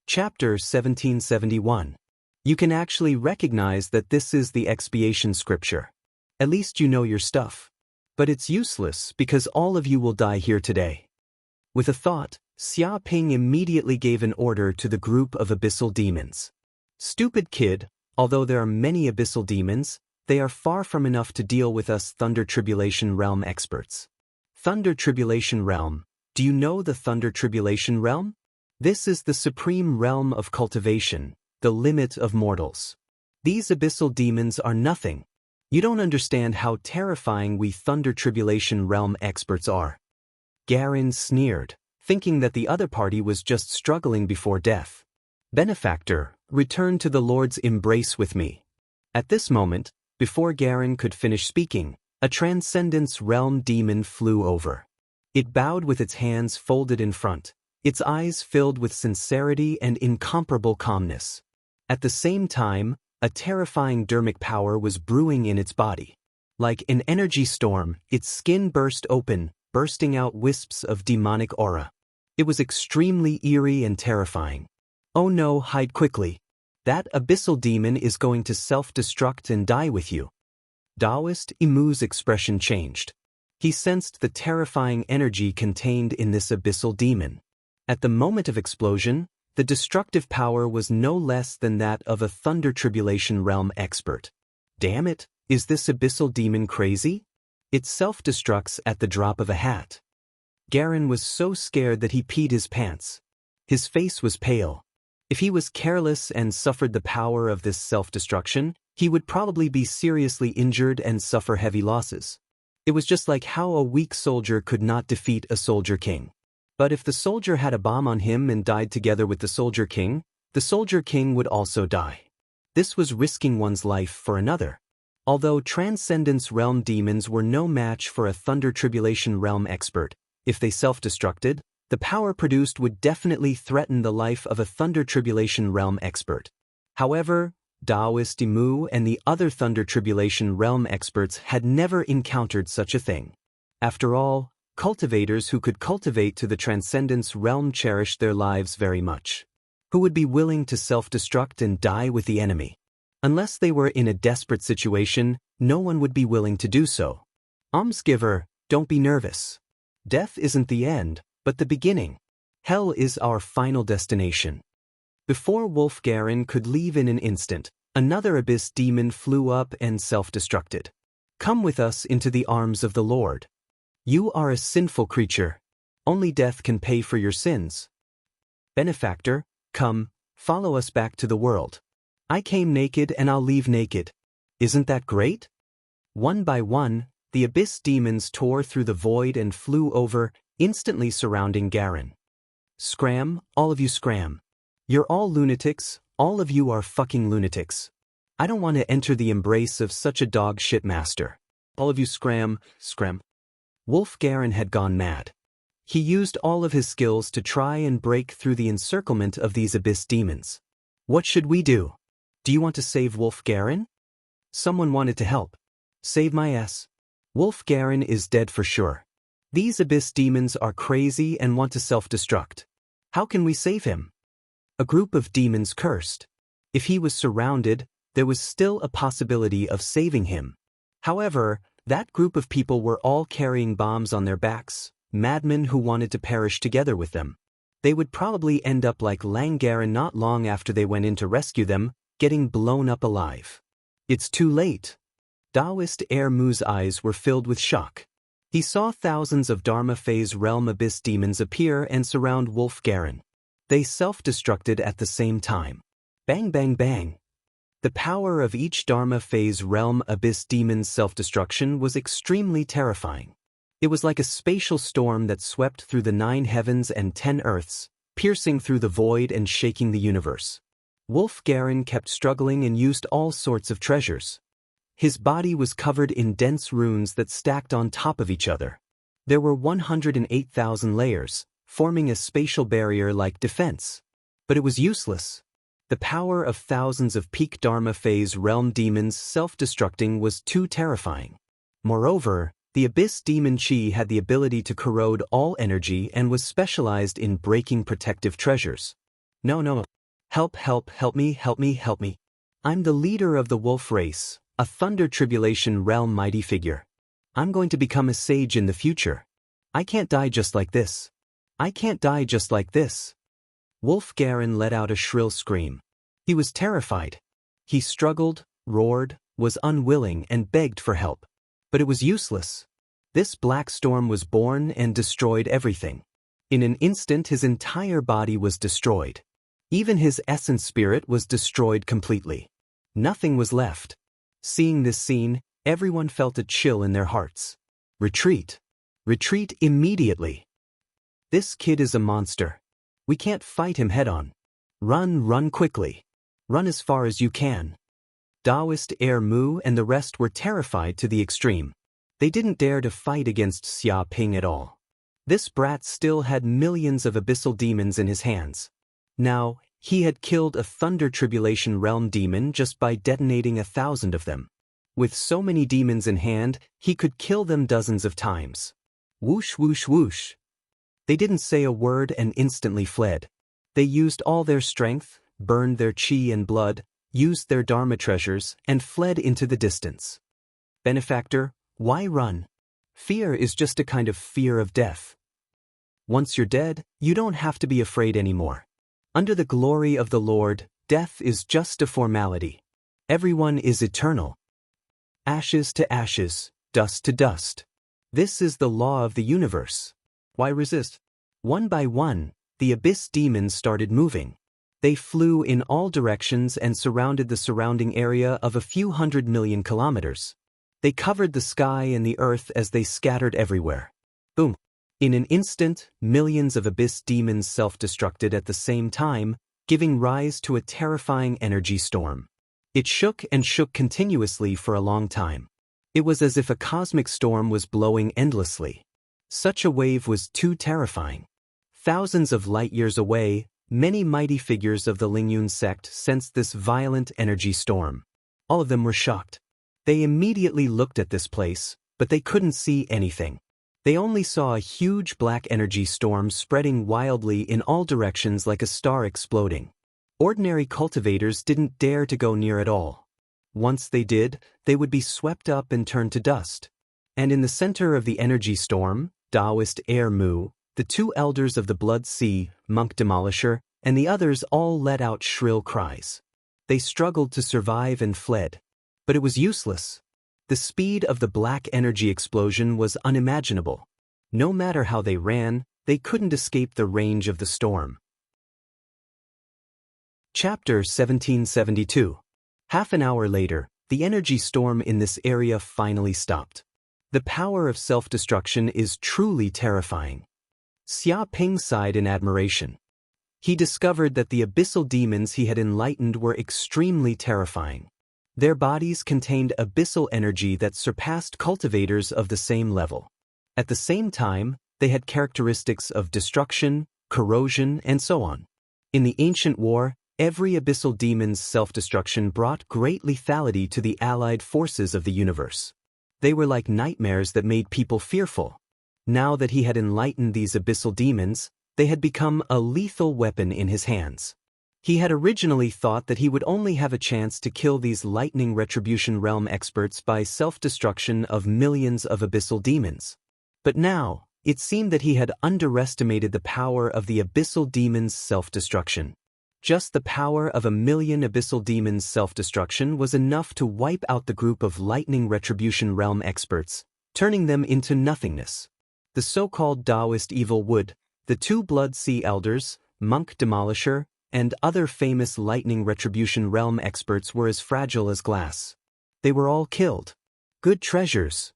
Chapter 1771. You can actually recognize that this is the expiation scripture. At least you know your stuff. But it's useless because all of you will die here today. With a thought, Xia Ping immediately gave an order to the group of abyssal demons. Stupid kid, although there are many abyssal demons, they are far from enough to deal with us Thunder Tribulation Realm experts. Thunder Tribulation Realm. Do you know the Thunder Tribulation Realm? This is the supreme realm of cultivation, the limit of mortals. These abyssal demons are nothing. You don't understand how terrifying we Thunder Tribulation Realm experts are. Garin sneered, thinking that the other party was just struggling before death. Benefactor, return to the Lord's embrace with me. At this moment, before Garin could finish speaking, a Transcendence Realm demon flew over. It bowed with its hands folded in front, its eyes filled with sincerity and incomparable calmness. At the same time, a terrifying dermic power was brewing in its body. Like an energy storm, its skin burst open, bursting out wisps of demonic aura. It was extremely eerie and terrifying. Oh no, hide quickly. That abyssal demon is going to self-destruct and die with you. Taoist Imu's expression changed. He sensed the terrifying energy contained in this abyssal demon. At the moment of explosion, the destructive power was no less than that of a Thunder Tribulation Realm expert. Damn it, is this abyssal demon crazy? It self-destructs at the drop of a hat. Garin was so scared that he peed his pants. His face was pale. If he was careless and suffered the power of this self-destruction, he would probably be seriously injured and suffer heavy losses. It was just like how a weak soldier could not defeat a soldier king. But if the soldier had a bomb on him and died together with the soldier king would also die. This was risking one's life for another. Although Transcendence Realm demons were no match for a Thunder Tribulation Realm expert, if they self-destructed, the power produced would definitely threaten the life of a Thunder Tribulation Realm expert. However, Taoist Imu and the other Thunder Tribulation Realm experts had never encountered such a thing. After all, cultivators who could cultivate to the Transcendence Realm cherished their lives very much. Who would be willing to self-destruct and die with the enemy? Unless they were in a desperate situation, no one would be willing to do so. Almsgiver, don't be nervous. Death isn't the end, but the beginning. Hell is our final destination. Before Wolf Garin could leave in an instant, another abyss demon flew up and self-destructed. Come with us into the arms of the Lord. You are a sinful creature. Only death can pay for your sins. Benefactor, come, follow us back to the world. I came naked and I'll leave naked. Isn't that great? One by one, the abyss demons tore through the void and flew over, instantly surrounding Garin. Scram, all of you scram. You're all lunatics, all of you are fucking lunatics. I don't want to enter the embrace of such a dog shit master. All of you scram, scram. Wolf Garin had gone mad. He used all of his skills to try and break through the encirclement of these abyss demons. What should we do? Do you want to save Wolf Garin? Someone wanted to help. Save my ass. Wolf Garin is dead for sure. These abyss demons are crazy and want to self-destruct. How can we save him? A group of demons cursed. If he was surrounded, there was still a possibility of saving him. However, that group of people were all carrying bombs on their backs, madmen who wanted to perish together with them. They would probably end up like Garin not long after they went in to rescue them, getting blown up alive. It's too late. Taoist Mu's eyes were filled with shock. He saw thousands of Dharma Phase Realm abyss demons appear and surround Wolf Garin. They self-destructed at the same time. Bang bang bang. The power of each Dharma Phase Realm abyss demon's self-destruction was extremely terrifying. It was like a spatial storm that swept through the 9 heavens and 10 earths, piercing through the void and shaking the universe. Wolf Garin kept struggling and used all sorts of treasures. His body was covered in dense runes that stacked on top of each other. There were 108,000 layers, forming a spatial barrier-like defense. But it was useless. The power of thousands of peak Dharma Phase Realm demons self-destructing was too terrifying. Moreover, the Abyss Demon Chi had the ability to corrode all energy and was specialized in breaking protective treasures. No. Help, help, help me, help me, help me. I'm the leader of the wolf race, a thunder tribulation realm mighty figure. I'm going to become a sage in the future. I can't die just like this. I can't die just like this. Wolf Garen let out a shrill scream. He was terrified. He struggled, roared, was unwilling and begged for help. But it was useless. This black storm was born and destroyed everything. In an instant his entire body was destroyed. Even his essence spirit was destroyed completely. Nothing was left. Seeing this scene, everyone felt a chill in their hearts. Retreat. Retreat immediately. This kid is a monster. We can't fight him head-on. Run quickly. Run as far as you can. Taoist Air Mu and the rest were terrified to the extreme. They didn't dare to fight against Xia Ping at all. This brat still had millions of abyssal demons in his hands. Now, he had killed a Thunder Tribulation Realm demon just by detonating 1,000 of them. With so many demons in hand, he could kill them dozens of times. Whoosh whoosh whoosh. They didn't say a word and instantly fled. They used all their strength, burned their chi and blood, used their dharma treasures, and fled into the distance. Benefactor, why run? Fear is just a kind of fear of death. Once you're dead, you don't have to be afraid anymore. Under the glory of the Lord, death is just a formality. Everyone is eternal. Ashes to ashes, dust to dust. This is the law of the universe. Why resist? One by one, the abyss demons started moving. They flew in all directions and surrounded the surrounding area of a few 100 million kilometers. They covered the sky and the earth as they scattered everywhere. Boom! In an instant, millions of abyss demons self-destructed at the same time, giving rise to a terrifying energy storm. It shook and shook continuously for a long time. It was as if a cosmic storm was blowing endlessly. Such a wave was too terrifying. Thousands of light years away, many mighty figures of the Lingyun sect sensed this violent energy storm. All of them were shocked. They immediately looked at this place, but they couldn't see anything. They only saw a huge black energy storm spreading wildly in all directions like a star exploding. Ordinary cultivators didn't dare to go near at all. Once they did, they would be swept up and turned to dust. And in the center of the energy storm, Taoist Air Mu, the two elders of the Blood Sea, Monk Demolisher, and the others all let out shrill cries. They struggled to survive and fled. But it was useless. The speed of the black energy explosion was unimaginable. No matter how they ran, they couldn't escape the range of the storm. Chapter 1772. Half an hour later, the energy storm in this area finally stopped. The power of self-destruction is truly terrifying. Xia Ping sighed in admiration. He discovered that the abyssal demons he had enlightened were extremely terrifying. Their bodies contained abyssal energy that surpassed cultivators of the same level. At the same time, they had characteristics of destruction, corrosion, and so on. In the ancient war, every abyssal demon's self-destruction brought great lethality to the allied forces of the universe. They were like nightmares that made people fearful. Now that he had enlightened these abyssal demons, they had become a lethal weapon in his hands. He had originally thought that he would only have a chance to kill these lightning retribution realm experts by self-destruction of millions of abyssal demons. But now, it seemed that he had underestimated the power of the abyssal demons' self-destruction. Just the power of 1,000,000 abyssal demons' self-destruction was enough to wipe out the group of lightning retribution realm experts, turning them into nothingness. The so-called Taoist evil would, the two Blood Sea elders, Monk Demolisher, and other famous lightning retribution realm experts were as fragile as glass. They were all killed. Good treasures.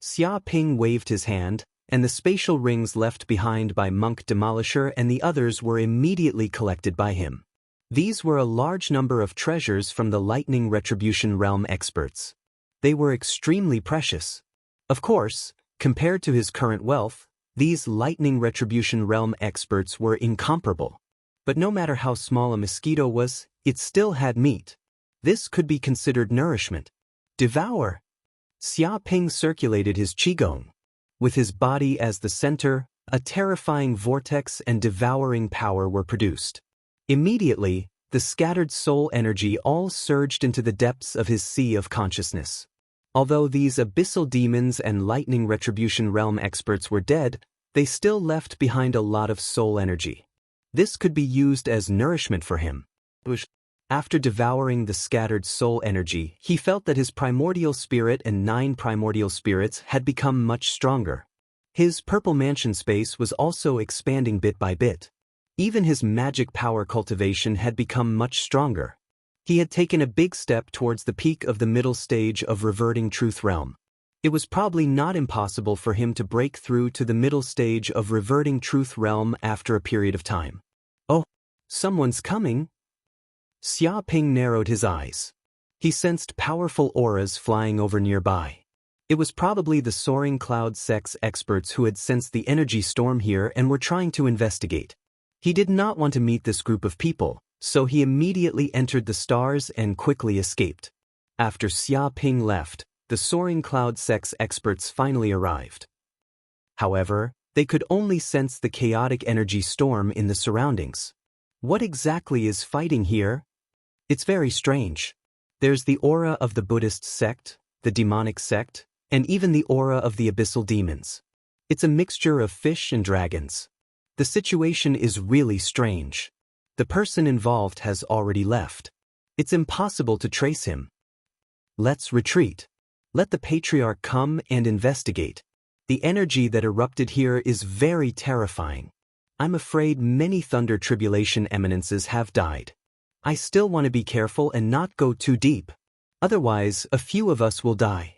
Xia Ping waved his hand, and the spatial rings left behind by Monk Demolisher and the others were immediately collected by him. These were a large number of treasures from the lightning retribution realm experts. They were extremely precious. Of course, compared to his current wealth, these lightning retribution realm experts were incomparable. But no matter how small a mosquito was, it still had meat. This could be considered nourishment. Devour! Xia Ping circulated his qigong. With his body as the center, a terrifying vortex and devouring power were produced. Immediately, the scattered soul energy all surged into the depths of his sea of consciousness. Although these abyssal demons and lightning retribution realm experts were dead, they still left behind a lot of soul energy. This could be used as nourishment for him. After devouring the scattered soul energy, he felt that his primordial spirit and 9 primordial spirits had become much stronger. His purple mansion space was also expanding bit by bit. Even his magic power cultivation had become much stronger. He had taken a big step towards the peak of the middle stage of reverting truth realm. It was probably not impossible for him to break through to the middle stage of reverting truth realm after a period of time. Oh, someone's coming. Xia Ping narrowed his eyes. He sensed powerful auras flying over nearby. It was probably the soaring cloud sex experts who had sensed the energy storm here and were trying to investigate. He did not want to meet this group of people, so he immediately entered the stars and quickly escaped. After Xia Ping left, the soaring cloud sex experts finally arrived. However, they could only sense the chaotic energy storm in the surroundings. What exactly is fighting here? It's very strange. There's the aura of the Buddhist sect, the demonic sect, and even the aura of the abyssal demons. It's a mixture of fish and dragons. The situation is really strange. The person involved has already left. It's impossible to trace him. Let's retreat. Let the patriarch come and investigate. The energy that erupted here is very terrifying. I'm afraid many Thunder Tribulation eminences have died. I still want to be careful and not go too deep. Otherwise, a few of us will die.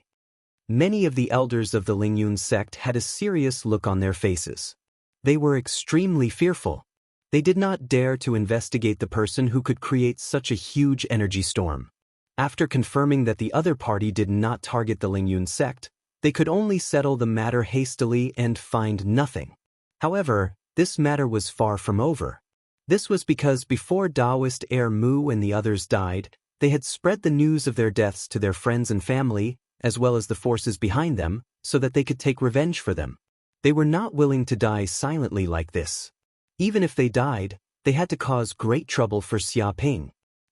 Many of the elders of the Lingyun sect had a serious look on their faces. They were extremely fearful. They did not dare to investigate the person who could create such a huge energy storm. After confirming that the other party did not target the Lingyun sect, they could only settle the matter hastily and find nothing. However, this matter was far from over. This was because before Taoist heir Mu and the others died, they had spread the news of their deaths to their friends and family, as well as the forces behind them, so that they could take revenge for them. They were not willing to die silently like this. Even if they died, they had to cause great trouble for Xia Ping.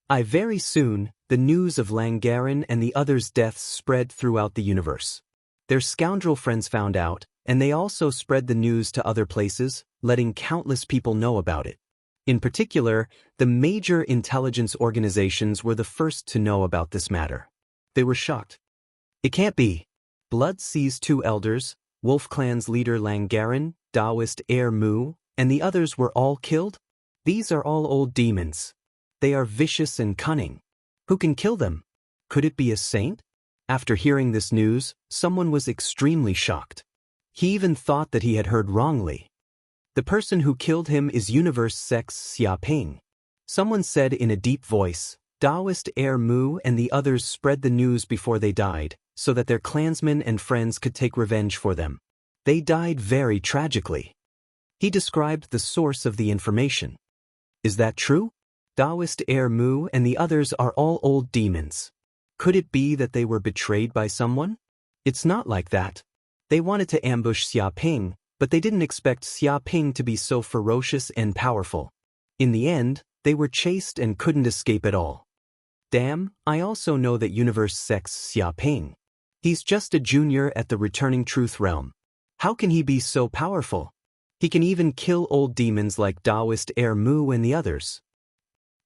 Very soon, the news of Langaren and the others' deaths spread throughout the universe. Their scoundrel friends found out, and they also spread the news to other places, letting countless people know about it. In particular, the major intelligence organizations were the first to know about this matter. They were shocked. It can't be. Blood seized 2 elders, Wolf Clan's leader Langaren, Taoist heir Mu, and the others were all killed? These are all old demons. They are vicious and cunning. Who can kill them? Could it be a saint? After hearing this news, someone was extremely shocked. He even thought that he had heard wrongly. The person who killed him is Universe Sect's Xia Ping. Someone said in a deep voice, Taoist heir Mu and the others spread the news before they died, so that their clansmen and friends could take revenge for them. They died very tragically. He described the source of the information. Is that true? Taoist heir Mu and the others are all old demons. Could it be that they were betrayed by someone? It's not like that. They wanted to ambush Xia Ping, but they didn't expect Xia Ping to be so ferocious and powerful. In the end, they were chased and couldn't escape at all. Damn, I also know that Universe Sect's Xia Ping. He's just a junior at the returning truth realm. How can he be so powerful? He can even kill old demons like Taoist heir Mu and the others.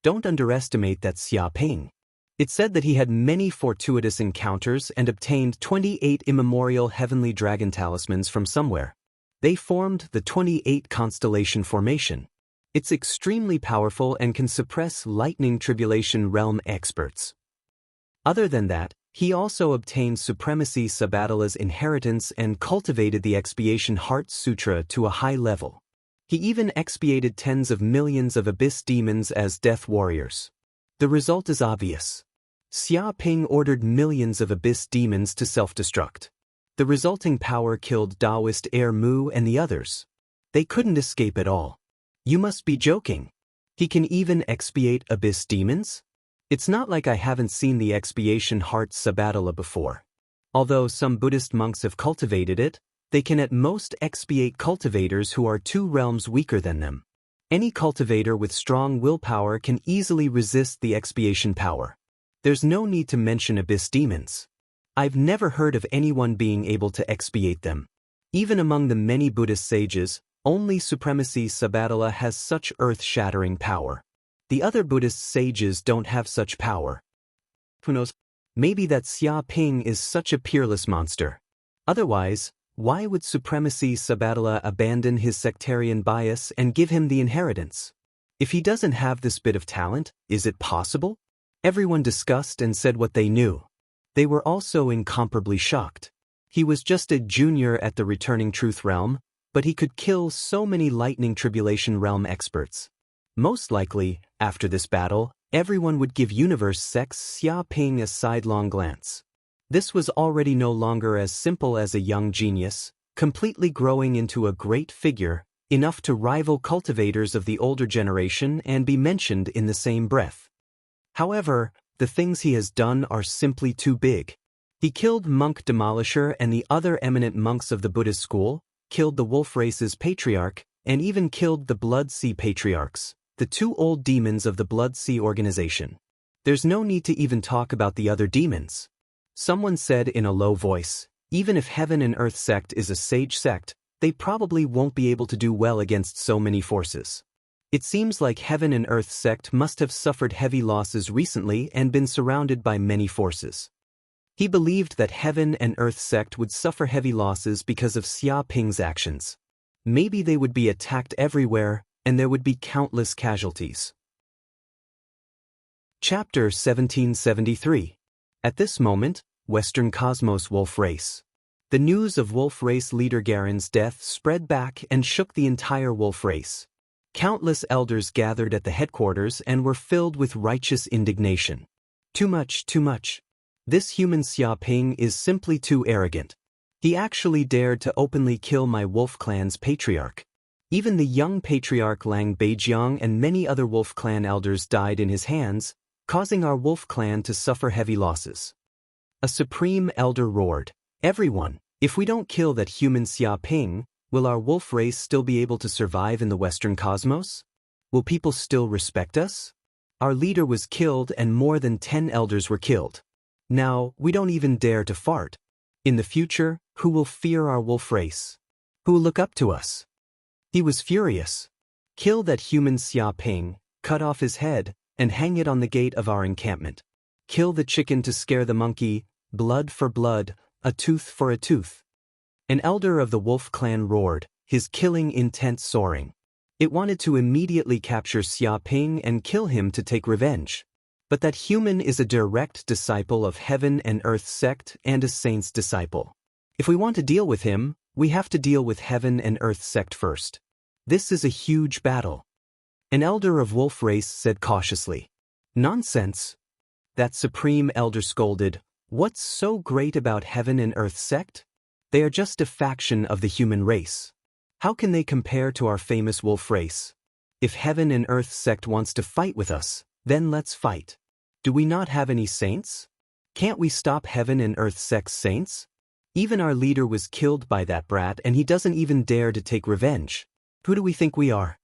Don't underestimate that Xia Ping. It said that he had many fortuitous encounters and obtained 28 immemorial heavenly dragon talismans from somewhere. They formed the 28 constellation formation. It's extremely powerful and can suppress lightning tribulation realm experts. Other than that, he also obtained supremacy Sabatala's inheritance and cultivated the expiation Heart Sutra to a high level. He even expiated tens of millions of abyss demons as death warriors. The result is obvious. Xia Ping ordered millions of abyss demons to self-destruct. The resulting power killed Taoist heir Mu and the others. They couldn't escape at all. You must be joking. He can even expiate abyss demons? It's not like I haven't seen the expiation Heart Sabatala before. Although some Buddhist monks have cultivated it, they can at most expiate cultivators who are 2 realms weaker than them. Any cultivator with strong willpower can easily resist the expiation power. There's no need to mention abyss demons. I've never heard of anyone being able to expiate them. Even among the many Buddhist sages, only Supremacy Sabbatala has such earth-shattering power. The other Buddhist sages don't have such power. Who knows? Maybe that Xia Ping is such a peerless monster. Otherwise, why would Supremacy Sabbatala abandon his sectarian bias and give him the inheritance? If he doesn't have this bit of talent, is it possible? Everyone discussed and said what they knew. They were also incomparably shocked. He was just a junior at the Returning Truth realm, but he could kill so many Lightning Tribulation realm experts. Most likely, after this battle, everyone would give Universe Sex Xia Ping a sidelong glance. This was already no longer as simple as a young genius, completely growing into a great figure, enough to rival cultivators of the older generation and be mentioned in the same breath. However, the things he has done are simply too big. He killed Monk Demolisher and the other eminent monks of the Buddhist school, killed the Wolf Race's patriarch, and even killed the Blood Sea Patriarchs, the two old demons of the Blood Sea organization. There's no need to even talk about the other demons. Someone said in a low voice, even if Heaven and Earth sect is a sage sect, they probably won't be able to do well against so many forces. It seems like Heaven and Earth sect must have suffered heavy losses recently and been surrounded by many forces. He believed that Heaven and Earth sect would suffer heavy losses because of Xia Ping's actions. Maybe they would be attacked everywhere, and there would be countless casualties. Chapter 1773. At this moment, Western Cosmos Wolf Race. The news of Wolf Race leader Garen's death spread back and shook the entire Wolf Race. Countless elders gathered at the headquarters and were filled with righteous indignation. Too much, too much. This human Xia Ping is simply too arrogant. He actually dared to openly kill my Wolf Clan's patriarch. Even the young patriarch Lang Beijiang and many other Wolf Clan elders died in his hands, causing our Wolf Clan to suffer heavy losses. A supreme elder roared, "Everyone, if we don't kill that human Xia Ping, will our wolf race still be able to survive in the Western cosmos? Will people still respect us?" Our leader was killed and more than 10 elders were killed. Now, we don't even dare to fart. In the future, who will fear our wolf race? Who will look up to us? He was furious. Kill that human Xia Ping, cut off his head, and hang it on the gate of our encampment. Kill the chicken to scare the monkey, blood for blood, a tooth for a tooth. An elder of the Wolf Clan roared, his killing intent soaring. It wanted to immediately capture Xia Ping and kill him to take revenge. But that human is a direct disciple of Heaven and Earth sect and a saint's disciple. If we want to deal with him, we have to deal with Heaven and Earth sect first. This is a huge battle. An elder of Wolf Race said cautiously. Nonsense. That supreme elder scolded, "What's so great about Heaven and Earth sect? They are just a faction of the human race. How can they compare to our famous Wolf Race? If Heaven and Earth sect wants to fight with us, then let's fight. Do we not have any saints? Can't we stop Heaven and Earth sect's saints? Even our leader was killed by that brat and he doesn't even dare to take revenge. Who do we think we are?"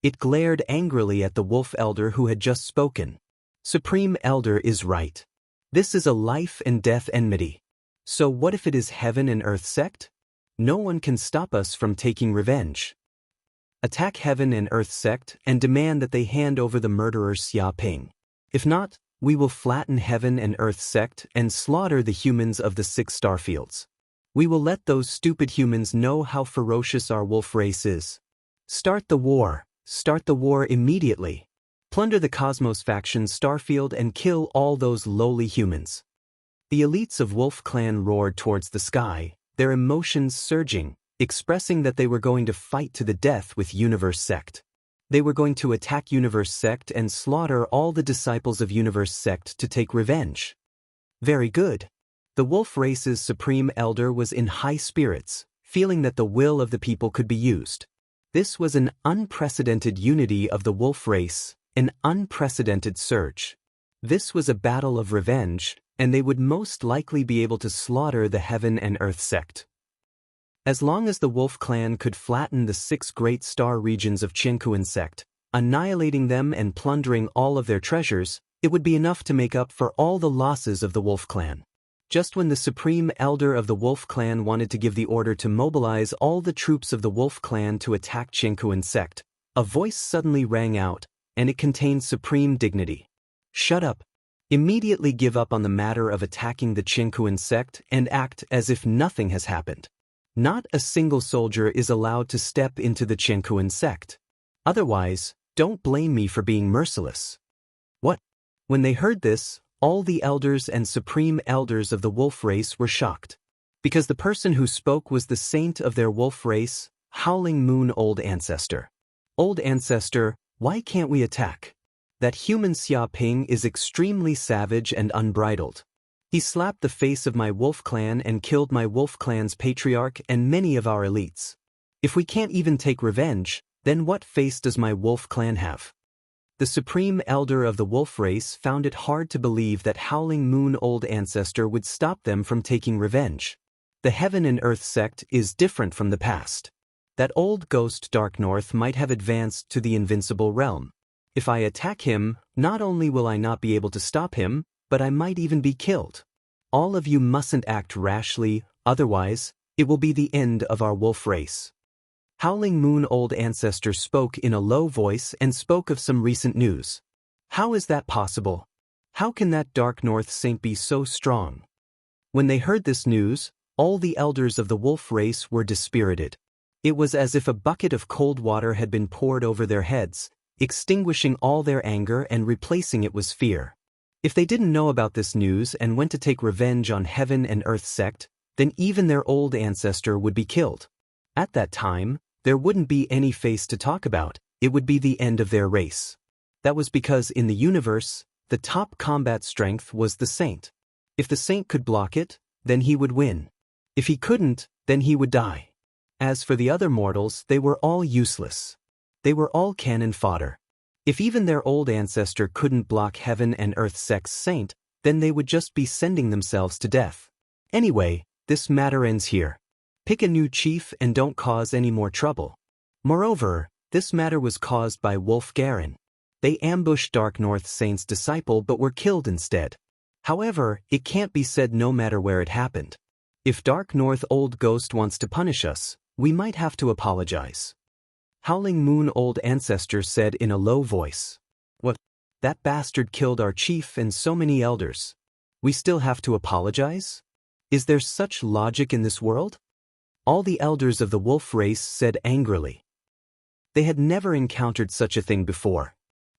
It glared angrily at the wolf elder who had just spoken. Supreme Elder is right. This is a life and death enmity. So what if it is Heaven and Earth sect? No one can stop us from taking revenge. Attack Heaven and Earth sect and demand that they hand over the murderer Xia Ping. If not, we will flatten Heaven and Earth sect and slaughter the humans of the 6 starfields. We will let those stupid humans know how ferocious our wolf race is. Start the war. Start the war immediately. Plunder the Cosmos faction starfield and kill all those lowly humans. The elites of Wolf Clan roared towards the sky, their emotions surging, expressing that they were going to fight to the death with Universe Sect. They were going to attack Universe Sect and slaughter all the disciples of Universe Sect to take revenge. Very good. The Wolf Race's Supreme Elder was in high spirits, feeling that the will of the people could be used. This was an unprecedented unity of the Wolf Race, an unprecedented surge. This was a battle of revenge, and they would most likely be able to slaughter the Heaven and Earth sect. As long as the Wolf clan could flatten the 6 great star regions of Qiankuan sect, annihilating them and plundering all of their treasures, it would be enough to make up for all the losses of the Wolf clan. Just when the supreme elder of the Wolf clan wanted to give the order to mobilize all the troops of the Wolf clan to attack Qiankuan sect, a voice suddenly rang out, and it contained supreme dignity. Shut up. Immediately give up on the matter of attacking the Qiankuan sect and act as if nothing has happened. Not a single soldier is allowed to step into the Qiankuan sect. Otherwise, don't blame me for being merciless. What? When they heard this, all the elders and supreme elders of the wolf race were shocked. Because the person who spoke was the saint of their wolf race, Howling Moon Old Ancestor. Old Ancestor, why can't we attack? That human Xia Ping is extremely savage and unbridled. He slapped the face of my wolf clan and killed my wolf clan's patriarch and many of our elites. If we can't even take revenge, then what face does my wolf clan have? The supreme elder of the wolf race found it hard to believe that Howling Moon Old Ancestor would stop them from taking revenge. The Heaven and Earth sect is different from the past. That old ghost Dark North might have advanced to the invincible realm. If I attack him, not only will I not be able to stop him, but I might even be killed. All of you mustn't act rashly, otherwise, it will be the end of our wolf race. Howling Moon Old Ancestor spoke in a low voice and spoke of some recent news. How is that possible? How can that Dark North saint be so strong? When they heard this news, all the elders of the wolf race were dispirited. It was as if a bucket of cold water had been poured over their heads, extinguishing all their anger and replacing it with fear. If they didn't know about this news and went to take revenge on Heaven and Earth sect, then even their old ancestor would be killed. At that time, there wouldn't be any face to talk about, it would be the end of their race. That was because in the universe, the top combat strength was the saint. If the saint could block it, then he would win. If he couldn't, then he would die. As for the other mortals, they were all useless. They were all cannon fodder. If even their old ancestor couldn't block Heaven and Earth sect's saint, then they would just be sending themselves to death. Anyway, this matter ends here. Pick a new chief and don't cause any more trouble. Moreover, this matter was caused by Wolf Garen. They ambushed Dark North Saint's disciple but were killed instead. However, it can't be said no matter where it happened. If Dark North Old Ghost wants to punish us, we might have to apologize. Howling Moon Old Ancestor said in a low voice. What? That bastard killed our chief and so many elders. We still have to apologize? Is there such logic in this world? All the elders of the wolf race said angrily. They had never encountered such a thing before.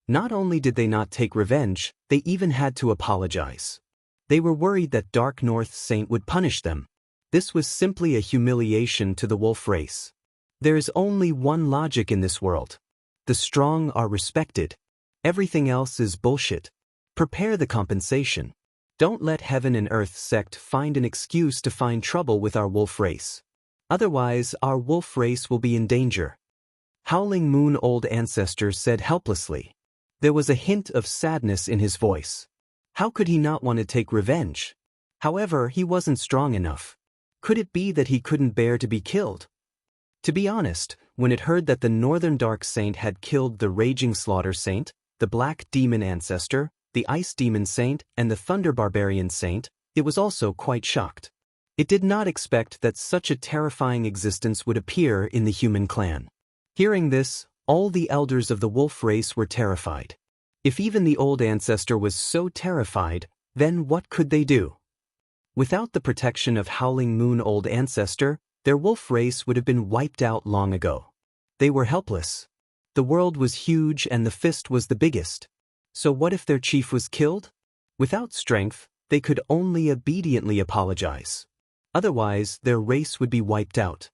Not only did they not take revenge, they even had to apologize. They were worried that Dark North Saint would punish them. This was simply a humiliation to the wolf race. There is only one logic in this world. The strong are respected. Everything else is bullshit. Prepare the compensation. Don't let Heaven and Earth sect find an excuse to find trouble with our wolf race. Otherwise, our wolf race will be in danger. Howling Moon Old Ancestor said helplessly. There was a hint of sadness in his voice. How could he not want to take revenge? However, he wasn't strong enough. Could it be that he couldn't bear to be killed? To be honest, when it heard that the Northern Dark Saint had killed the Raging Slaughter Saint, the Black Demon Ancestor, the Ice Demon Saint, and the Thunder Barbarian Saint, it was also quite shocked. It did not expect that such a terrifying existence would appear in the human clan. Hearing this, all the elders of the wolf race were terrified. If even the old ancestor was so terrified, then what could they do? Without the protection of Howling Moon Old Ancestor, their wolf race would have been wiped out long ago. They were helpless. The world was huge and the fist was the biggest. So what if their chief was killed? Without strength, they could only obediently apologize. Otherwise, their race would be wiped out.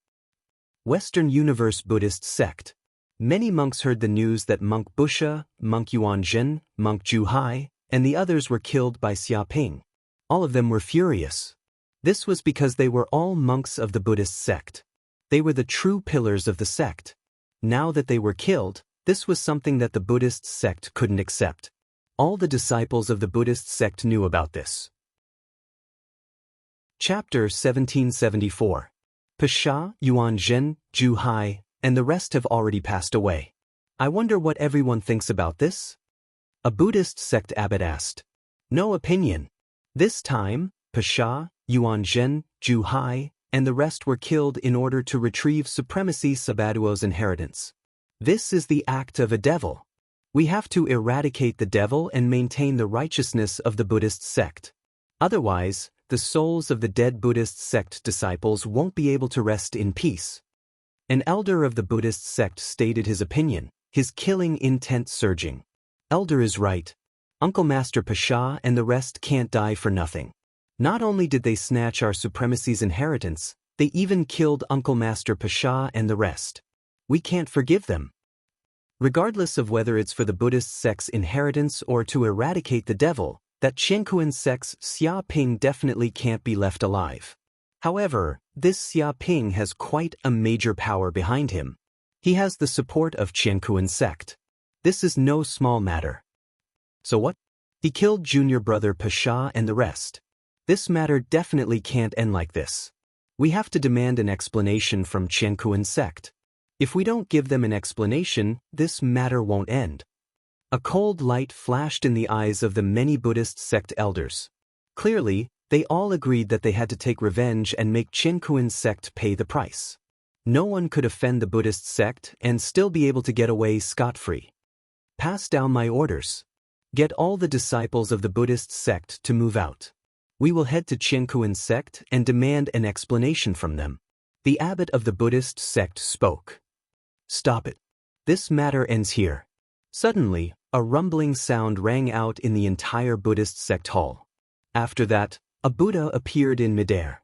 Western Universe Buddhist Sect. Many monks heard the news that Monk Busha, Monk Yuanzhen, Monk Juhai, and the others were killed by Xia Ping. All of them were furious. This was because they were all monks of the Buddhist sect. They were the true pillars of the sect. Now that they were killed, this was something that the Buddhist sect couldn't accept. All the disciples of the Buddhist sect knew about this. Chapter 1774. Pasha, Yuan Zhen, Zhu Hai, and the rest have already passed away. I wonder what everyone thinks about this? A Buddhist sect abbot asked. No opinion. This time, Pasha, Yuan Zhen, Zhu Hai, and the rest were killed in order to retrieve supremacy Sabaduo's inheritance. This is the act of a devil. We have to eradicate the devil and maintain the righteousness of the Buddhist sect. Otherwise, the souls of the dead Buddhist sect disciples won't be able to rest in peace. An elder of the Buddhist sect stated his opinion, his killing intent surging. Elder is right. Uncle Master Pasha and the rest can't die for nothing. Not only did they snatch our supremacy's inheritance, they even killed Uncle Master Pasha and the rest. We can't forgive them. Regardless of whether it's for the Buddhist sect's inheritance or to eradicate the devil, that Qiankuan sect's Xia Ping definitely can't be left alive. However, this Xia Ping has quite a major power behind him. He has the support of Qiankuan sect. This is no small matter. So what? He killed junior brother Pasha and the rest. This matter definitely can't end like this. We have to demand an explanation from Qiankuan sect. If we don't give them an explanation, this matter won't end. A cold light flashed in the eyes of the many Buddhist sect elders. Clearly, they all agreed that they had to take revenge and make Qiankuan sect pay the price. No one could offend the Buddhist sect and still be able to get away scot-free. Pass down my orders. Get all the disciples of the Buddhist sect to move out. We will head to Qiankuan sect and demand an explanation from them. The abbot of the Buddhist sect spoke. Stop it. This matter ends here. Suddenly, a rumbling sound rang out in the entire Buddhist sect hall. After that, a Buddha appeared in midair.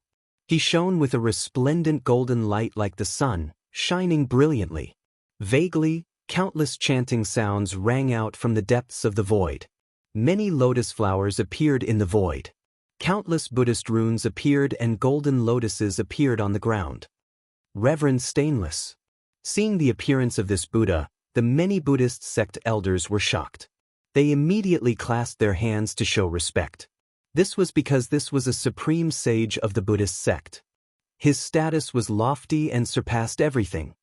He shone with a resplendent golden light like the sun, shining brilliantly. Vaguely, countless chanting sounds rang out from the depths of the void. Many lotus flowers appeared in the void. Countless Buddhist runes appeared and golden lotuses appeared on the ground. Reverend Stainless. Seeing the appearance of this Buddha, the many Buddhist sect elders were shocked. They immediately clasped their hands to show respect. This was because this was a supreme sage of the Buddhist sect. His status was lofty and surpassed everything.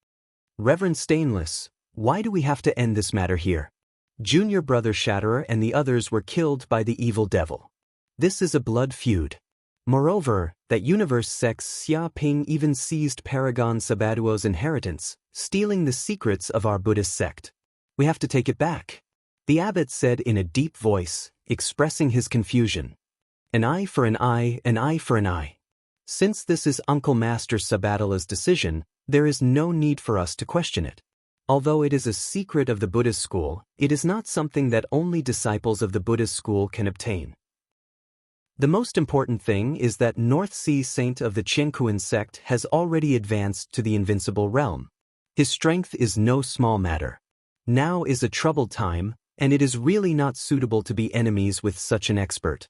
Reverend Stainless, why do we have to end this matter here? Junior brother Shatterer and the others were killed by the evil devil. This is a blood feud. Moreover, that universe sect's Xia Ping even seized Paragon Sabaduo's inheritance, stealing the secrets of our Buddhist sect. We have to take it back. The abbot said in a deep voice, expressing his confusion. An eye for an eye, an eye for an eye. Since this is Uncle Master Sabadala's decision, there is no need for us to question it. Although it is a secret of the Buddhist school, it is not something that only disciples of the Buddhist school can obtain. The most important thing is that North Sea Saint of the Qiankuan sect has already advanced to the invincible realm. His strength is no small matter. Now is a troubled time, and it is really not suitable to be enemies with such an expert.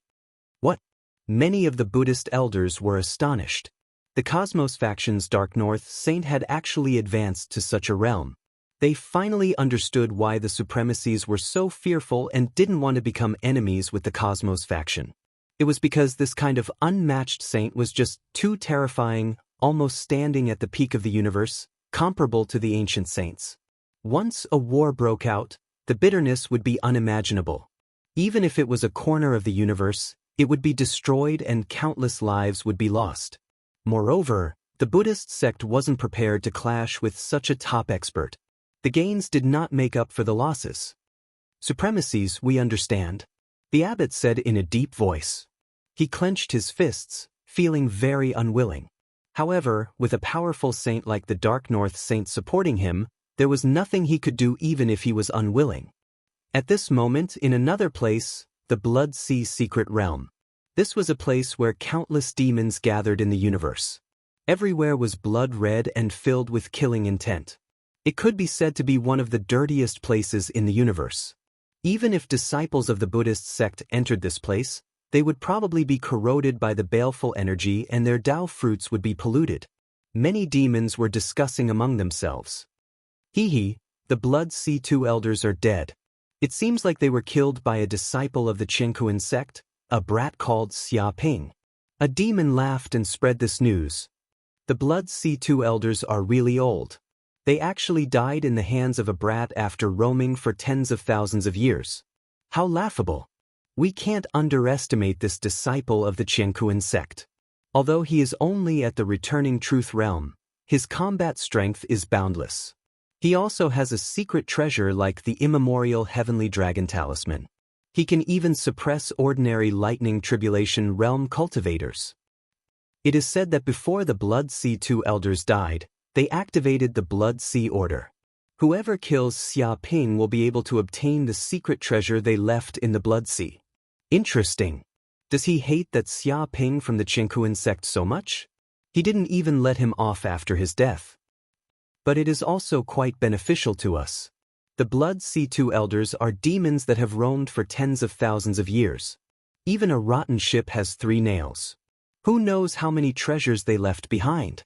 What? Many of the Buddhist elders were astonished. The Cosmos faction's Dark North Saint had actually advanced to such a realm. They finally understood why the supremacies were so fearful and didn't want to become enemies with the Cosmos faction. It was because this kind of unmatched saint was just too terrifying, almost standing at the peak of the universe, comparable to the ancient saints. Once a war broke out, the bitterness would be unimaginable. Even if it was a corner of the universe, it would be destroyed and countless lives would be lost. Moreover, the Buddhist sect wasn't prepared to clash with such a top expert. The gains did not make up for the losses. Supremacies, we understand, the abbot said in a deep voice. He clenched his fists, feeling very unwilling. However, with a powerful saint like the Dark North Saint supporting him, there was nothing he could do even if he was unwilling. At this moment, in another place, the Blood Sea Secret Realm. This was a place where countless demons gathered in the universe. Everywhere was blood red and filled with killing intent. It could be said to be one of the dirtiest places in the universe. Even if disciples of the Buddhist sect entered this place, they would probably be corroded by the baleful energy and their Tao fruits would be polluted. Many demons were discussing among themselves. Hee, the Blood Sea 2 elders are dead. It seems like they were killed by a disciple of the Qiankuan sect, a brat called Xia Ping. A demon laughed and spread this news. The Blood C2 elders are really old. They actually died in the hands of a brat after roaming for tens of thousands of years. How laughable. We can't underestimate this disciple of the Qiankuan sect. Although he is only at the returning truth realm, his combat strength is boundless. He also has a secret treasure like the immemorial heavenly dragon talisman. He can even suppress ordinary lightning tribulation realm cultivators. It is said that before the Blood C2 elders died, they activated the Blood C order. Whoever kills Xia Ping will be able to obtain the secret treasure they left in the Blood Sea. Interesting. Does he hate that Xia Ping from the Qiankuan sect so much? He didn't even let him off after his death. But it is also quite beneficial to us. The Blood C2 elders are demons that have roamed for tens of thousands of years. Even a rotten ship has 3 nails. Who knows how many treasures they left behind?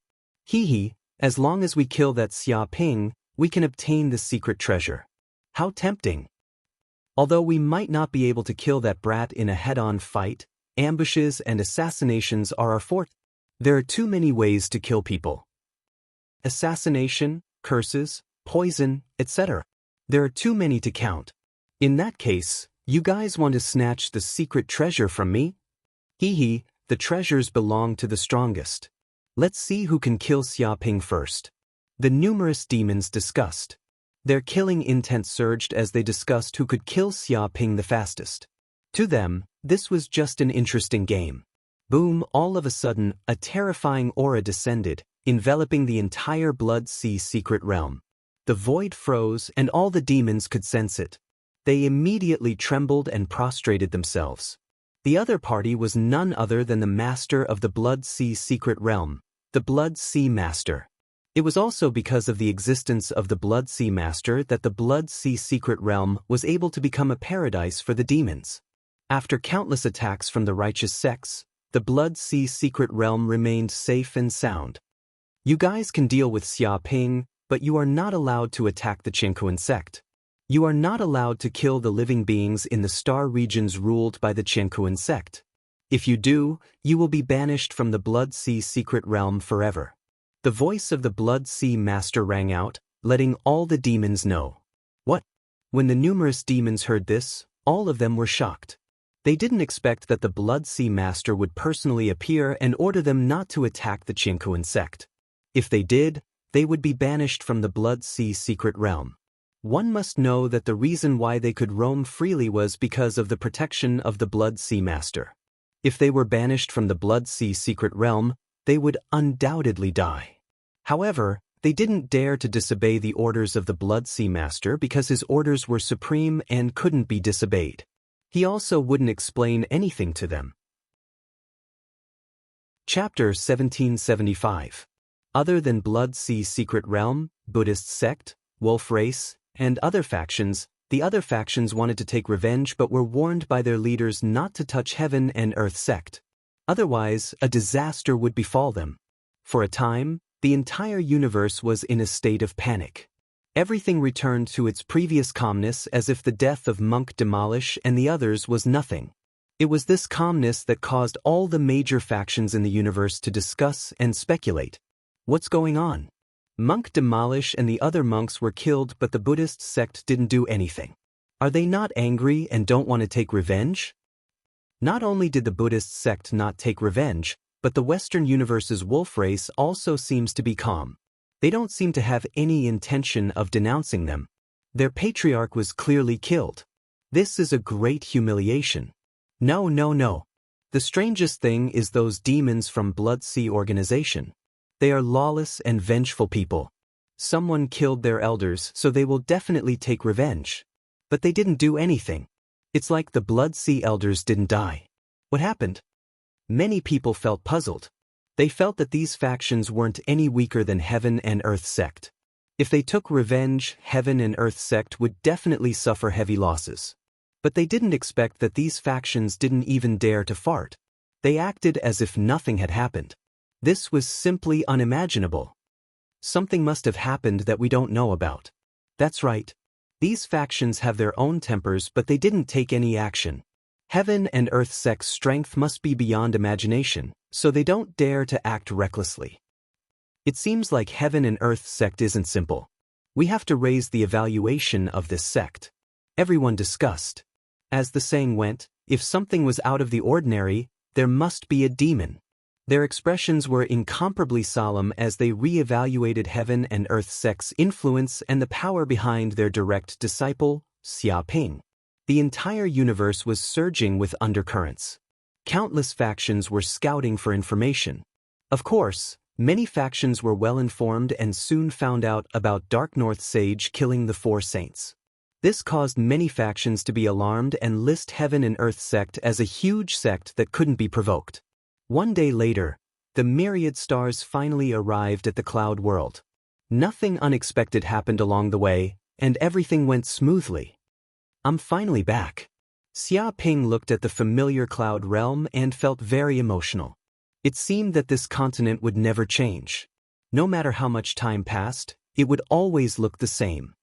As long as we kill that Xia Ping, we can obtain the secret treasure. How tempting. Although we might not be able to kill that brat in a head-on fight, ambushes and assassinations are our forte. There are too many ways to kill people. Assassination, curses, poison, etc. There are too many to count. In that case, you guys want to snatch the secret treasure from me? The treasures belong to the strongest. Let's see who can kill Xia Ping first. The numerous demons discussed. Their killing intent surged as they discussed who could kill Xia Ping the fastest. To them, this was just an interesting game. Boom, all of a sudden, a terrifying aura descended, enveloping the entire Blood Sea secret realm. The void froze and all the demons could sense it. They immediately trembled and prostrated themselves. The other party was none other than the master of the Blood Sea secret realm, the Blood Sea Master. It was also because of the existence of the Blood Sea Master that the Blood Sea secret realm was able to become a paradise for the demons. After countless attacks from the righteous sects, the Blood Sea secret realm remained safe and sound. You guys can deal with Xia Ping, but you are not allowed to attack the Qiankuan sect. You are not allowed to kill the living beings in the star regions ruled by the Qiankuan sect. If you do, you will be banished from the Blood Sea secret realm forever. The voice of the Blood Sea Master rang out, letting all the demons know. What? When the numerous demons heard this, all of them were shocked. They didn't expect that the Blood Sea Master would personally appear and order them not to attack the Qiankuan sect. If they did, they would be banished from the Blood Sea secret realm. One must know that the reason why they could roam freely was because of the protection of the Blood Sea Master. If they were banished from the Blood Sea secret realm, they would undoubtedly die. However, they didn't dare to disobey the orders of the Blood Sea Master because his orders were supreme and couldn't be disobeyed. He also wouldn't explain anything to them. Chapter 1775. Other than Blood Sea secret realm, Buddhist sect, wolf race, and other factions, the other factions wanted to take revenge but were warned by their leaders not to touch Heaven and Earth sect. Otherwise, a disaster would befall them. For a time, the entire universe was in a state of panic. Everything returned to its previous calmness as if the death of Monk Demolish and the others was nothing. It was this calmness that caused all the major factions in the universe to discuss and speculate. What's going on? Monk Demolish and the other monks were killed, but the Buddhist sect didn't do anything. Are they not angry and don't want to take revenge? Not only did the Buddhist sect not take revenge, but the Western universe's wolf race also seems to be calm. They don't seem to have any intention of denouncing them. Their patriarch was clearly killed. This is a great humiliation. No. The strangest thing is those demons from Blood Sea organization. They are lawless and vengeful people. Someone killed their elders, so they will definitely take revenge. But they didn't do anything. It's like the Blood Sea elders didn't die. What happened? Many people felt puzzled. They felt that these factions weren't any weaker than Heaven and Earth sect. If they took revenge, Heaven and Earth sect would definitely suffer heavy losses. But they didn't expect that these factions didn't even dare to fart. They acted as if nothing had happened. This was simply unimaginable. Something must have happened that we don't know about. That's right. These factions have their own tempers, but they didn't take any action. Heaven and Earth sect's strength must be beyond imagination, so they don't dare to act recklessly. It seems like heaven and earth sect isn't simple. We have to raise the evaluation of this sect. Everyone discussed. As the saying went, if something was out of the ordinary, there must be a demon. Their expressions were incomparably solemn as they re-evaluated heaven and earth sect's influence and the power behind their direct disciple, Xiaoping. The entire universe was surging with undercurrents. Countless factions were scouting for information. Of course, many factions were well-informed and soon found out about Dark North Sage killing the 4 saints. This caused many factions to be alarmed and list Heaven and Earth sect as a huge sect that couldn't be provoked. One day later, the myriad stars finally arrived at the cloud world. Nothing unexpected happened along the way, and everything went smoothly. I'm finally back. Xia Ping looked at the familiar cloud realm and felt very emotional. It seemed that this continent would never change. No matter how much time passed, it would always look the same.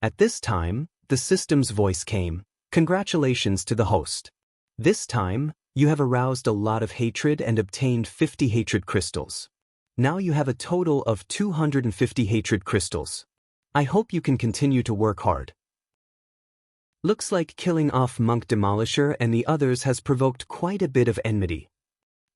At this time, the system's voice came. Congratulations to the host. This time, you have aroused a lot of hatred and obtained 50 hatred crystals. Now you have a total of 250 hatred crystals. I hope you can continue to work hard. Looks like killing off Monk Demolisher and the others has provoked quite a bit of enmity.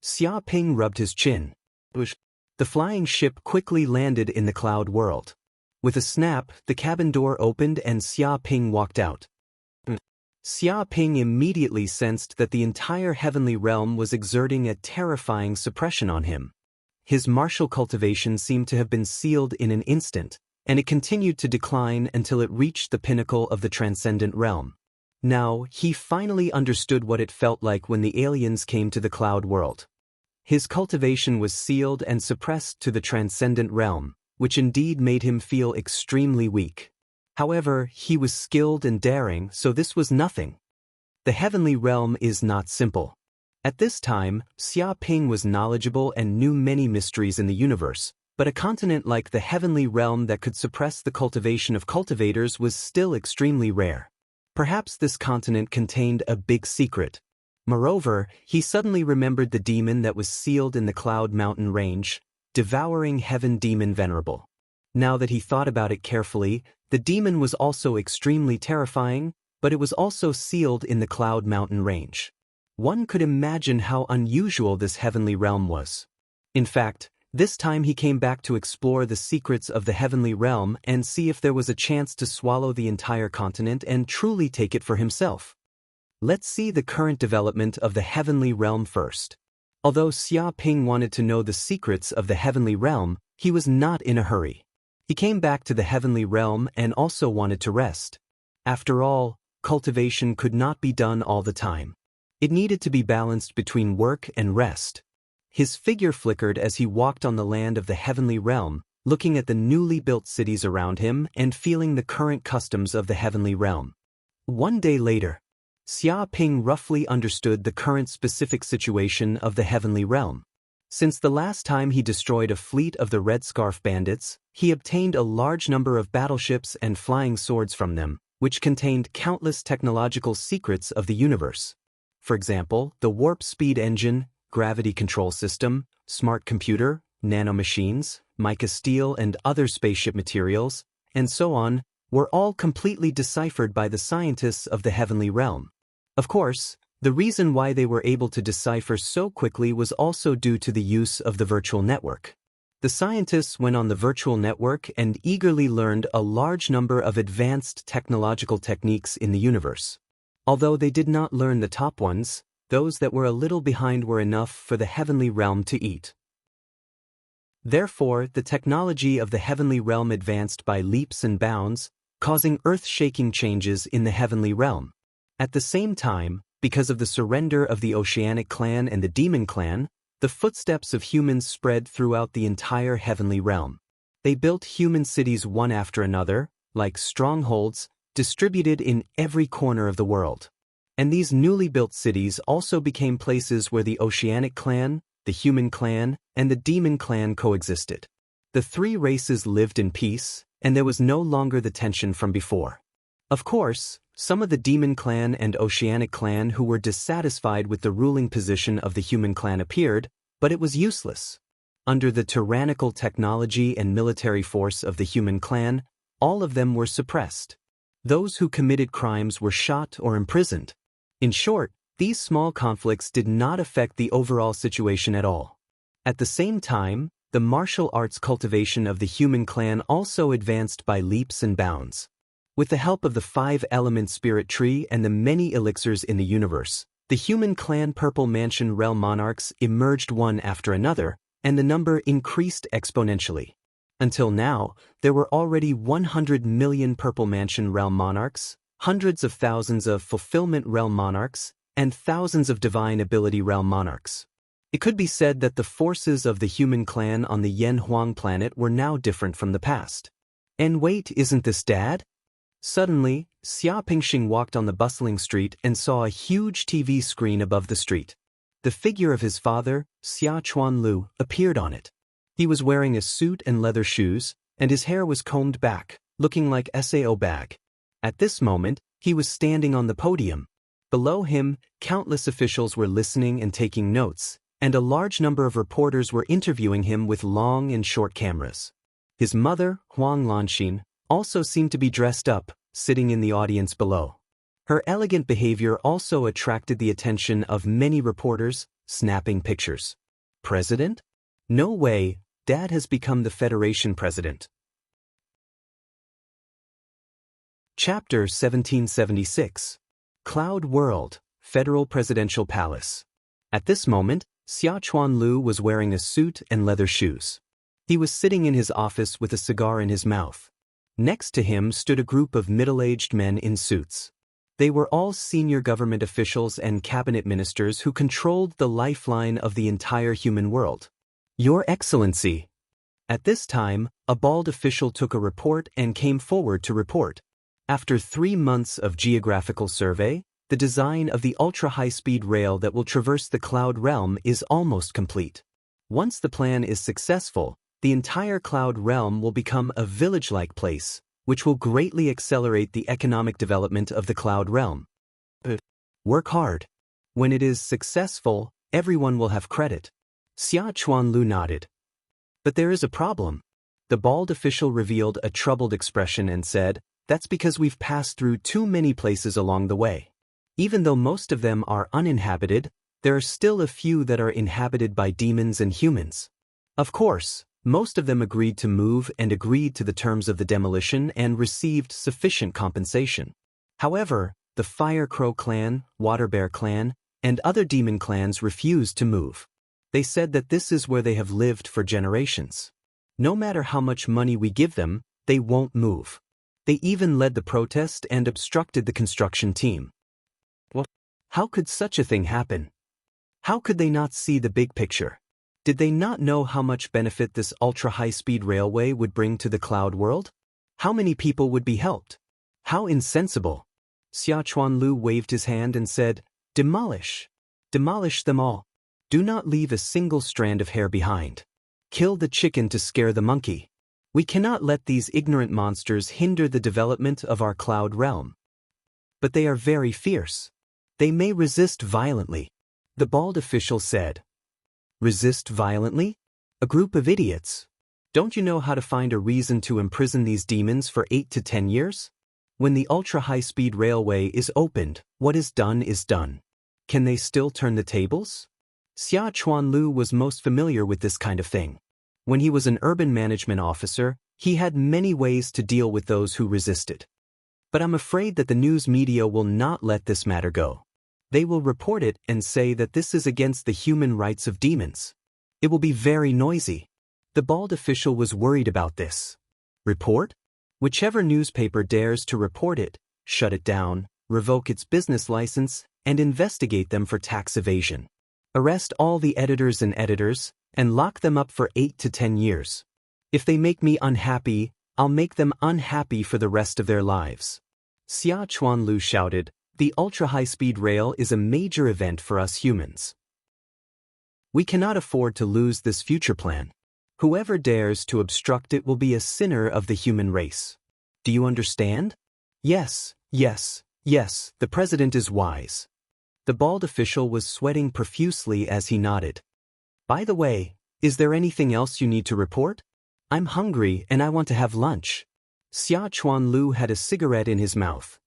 Xia Ping rubbed his chin. The flying ship quickly landed in the cloud world. With a snap, the cabin door opened and Xia Ping walked out. Xia Ping immediately sensed that the entire heavenly realm was exerting a terrifying suppression on him. His martial cultivation seemed to have been sealed in an instant, and it continued to decline until it reached the pinnacle of the transcendent realm. Now, he finally understood what it felt like when the aliens came to the cloud world. His cultivation was sealed and suppressed to the transcendent realm, which indeed made him feel extremely weak. However, he was skilled and daring, so this was nothing. The heavenly realm is not simple. At this time, Xia Ping was knowledgeable and knew many mysteries in the universe, but a continent like the heavenly realm that could suppress the cultivation of cultivators was still extremely rare. Perhaps this continent contained a big secret. Moreover, he suddenly remembered the demon that was sealed in the Cloud Mountain range, devouring heaven demon venerable. Now that he thought about it carefully, the demon was also extremely terrifying, but it was also sealed in the Cloud Mountain range. One could imagine how unusual this heavenly realm was. In fact, this time he came back to explore the secrets of the heavenly realm and see if there was a chance to swallow the entire continent and truly take it for himself. Let's see the current development of the heavenly realm first. Although Xia Ping wanted to know the secrets of the heavenly realm, he was not in a hurry. He came back to the heavenly realm and also wanted to rest. After all, cultivation could not be done all the time. It needed to be balanced between work and rest. His figure flickered as he walked on the land of the heavenly realm, looking at the newly built cities around him and feeling the current customs of the heavenly realm. One day later, Xia Ping roughly understood the current specific situation of the heavenly realm. Since the last time he destroyed a fleet of the Red Scarf bandits, he obtained a large number of battleships and flying swords from them, which contained countless technological secrets of the universe. For example, the warp speed engine, gravity control system, smart computer, nanomachines, mica steel and other spaceship materials, and so on, were all completely deciphered by the scientists of the heavenly realm. Of course, the reason why they were able to decipher so quickly was also due to the use of the virtual network. The scientists went on the virtual network and eagerly learned a large number of advanced technological techniques in the universe. Although they did not learn the top ones, those that were a little behind were enough for the heavenly realm to eat. Therefore, the technology of the heavenly realm advanced by leaps and bounds, causing earth-shaking changes in the heavenly realm. At the same time, because of the surrender of the Oceanic clan and the Demon clan, the footsteps of humans spread throughout the entire heavenly realm. They built human cities one after another, like strongholds, distributed in every corner of the world. And these newly built cities also became places where the Oceanic clan, the Human clan, and the Demon clan coexisted. The 3 races lived in peace, and there was no longer the tension from before. Of course, some of the Demon clan and Oceanic clan who were dissatisfied with the ruling position of the Human clan appeared, but it was useless. Under the tyrannical technology and military force of the human clan, all of them were suppressed. Those who committed crimes were shot or imprisoned. In short, these small conflicts did not affect the overall situation at all. At the same time, the martial arts cultivation of the human clan also advanced by leaps and bounds. With the help of the 5-element spirit tree and the many elixirs in the universe, the human clan Purple Mansion realm monarchs emerged one after another, and the number increased exponentially. Until now, there were already 100 million Purple Mansion realm monarchs, hundreds of thousands of Fulfillment realm monarchs, and thousands of Divine Ability realm monarchs. It could be said that the forces of the human clan on the Yen Huang planet were now different from the past. And wait, isn't this Dad? Suddenly, Xia Pingxing walked on the bustling street and saw a huge TV screen above the street. The figure of his father, Xia Chuanlu, appeared on it. He was wearing a suit and leather shoes, and his hair was combed back, looking like Sao bag. At this moment, he was standing on the podium. Below him, countless officials were listening and taking notes, and a large number of reporters were interviewing him with long and short cameras. His mother, Huang Lanxin, also seemed to be dressed up, sitting in the audience below. Her elegant behavior also attracted the attention of many reporters, snapping pictures. President? No way, Dad has become the Federation president. Chapter 1776. Cloud World, Federal Presidential Palace. At this moment, Xia Chuanlu was wearing a suit and leather shoes. He was sitting in his office with a cigar in his mouth. Next to him stood a group of middle-aged men in suits. They were all senior government officials and cabinet ministers who controlled the lifeline of the entire human world. Your Excellency. At this time, a bald official took a report and came forward to report. After 3 months of geographical survey, the design of the ultra-high-speed rail that will traverse the Cloud Realm is almost complete. Once the plan is successful, the entire Cloud Realm will become a village-like place, which will greatly accelerate the economic development of the Cloud Realm. Work hard. When it is successful, everyone will have credit. Xia Chuanlu nodded. But there is a problem. The bald official revealed a troubled expression and said, "That's because we've passed through too many places along the way. Even though most of them are uninhabited, there are still a few that are inhabited by demons and humans. Of course, most of them agreed to move and agreed to the terms of the demolition and received sufficient compensation. However, the Fire Crow clan, Water Bear clan, and other demon clans refused to move. They said that this is where they have lived for generations. No matter how much money we give them, they won't move. They even led the protest and obstructed the construction team. What? How could such a thing happen? How could they not see the big picture? Did they not know how much benefit this ultra-high-speed railway would bring to the Cloud World? How many people would be helped? How insensible! Xia Chuanlu waved his hand and said, "Demolish! Demolish them all. Do not leave a single strand of hair behind. Kill the chicken to scare the monkey. We cannot let these ignorant monsters hinder the development of our Cloud Realm. But they are very fierce. They may resist violently," the bald official said. Resist violently? A group of idiots. Don't you know how to find a reason to imprison these demons for 8 to 10 years? When the ultra-high-speed railway is opened, what is done is done. Can they still turn the tables? Xia Chuanlu was most familiar with this kind of thing. When he was an urban management officer, he had many ways to deal with those who resisted. But I'm afraid that the news media will not let this matter go. They will report it and say that this is against the human rights of demons. It will be very noisy. The bald official was worried about this. Report? Whichever newspaper dares to report it, shut it down, revoke its business license, and investigate them for tax evasion. Arrest all the editors and lock them up for 8 to 10 years. If they make me unhappy, I'll make them unhappy for the rest of their lives. Xia Chuanlu shouted, "The ultra-high-speed rail is a major event for us humans. We cannot afford to lose this future plan. Whoever dares to obstruct it will be a sinner of the human race. Do you understand?" "Yes, yes, yes, the president is wise." The bald official was sweating profusely as he nodded. "By the way, Is there anything else you need to report? I'm hungry and I want to have lunch. Xia Chuanlu had a cigarette in his mouth.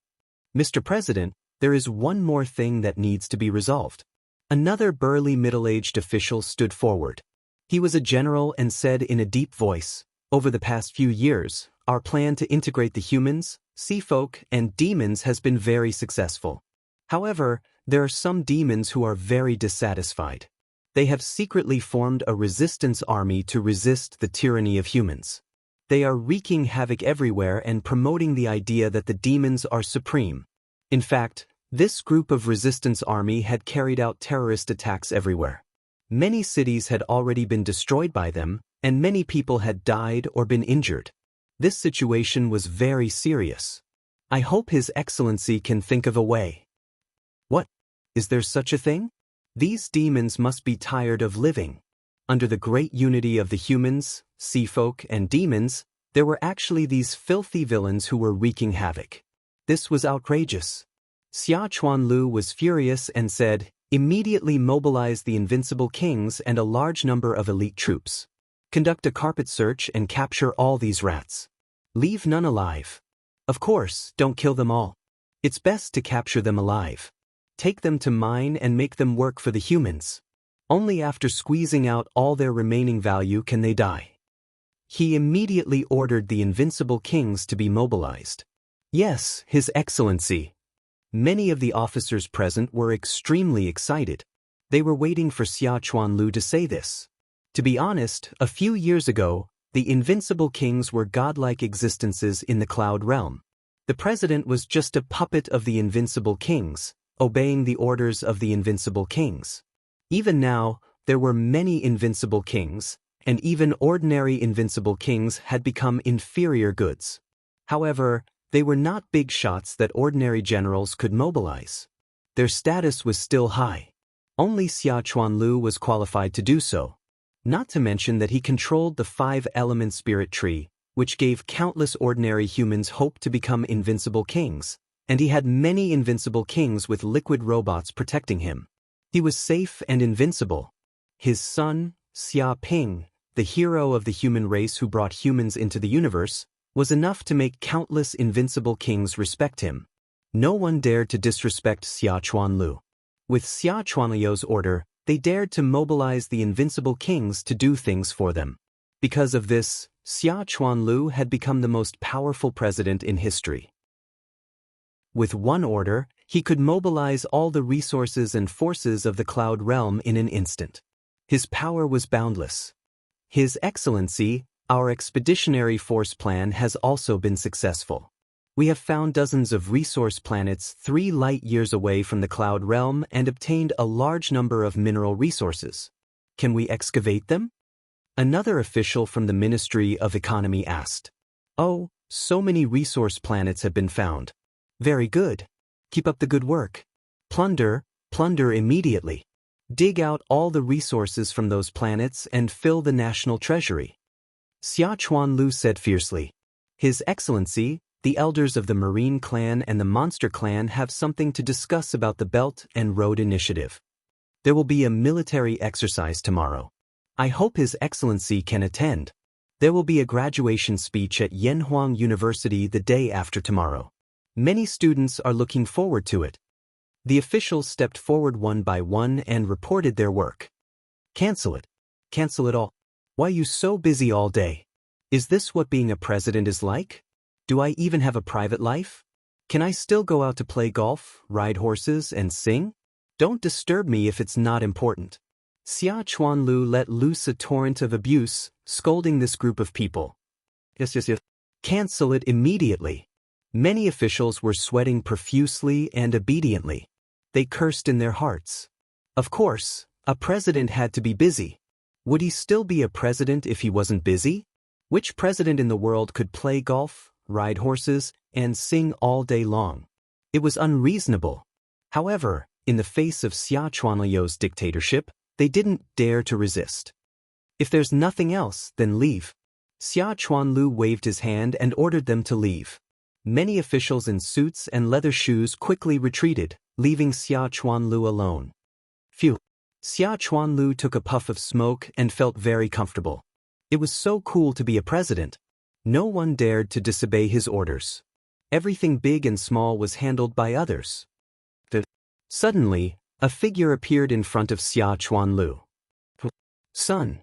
Mr. President, there is one more thing that needs to be resolved. Another burly middle-aged official stood forward. He was a general and said in a deep voice, over the past few years, our plan to integrate the humans, sea folk, and demons has been very successful. However, there are some demons who are very dissatisfied. They have secretly formed a resistance army to resist the tyranny of humans. They are wreaking havoc everywhere and promoting the idea that the demons are supreme. In fact, this group of resistance army had carried out terrorist attacks everywhere. Many cities had already been destroyed by them, and many people had died or been injured. This situation was very serious. I hope His Excellency can think of a way. What? Is there such a thing? These demons must be tired of living. Under the great unity of the humans, sea folk, and demons, there were actually these filthy villains who were wreaking havoc. This was outrageous. Xia Chuanlu was furious and said, immediately mobilize the invincible kings and a large number of elite troops. Conduct a carpet search and capture all these rats. Leave none alive. Of course, don't kill them all. It's best to capture them alive. Take them to mine and make them work for the humans. Only after squeezing out all their remaining value can they die. He immediately ordered the invincible kings to be mobilized. Yes, His Excellency. Many of the officers present were extremely excited. They were waiting for Xia Chuanlu to say this. To be honest, a few years ago, the invincible kings were godlike existences in the cloud realm. The president was just a puppet of the invincible kings, obeying the orders of the invincible kings. Even now, there were many invincible kings, and even ordinary invincible kings had become inferior goods. However, they were not big shots that ordinary generals could mobilize. Their status was still high. Only Xia Chuanlu was qualified to do so. Not to mention that he controlled the 5-element spirit tree, which gave countless ordinary humans hope to become invincible kings, and he had many invincible kings with liquid robots protecting him. He was safe and invincible. His son, Xia Ping, the hero of the human race who brought humans into the universe, was enough to make countless invincible kings respect him. No one dared to disrespect Xia Chuanlu. With Xia Chuanlu's order, they dared to mobilize the invincible kings to do things for them. Because of this, Xia Chuanlu had become the most powerful president in history. With one order, he could mobilize all the resources and forces of the cloud realm in an instant. His power was boundless. His Excellency, our expeditionary force plan has also been successful. We have found dozens of resource planets 3 light-years away from the cloud realm and obtained a large number of mineral resources. Can we excavate them? Another official from the Ministry of Economy asked. Oh, so many resource planets have been found. Very good. Keep up the good work. Plunder immediately. Dig out all the resources from those planets and fill the national treasury. Xia Chuanlu said fiercely. His Excellency, the elders of the Marine Clan and the Monster Clan have something to discuss about the Belt and Road Initiative. There will be a military exercise tomorrow. I hope His Excellency can attend. There will be a graduation speech at Yanhuang University the day after tomorrow. Many students are looking forward to it. The officials stepped forward one by one and reported their work. Cancel it. Cancel it all. Why are you so busy all day? Is this what being a president is like? Do I even have a private life? Can I still go out to play golf, ride horses, and sing? Don't disturb me if it's not important. Xia Chuanlu let loose a torrent of abuse, scolding this group of people. Yes. Cancel it immediately. Many officials were sweating profusely and obediently. They cursed in their hearts. Of course, a president had to be busy. Would he still be a president if he wasn't busy? Which president in the world could play golf, ride horses, and sing all day long? It was unreasonable. However, in the face of Xia Chuanlu's dictatorship, they didn't dare to resist. If there's nothing else, then leave. Xia Chuanlu waved his hand and ordered them to leave. Many officials in suits and leather shoes quickly retreated, leaving Xia Chuanlu alone. Phew. Xia Chuanlu took a puff of smoke and felt very comfortable. It was so cool to be a president. No one dared to disobey his orders. Everything big and small was handled by others. Suddenly, a figure appeared in front of Xia Chuanlu. Son.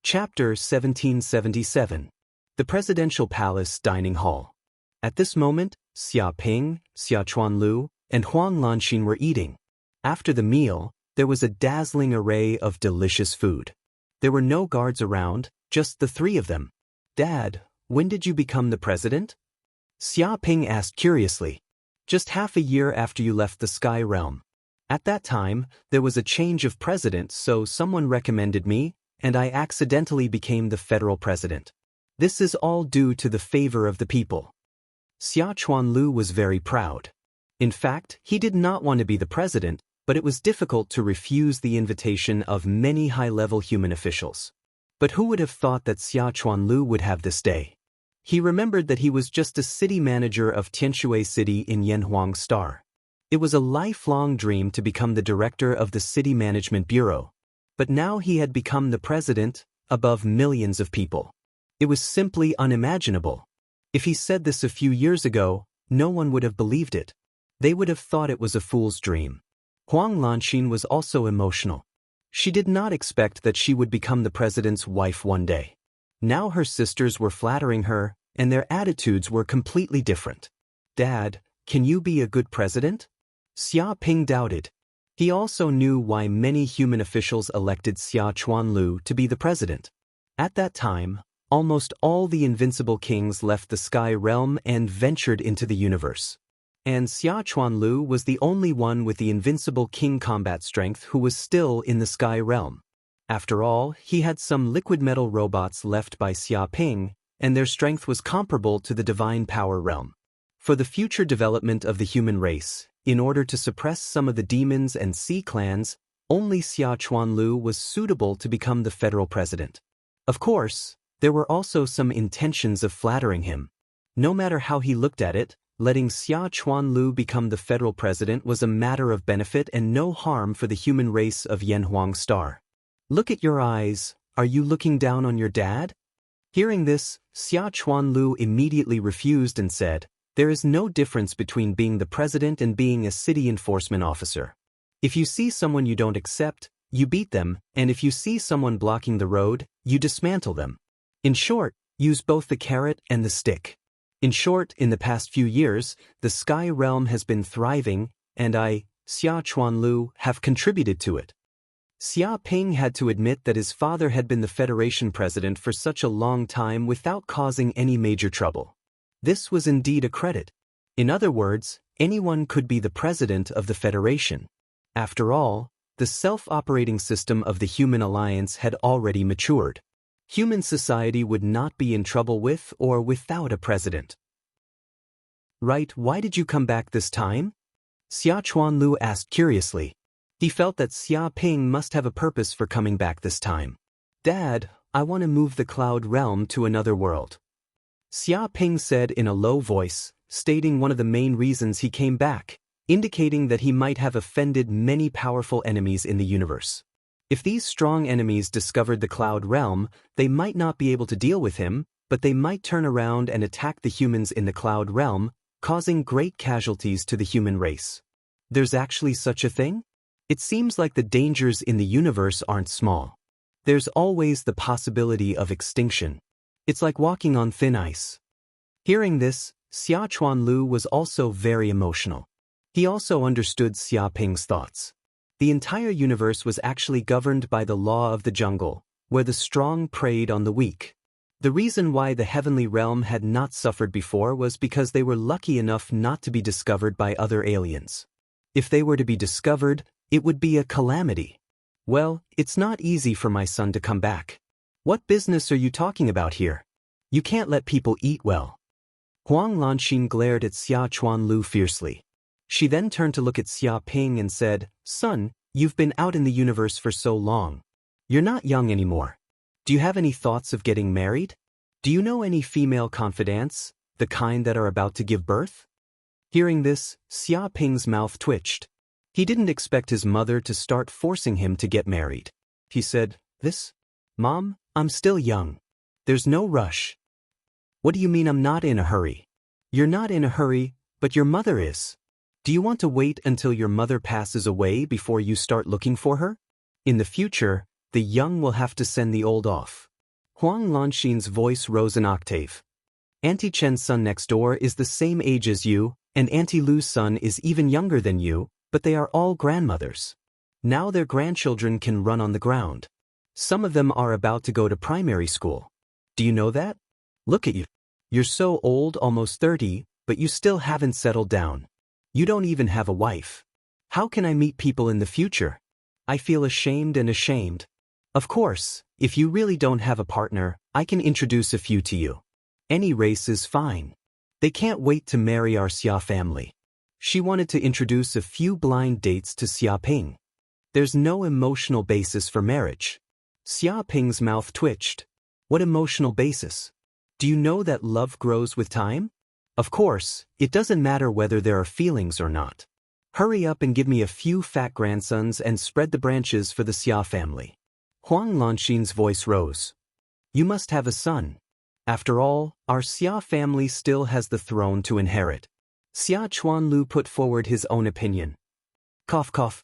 Chapter 1777. The Presidential Palace Dining Hall. At this moment, Xia Ping, Xia Chuanlu, and Huang Lanxin were eating. After the meal, there was a dazzling array of delicious food. There were no guards around, just the three of them. Dad, when did you become the president? Xia Ping asked curiously. Just half a year after you left the Sky Realm. At that time, there was a change of president, so someone recommended me, and I accidentally became the federal president. This is all due to the favor of the people. Xia Chuanlu was very proud. In fact, he did not want to be the president, but it was difficult to refuse the invitation of many high-level human officials. But who would have thought that Xia Chuanlu would have this day? He remembered that he was just a city manager of Tianshui City in Yanhuang Star. It was a lifelong dream to become the director of the City Management Bureau. But now he had become the president, above millions of people. It was simply unimaginable. If he said this a few years ago, no one would have believed it. They would have thought it was a fool's dream. Huang Lanxin was also emotional. She did not expect that she would become the president's wife one day. Now her sisters were flattering her, and their attitudes were completely different. Dad, can you be a good president? Xia Ping doubted. He also knew why many human officials elected Xia Chuanlu to be the president. At that time, almost all the invincible kings left the Sky Realm and ventured into the universe. And Xia Chuanlu was the only one with the invincible king combat strength who was still in the Sky Realm. After all, he had some liquid metal robots left by Xia Ping, and their strength was comparable to the divine power realm. For the future development of the human race, in order to suppress some of the demons and sea clans, only Xia Chuanlu was suitable to become the federal president. Of course, there were also some intentions of flattering him. No matter how he looked at it, letting Xia Chuanlu become the federal president was a matter of benefit and no harm for the human race of Yanhuang Star. Look at your eyes, are you looking down on your dad? Hearing this, Xia Chuanlu immediately refused and said, there is no difference between being the president and being a city enforcement officer. If you see someone you don't accept, you beat them, and if you see someone blocking the road, you dismantle them. In short, use both the carrot and the stick. In short, in the past few years, the Sky Realm has been thriving, and I, Xia Chuanlu, have contributed to it. Xia Ping had to admit that his father had been the Federation president for such a long time without causing any major trouble. This was indeed a credit. In other words, anyone could be the president of the Federation. After all, the self-operating system of the human alliance had already matured. Human society would not be in trouble with or without a president. Right, why did you come back this time? Xia Chuanlu asked curiously. He felt that Xia Ping must have a purpose for coming back this time. Dad, I want to move the Cloud Realm to another world. Xia Ping said in a low voice, stating one of the main reasons he came back, indicating that he might have offended many powerful enemies in the universe. If these strong enemies discovered the Cloud Realm, they might not be able to deal with him, but they might turn around and attack the humans in the Cloud Realm, causing great casualties to the human race. There's actually such a thing? It seems like the dangers in the universe aren't small. There's always the possibility of extinction. It's like walking on thin ice. Hearing this, Xia Chuanlu was also very emotional. He also understood Xia Ping's thoughts. The entire universe was actually governed by the law of the jungle, where the strong preyed on the weak. The reason why the heavenly realm had not suffered before was because they were lucky enough not to be discovered by other aliens. If they were to be discovered, it would be a calamity. Well, it's not easy for my son to come back. What business are you talking about here? You can't let people eat well. Huang Lanxin glared at Xia Chuanlu fiercely. She then turned to look at Xia Ping and said, Son, you've been out in the universe for so long. You're not young anymore. Do you have any thoughts of getting married? Do you know any female confidantes, the kind that are about to give birth? Hearing this, Xia Ping's mouth twitched. He didn't expect his mother to start forcing him to get married. He said, "This? Mom, I'm still young. There's no rush." "What do you mean I'm not in a hurry?" "You're not in a hurry, but your mother is. Do you want to wait until your mother passes away before you start looking for her? In the future, the young will have to send the old off." Huang Lanxin's voice rose an octave. "Auntie Chen's son next door is the same age as you, and Auntie Lu's son is even younger than you, but they are all grandmothers. Now their grandchildren can run on the ground. Some of them are about to go to primary school. Do you know that? Look at you. You're so old, almost 30, but you still haven't settled down. You don't even have a wife. How can I meet people in the future? I feel ashamed and ashamed. Of course, if you really don't have a partner, I can introduce a few to you. Any race is fine. They can't wait to marry our Xia family." She wanted to introduce a few blind dates to Xia Ping. There's no emotional basis for marriage. Xia Ping's mouth twitched. What emotional basis? Do you know that love grows with time? Of course, it doesn't matter whether there are feelings or not. Hurry up and give me a few fat grandsons and spread the branches for the Xia family. Huang Lanxin's voice rose. "You must have a son. After all, our Xia family still has the throne to inherit." Xia Chuanlu put forward his own opinion. Cough cough.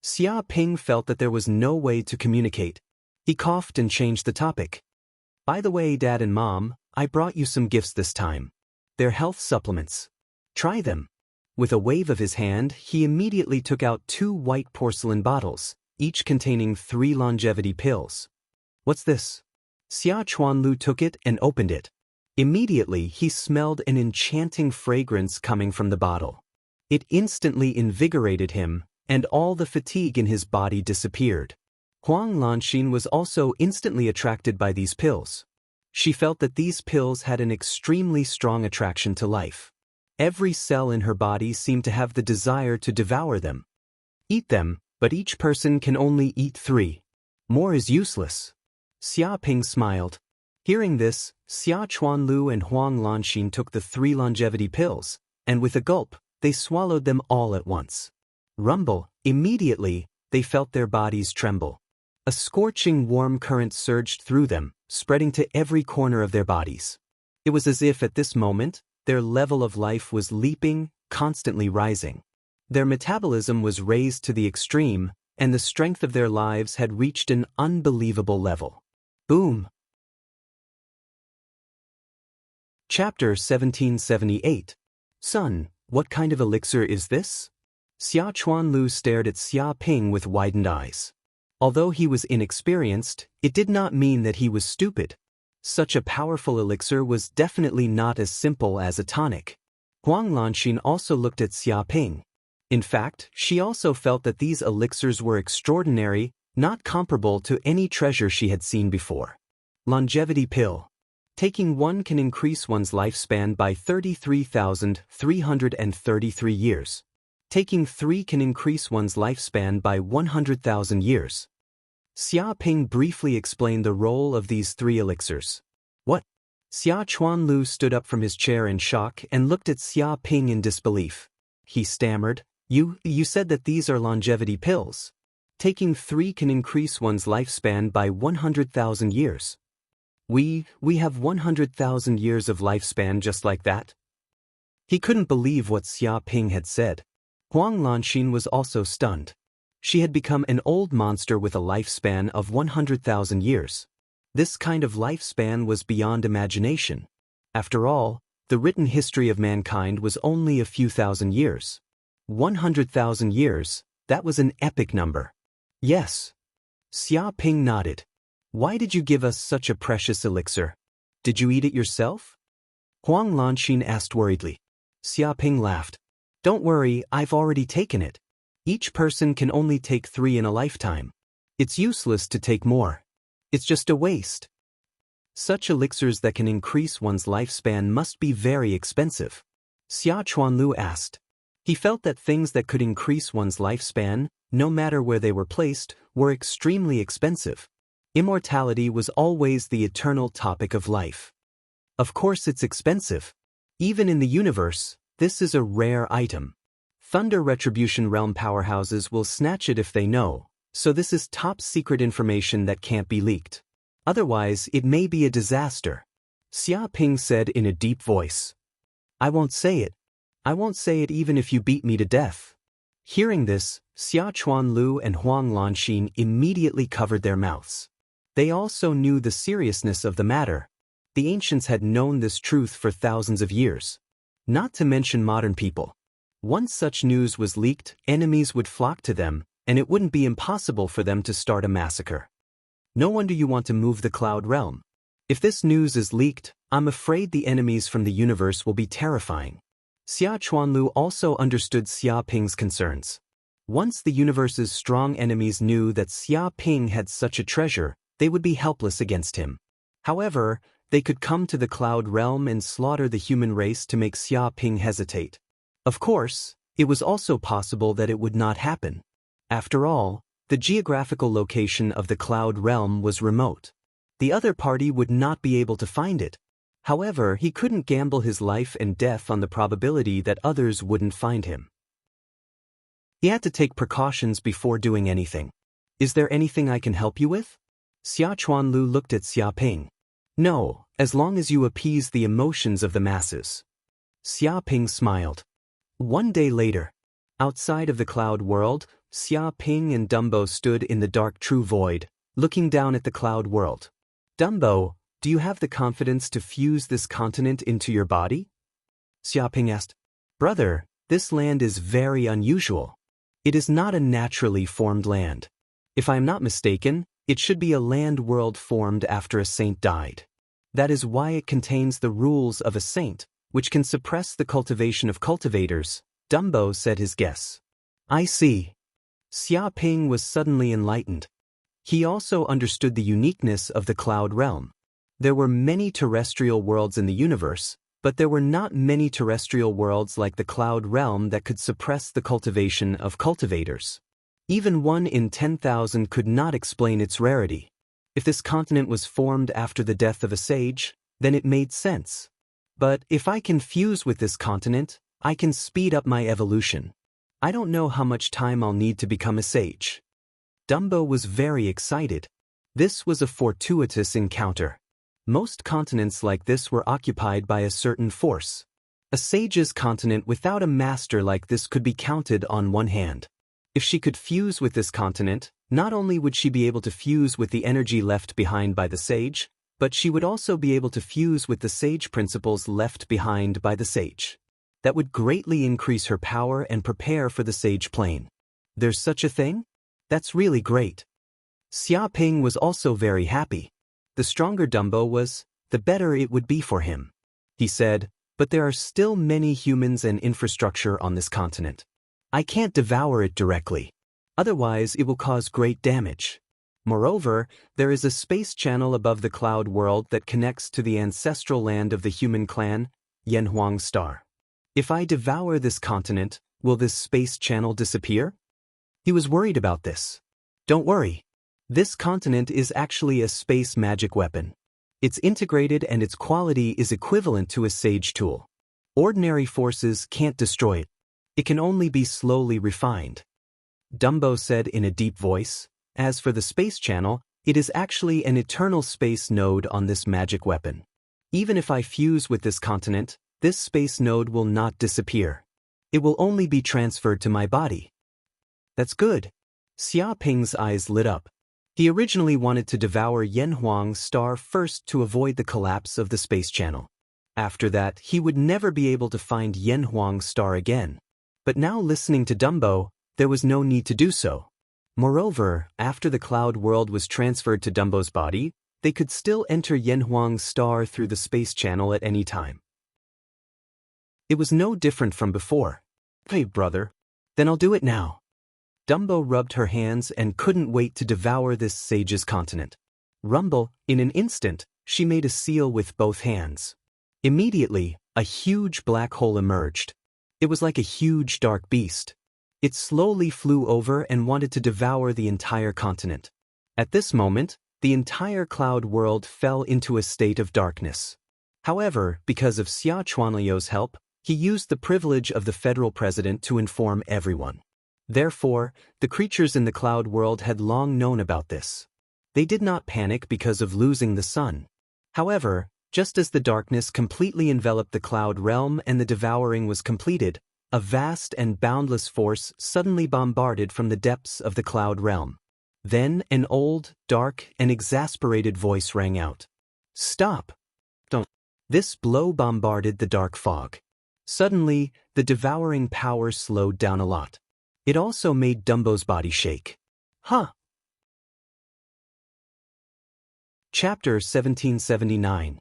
Xia Ping felt that there was no way to communicate. He coughed and changed the topic. "By the way, Dad and Mom, I brought you some gifts this time. They're health supplements. Try them." With a wave of his hand, he immediately took out 2 white porcelain bottles, each containing 3 longevity pills. "What's this?" Xia Chuanlu took it and opened it. Immediately, he smelled an enchanting fragrance coming from the bottle. It instantly invigorated him, and all the fatigue in his body disappeared. Huang Lanxin was also instantly attracted by these pills. She felt that these pills had an extremely strong attraction to life. Every cell in her body seemed to have the desire to devour them. "Eat them, but each person can only eat 3. More is useless." Xia Ping smiled. Hearing this, Xia Chuanlu and Huang Lanxin took the 3 longevity pills, and with a gulp, they swallowed them all at once. Rumble, immediately, they felt their bodies tremble. A scorching warm current surged through them, spreading to every corner of their bodies. It was as if at this moment, their level of life was leaping, constantly rising. Their metabolism was raised to the extreme, and the strength of their lives had reached an unbelievable level. Boom! Chapter 1778. "Son, what kind of elixir is this?" Xia Chuanlu stared at Xia Ping with widened eyes. Although he was inexperienced, it did not mean that he was stupid. Such a powerful elixir was definitely not as simple as a tonic. Huang Lanxin also looked at Xia Ping. In fact, she also felt that these elixirs were extraordinary, not comparable to any treasure she had seen before. Longevity pill. Taking one can increase one's lifespan by 33,333 years. Taking 3 can increase one's lifespan by 100,000 years. Xia Ping briefly explained the role of these 3 elixirs. "What?" Xia Chuanlu stood up from his chair in shock and looked at Xia Ping in disbelief. He stammered, You said that these are longevity pills. Taking 3 can increase one's lifespan by 100,000 years. We have 100,000 years of lifespan just like that?" He couldn't believe what Xia Ping had said. Huang Lanxin was also stunned. She had become an old monster with a lifespan of 100,000 years. This kind of lifespan was beyond imagination. After all, the written history of mankind was only a few thousand years. 100,000 years, that was an epic number. "Yes." Xia Ping nodded. "Why did you give us such a precious elixir? Did you eat it yourself?" Huang Lanxin asked worriedly. Xia Ping laughed. "Don't worry, I've already taken it. Each person can only take 3 in a lifetime. It's useless to take more. It's just a waste." Such elixirs that can increase one's lifespan must be very expensive. Xia Chuanlu asked. He felt that things that could increase one's lifespan, no matter where they were placed, were extremely expensive. Immortality was always the eternal topic of life. Of course it's expensive. Even in the universe, this is a rare item. Thunder Retribution Realm powerhouses will snatch it if they know, so this is top secret information that can't be leaked. Otherwise, it may be a disaster. Xia Ping said in a deep voice. I won't say it. I won't say it even if you beat me to death. Hearing this, Xia Chuanlu and Huang Lanxin immediately covered their mouths. They also knew the seriousness of the matter. The ancients had known this truth for thousands of years. Not to mention modern people. Once such news was leaked, enemies would flock to them, and it wouldn't be impossible for them to start a massacre. No wonder you want to move the Cloud Realm. If this news is leaked, I'm afraid the enemies from the universe will be terrifying. Xia Chuanlu also understood Xia Ping's concerns. Once the universe's strong enemies knew that Xia Ping had such a treasure, they would be helpless against him. However, they could come to the Cloud Realm and slaughter the human race to make Xia Ping hesitate. Of course, it was also possible that it would not happen. After all, the geographical location of the Cloud Realm was remote. The other party would not be able to find it. However, he couldn't gamble his life and death on the probability that others wouldn't find him. He had to take precautions before doing anything. Is there anything I can help you with? Xia Chuanlu looked at Xia Ping. No, as long as you appease the emotions of the masses. Xia Ping smiled. One day later, outside of the Cloud World, Xia Ping and Dumbo stood in the dark true void, looking down at the Cloud World. Dumbo, do you have the confidence to fuse this continent into your body? Xia Ping asked. Brother, this land is very unusual. It is not a naturally formed land. If I am not mistaken, it should be a land world formed after a saint died. That is why it contains the rules of a saint, which can suppress the cultivation of cultivators, Dumbo said his guess. I see. Xia Ping was suddenly enlightened. He also understood the uniqueness of the Cloud Realm. There were many terrestrial worlds in the universe, but there were not many terrestrial worlds like the Cloud Realm that could suppress the cultivation of cultivators. Even 1 in 10,000 could not explain its rarity. If this continent was formed after the death of a sage, then it made sense. But if I can fuse with this continent, I can speed up my evolution. I don't know how much time I'll need to become a sage. Dumbo was very excited. This was a fortuitous encounter. Most continents like this were occupied by a certain force. A sage's continent without a master like this could be counted on one hand. If she could fuse with this continent, not only would she be able to fuse with the energy left behind by the sage, but she would also be able to fuse with the sage principles left behind by the sage. That would greatly increase her power and prepare for the sage plane. There's such a thing? That's really great. Xia Ping was also very happy. The stronger Dumbo was, the better it would be for him. He said, but there are still many humans and infrastructure on this continent. I can't devour it directly. Otherwise, it will cause great damage. Moreover, there is a space channel above the Cloud World that connects to the ancestral land of the human clan, Yanhuang Star. If I devour this continent, will this space channel disappear? He was worried about this. Don't worry. This continent is actually a space magic weapon. It's integrated and its quality is equivalent to a sage tool. Ordinary forces can't destroy it. It can only be slowly refined. Dumbo said in a deep voice, as for the space channel, it is actually an eternal space node on this magic weapon. Even if I fuse with this continent, this space node will not disappear. It will only be transferred to my body. That's good. Xia Ping's eyes lit up. He originally wanted to devour Yanhuang Star first to avoid the collapse of the space channel. After that, he would never be able to find Yanhuang Star again. But now listening to Dumbo, there was no need to do so. Moreover, after the Cloud World was transferred to Dumbo's body, they could still enter Yanhuang Star through the space channel at any time. It was no different from before. Hey, brother. Then I'll do it now. Dumbo rubbed her hands and couldn't wait to devour this sage's continent. Rumble, in an instant, she made a seal with both hands. Immediately, a huge black hole emerged. It was like a huge dark beast. It slowly flew over and wanted to devour the entire continent. At this moment, the entire Cloud World fell into a state of darkness. However, because of Xia Chuanliu's help, He used the privilege of the federal president to inform everyone. Therefore, the creatures in the cloud world had long known about this. They did not panic because of losing the sun. However, just as the darkness completely enveloped the cloud realm and the devouring was completed, a vast and boundless force suddenly bombarded from the depths of the cloud realm. Then an old, dark, and exasperated voice rang out. "Stop! Don't!" This blow bombarded the dark fog. Suddenly, the devouring power slowed down a lot. It also made Dumbo's body shake. Huh! Chapter 1779.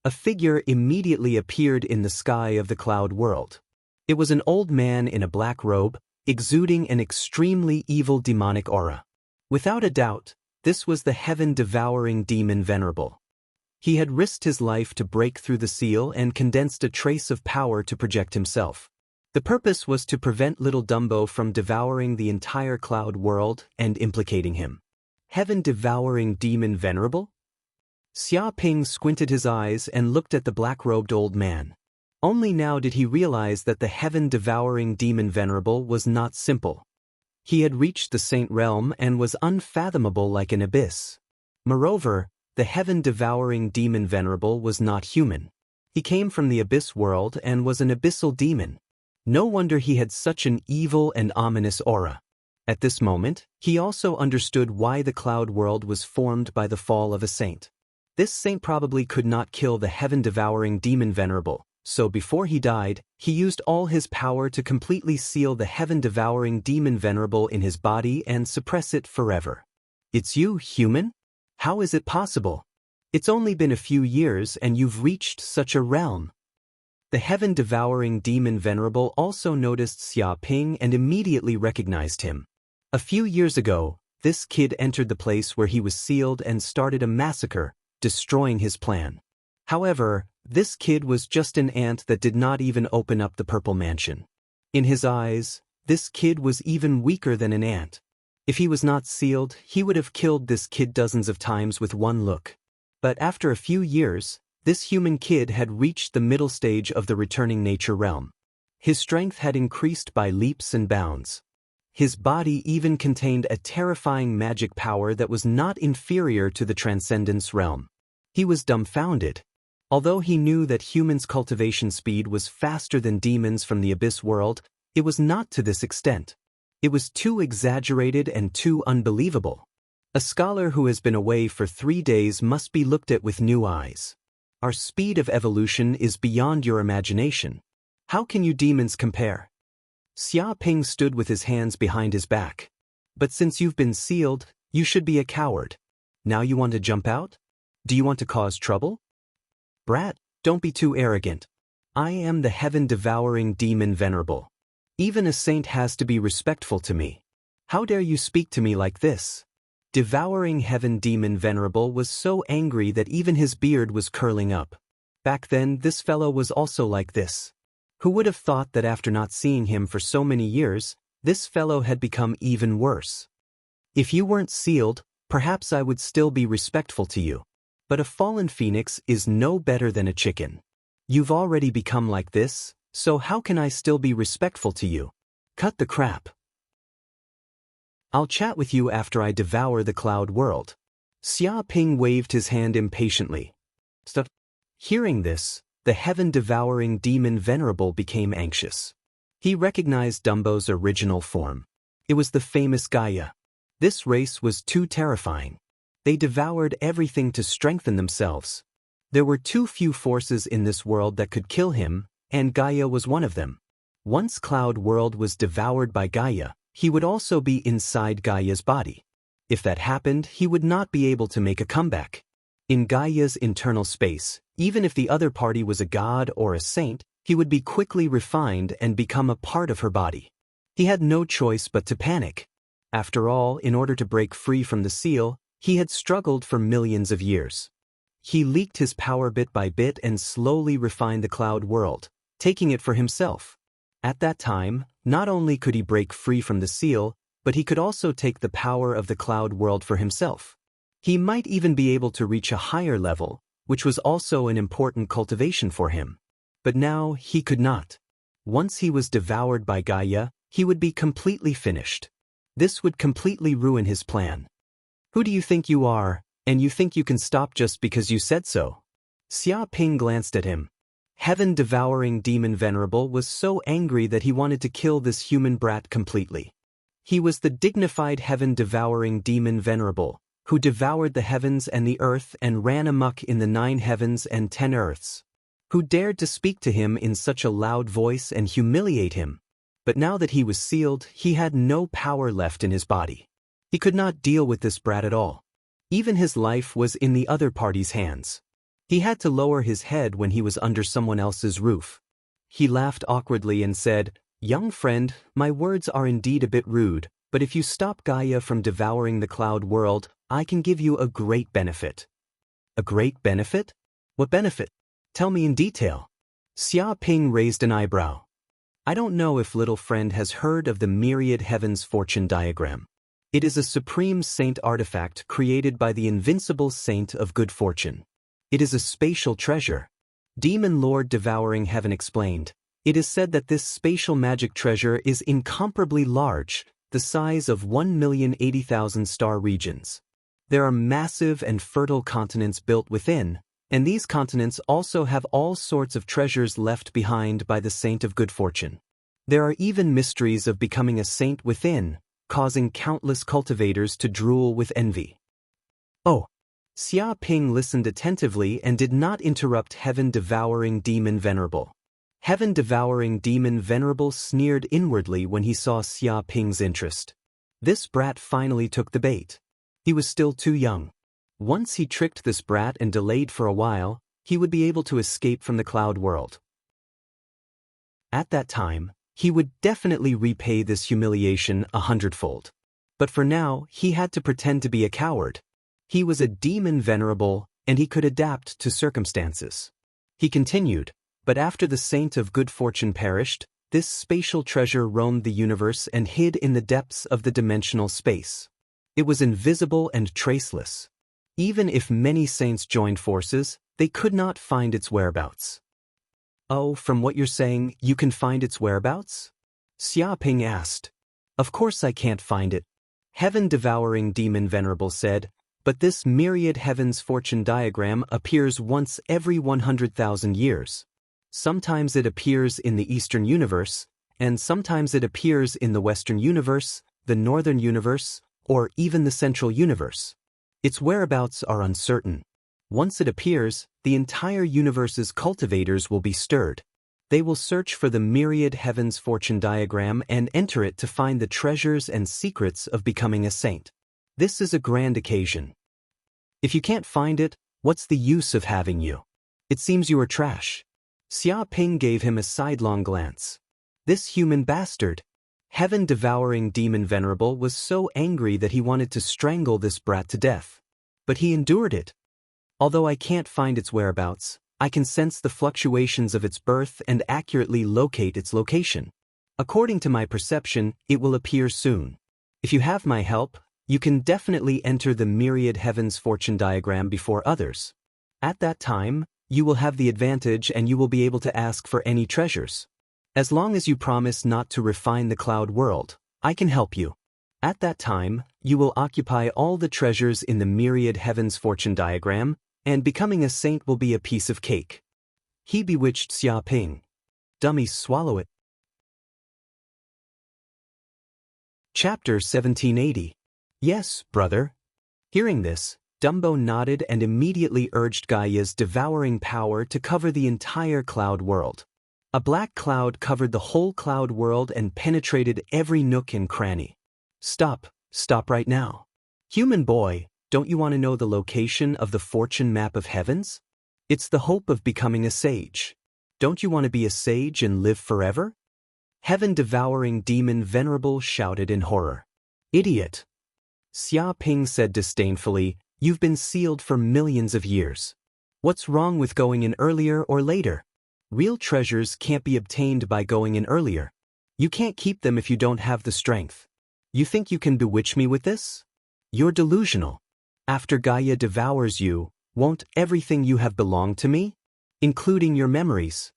A figure immediately appeared in the sky of the cloud world. It was an old man in a black robe, exuding an extremely evil demonic aura. Without a doubt, this was the heaven-devouring demon Venerable. He had risked his life to break through the seal and condensed a trace of power to project himself. The purpose was to prevent little Dumbo from devouring the entire cloud world and implicating him. Heaven-devouring demon Venerable? Xia Ping squinted his eyes and looked at the black-robed old man. Only now did he realize that the heaven-devouring demon Venerable was not simple. He had reached the saint realm and was unfathomable like an abyss. Moreover, the heaven-devouring demon Venerable was not human. He came from the abyss world and was an abyssal demon. No wonder he had such an evil and ominous aura. At this moment, he also understood why the cloud world was formed by the fall of a saint. This saint probably could not kill the heaven-devouring demon Venerable, so before he died, he used all his power to completely seal the heaven-devouring demon Venerable in his body and suppress it forever. "It's you, human? How is it possible? It's only been a few years and you've reached such a realm." The heaven-devouring demon Venerable also noticed Xia Ping and immediately recognized him. A few years ago, this kid entered the place where he was sealed and started a massacre, destroying his plan. However, this kid was just an ant that did not even open up the purple mansion. In his eyes, this kid was even weaker than an ant. If he was not sealed, he would have killed this kid dozens of times with one look. But after a few years, this human kid had reached the middle stage of the returning nature realm. His strength had increased by leaps and bounds. His body even contained a terrifying magic power that was not inferior to the transcendence realm. He was dumbfounded. Although he knew that humans' cultivation speed was faster than demons from the abyss world, it was not to this extent. It was too exaggerated and too unbelievable. A scholar who has been away for 3 days must be looked at with new eyes. Our speed of evolution is beyond your imagination. How can you demons compare? Xia Ping stood with his hands behind his back. But since you've been sealed, you should be a coward. Now you want to jump out? Do you want to cause trouble? Brat, don't be too arrogant. I am the heaven-devouring demon Venerable. Even a saint has to be respectful to me. How dare you speak to me like this? Devouring heaven demon Venerable was so angry that even his beard was curling up. Back then, this fellow was also like this. Who would have thought that after not seeing him for so many years, this fellow had become even worse? If you weren't sealed, perhaps I would still be respectful to you. But a fallen phoenix is no better than a chicken. You've already become like this, so how can I still be respectful to you? Cut the crap. I'll chat with you after I devour the cloud world. Xia Ping waved his hand impatiently. Stop. Hearing this, the heaven-devouring demon Venerable became anxious. He recognized Dumbo's original form. It was the famous Gaia. This race was too terrifying. They devoured everything to strengthen themselves. There were too few forces in this world that could kill him, and Gaia was one of them. Once Cloud World was devoured by Gaia, he would also be inside Gaia's body. If that happened, he would not be able to make a comeback. In Gaia's internal space, even if the other party was a god or a saint, he would be quickly refined and become a part of her body. He had no choice but to panic. After all, in order to break free from the seal, he had struggled for millions of years. He leaked his power bit by bit and slowly refined the cloud world, taking it for himself. At that time, not only could he break free from the seal, but he could also take the power of the cloud world for himself. He might even be able to reach a higher level, which was also an important cultivation for him. But now he could not. Once he was devoured by Gaia, he would be completely finished. This would completely ruin his plan. Who do you think you are, and you think you can stop just because you said so? Xia Ping glanced at him. Heaven-devouring demon Venerable was so angry that he wanted to kill this human brat completely. He was the dignified heaven-devouring demon Venerable, who devoured the heavens and the earth and ran amok in the 9 heavens and 10 earths. Who dared to speak to him in such a loud voice and humiliate him? But now that he was sealed, he had no power left in his body. He could not deal with this brat at all. Even his life was in the other party's hands. He had to lower his head when he was under someone else's roof. He laughed awkwardly and said, "Young friend, my words are indeed a bit rude, but if you stop Gaia from devouring the cloud world, I can give you a great benefit." A great benefit? What benefit? Tell me in detail. Xia Ping raised an eyebrow. I don't know if little friend has heard of the Myriad Heavens Fortune Diagram. It is a supreme saint artifact created by the invincible saint of good fortune. It is a spatial treasure. Demon Lord Devouring Heaven explained. It is said that this spatial magic treasure is incomparably large, the size of 1,080,000 star regions. There are massive and fertile continents built within, and these continents also have all sorts of treasures left behind by the saint of good fortune. There are even mysteries of becoming a saint within, causing countless cultivators to drool with envy. Oh. Xia Ping listened attentively and did not interrupt Heaven-devouring demon Venerable. Heaven-devouring demon Venerable sneered inwardly when he saw Xia Ping's interest. This brat finally took the bait. He was still too young. Once he tricked this brat and delayed for a while, he would be able to escape from the cloud world. At that time, he would definitely repay this humiliation 100-fold. But for now, he had to pretend to be a coward. He was a demon Venerable, and he could adapt to circumstances. He continued, but after the saint of good fortune perished, this spatial treasure roamed the universe and hid in the depths of the dimensional space. It was invisible and traceless. Even if many saints joined forces, they could not find its whereabouts. Oh, from what you're saying, you can find its whereabouts? Xia Ping asked. Of course I can't find it. Heaven-devouring demon Venerable said, but this Myriad Heavens Fortune Diagram appears once every 100,000 years. Sometimes it appears in the Eastern Universe, and sometimes it appears in the Western Universe, the Northern Universe, or even the Central Universe. Its whereabouts are uncertain. Once it appears, the entire universe's cultivators will be stirred. They will search for the Myriad Heavens Fortune Diagram and enter it to find the treasures and secrets of becoming a saint. This is a grand occasion. If you can't find it, what's the use of having you? It seems you are trash. Xia Ping gave him a sidelong glance. This human bastard. Heaven-devouring demon Venerable was so angry that he wanted to strangle this brat to death. But he endured it. Although I can't find its whereabouts, I can sense the fluctuations of its birth and accurately locate its location. According to my perception, it will appear soon. If you have my help, you can definitely enter the Myriad Heavens Fortune Diagram before others. At that time, you will have the advantage and you will be able to ask for any treasures. As long as you promise not to refine the cloud world, I can help you. At that time, you will occupy all the treasures in the Myriad Heavens Fortune Diagram, and becoming a saint will be a piece of cake. He bewitched Xia Ping. Dummies swallow it. Chapter 1780. Yes, brother. Hearing this, Dumbo nodded and immediately urged Gaia's devouring power to cover the entire cloud world. A black cloud covered the whole cloud world and penetrated every nook and cranny. Stop right now. Human boy, don't you want to know the location of the fortune map of heavens? It's the hope of becoming a sage. Don't you want to be a sage and live forever? Heaven-devouring demon Venerable shouted in horror. Idiot! Xia Ping said disdainfully, you've been sealed for millions of years. What's wrong with going in earlier or later? Real treasures can't be obtained by going in earlier. You can't keep them if you don't have the strength. You think you can bewitch me with this? You're delusional. After Gaia devours you, won't everything you have belong to me? Including your memories.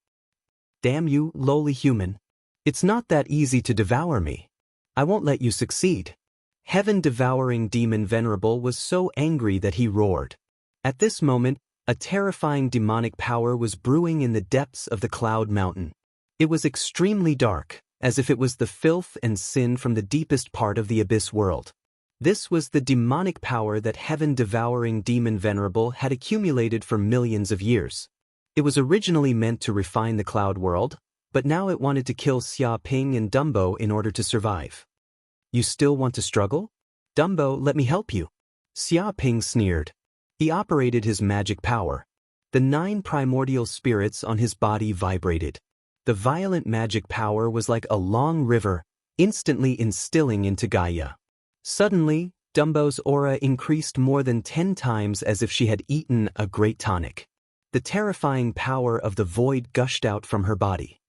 Damn you, lowly human. It's not that easy to devour me. I won't let you succeed. Heaven-devouring demon Venerable was so angry that he roared. At this moment, a terrifying demonic power was brewing in the depths of the Cloud Mountain. It was extremely dark, as if it was the filth and sin from the deepest part of the abyss world. This was the demonic power that heaven-devouring demon Venerable had accumulated for millions of years. It was originally meant to refine the Cloud World, but now it wanted to kill Xia Ping and Dumbo in order to survive. You still want to struggle? Dumbo, let me help you. Xia Ping sneered. He operated his magic power. The 9 primordial spirits on his body vibrated. The violent magic power was like a long river, instantly instilling into Gaia. Suddenly, Dumbo's aura increased more than 10 times as if she had eaten a great tonic. The terrifying power of the void gushed out from her body.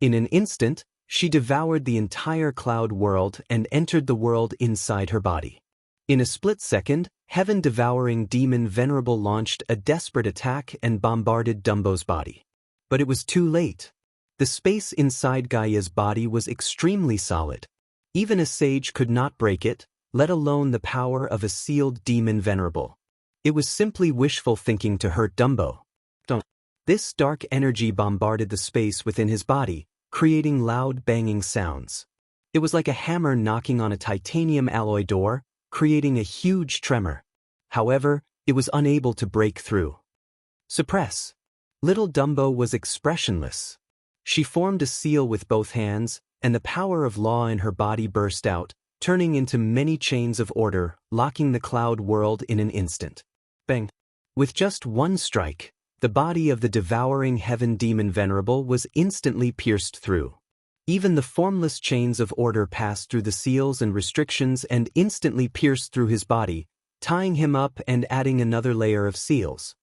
In an instant, she devoured the entire Cloud World and entered the world inside her body. In a split second, heaven-devouring demon Venerable launched a desperate attack and bombarded Dumbo's body. But it was too late. The space inside Gaia's body was extremely solid. Even a sage could not break it, let alone the power of a sealed demon Venerable. It was simply wishful thinking to hurt Dumbo. This dark energy bombarded the space within his body, creating loud banging sounds. It was like a hammer knocking on a titanium alloy door, creating a huge tremor. However, it was unable to break through. Suppress. Little Dumbo was expressionless. She formed a seal with both hands, and the power of law in her body burst out, turning into many chains of order, locking the Cloud World in an instant. Bang! With just one strike, the body of the devouring heaven demon Venerable was instantly pierced through. Even the formless chains of order passed through the seals and restrictions and instantly pierced through his body, tying him up and adding another layer of seals.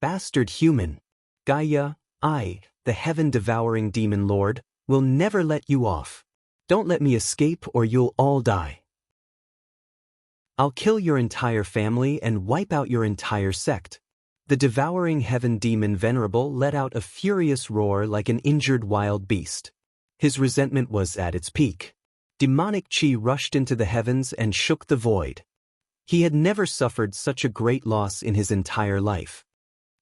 Bastard human! Gaia, I, the heaven-devouring demon lord, will never let you off. Don't let me escape or you'll all die. I'll kill your entire family and wipe out your entire sect. The devouring heaven demon Venerable let out a furious roar like an injured wild beast. His resentment was at its peak. Demonic chi rushed into the heavens and shook the void. He had never suffered such a great loss in his entire life.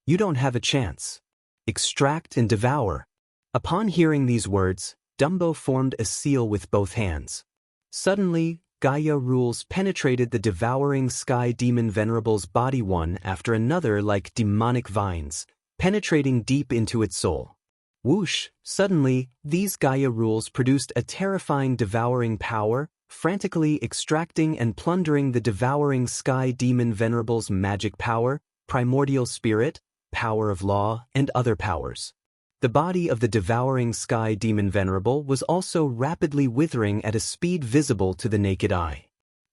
You don't have a chance. Extract and devour. Upon hearing these words, Dumbo formed a seal with both hands. Suddenly, Gaia rules penetrated the devouring sky demon Venerable's body one after another like demonic vines, penetrating deep into its soul. Whoosh! Suddenly, these Gaia rules produced a terrifying devouring power, frantically extracting and plundering the devouring sky demon Venerable's magic power, primordial spirit, power of law, and other powers. The body of the devouring sky demon Venerable was also rapidly withering at a speed visible to the naked eye.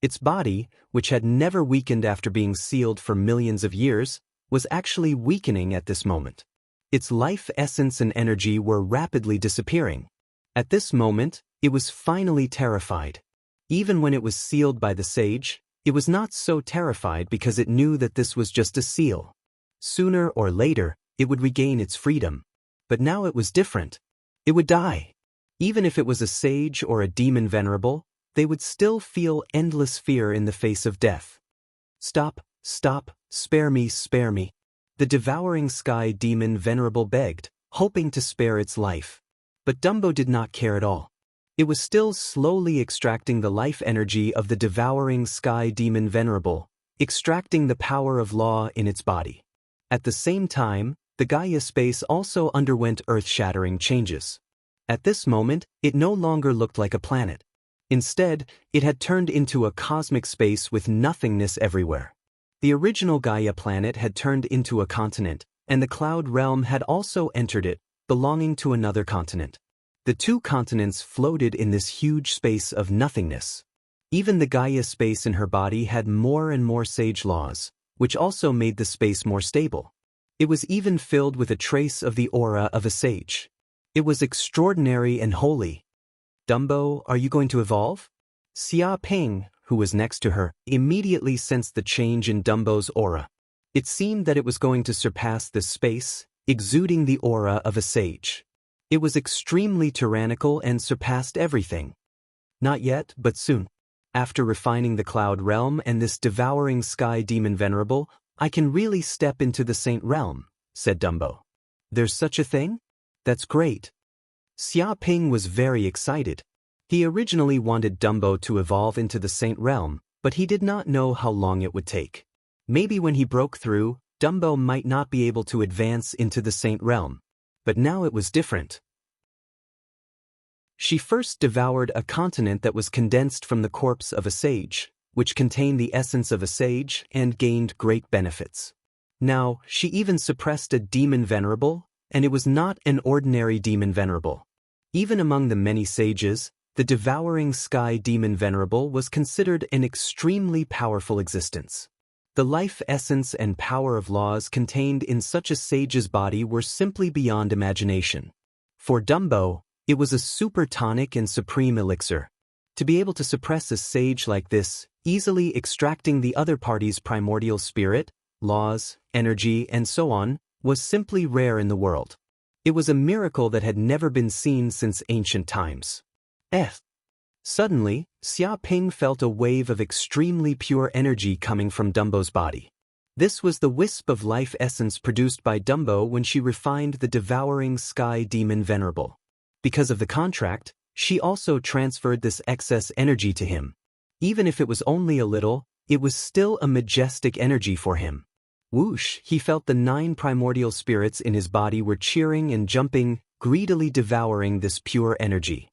Its body, which had never weakened after being sealed for millions of years, was actually weakening at this moment. Its life essence and energy were rapidly disappearing. At this moment, it was finally terrified. Even when it was sealed by the sage, it was not so terrified because it knew that this was just a seal. Sooner or later, it would regain its freedom. But now it was different. It would die. Even if it was a sage or a demon Venerable, they would still feel endless fear in the face of death. Stop, stop, spare me, spare me. The devouring sky demon Venerable begged, hoping to spare its life. But Dumbo did not care at all. It was still slowly extracting the life energy of the devouring sky demon Venerable, extracting the power of law in its body. At the same time, the Gaia space also underwent earth-shattering changes. At this moment, it no longer looked like a planet. Instead, it had turned into a cosmic space with nothingness everywhere. The original Gaia planet had turned into a continent, and the cloud realm had also entered it, belonging to another continent. The two continents floated in this huge space of nothingness. Even the Gaia space in her body had more and more sage laws, which also made the space more stable. It was even filled with a trace of the aura of a sage. It was extraordinary and holy. Dumbo, are you going to evolve? Xia Ping, who was next to her, immediately sensed the change in Dumbo's aura. It seemed that it was going to surpass this space, exuding the aura of a sage. It was extremely tyrannical and surpassed everything. Not yet, but soon. After refining the cloud realm and this devouring sky demon venerable, I can really step into the saint realm, said Dumbo. There's such a thing? That's great. Xia Ping was very excited. He originally wanted Dumbo to evolve into the saint realm, but he did not know how long it would take. Maybe when he broke through, Dumbo might not be able to advance into the saint realm. But now it was different. She first devoured a continent that was condensed from the corpse of a sage, which contained the essence of a sage and gained great benefits. Now, she even suppressed a demon venerable, and it was not an ordinary demon venerable. Even among the many sages, the devouring sky demon venerable was considered an extremely powerful existence. The life essence and power of laws contained in such a sage's body were simply beyond imagination. For Dumbo, it was a super tonic and supreme elixir. To be able to suppress a sage like this, easily extracting the other party's primordial spirit, laws, energy, and so on, was simply rare in the world. It was a miracle that had never been seen since ancient times. Suddenly, Xia Ping felt a wave of extremely pure energy coming from Dumbo's body. This was the wisp of life essence produced by Dumbo when she refined the devouring sky demon venerable. Because of the contract, she also transferred this excess energy to him. Even if it was only a little, it was still a majestic energy for him. Whoosh, he felt the 9 primordial spirits in his body were cheering and jumping, greedily devouring this pure energy.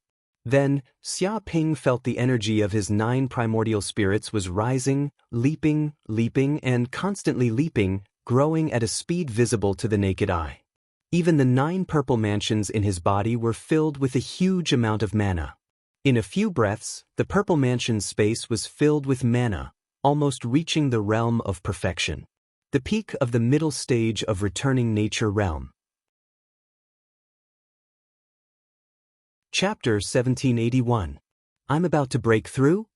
Then, Xia Ping felt the energy of his 9 primordial spirits was rising, leaping, and constantly leaping, growing at a speed visible to the naked eye. Even the 9 purple mansions in his body were filled with a huge amount of mana. In a few breaths, the purple mansion's space was filled with mana, almost reaching the realm of perfection. The peak of the middle stage of returning nature realm. Chapter 1781. I'm about to break through?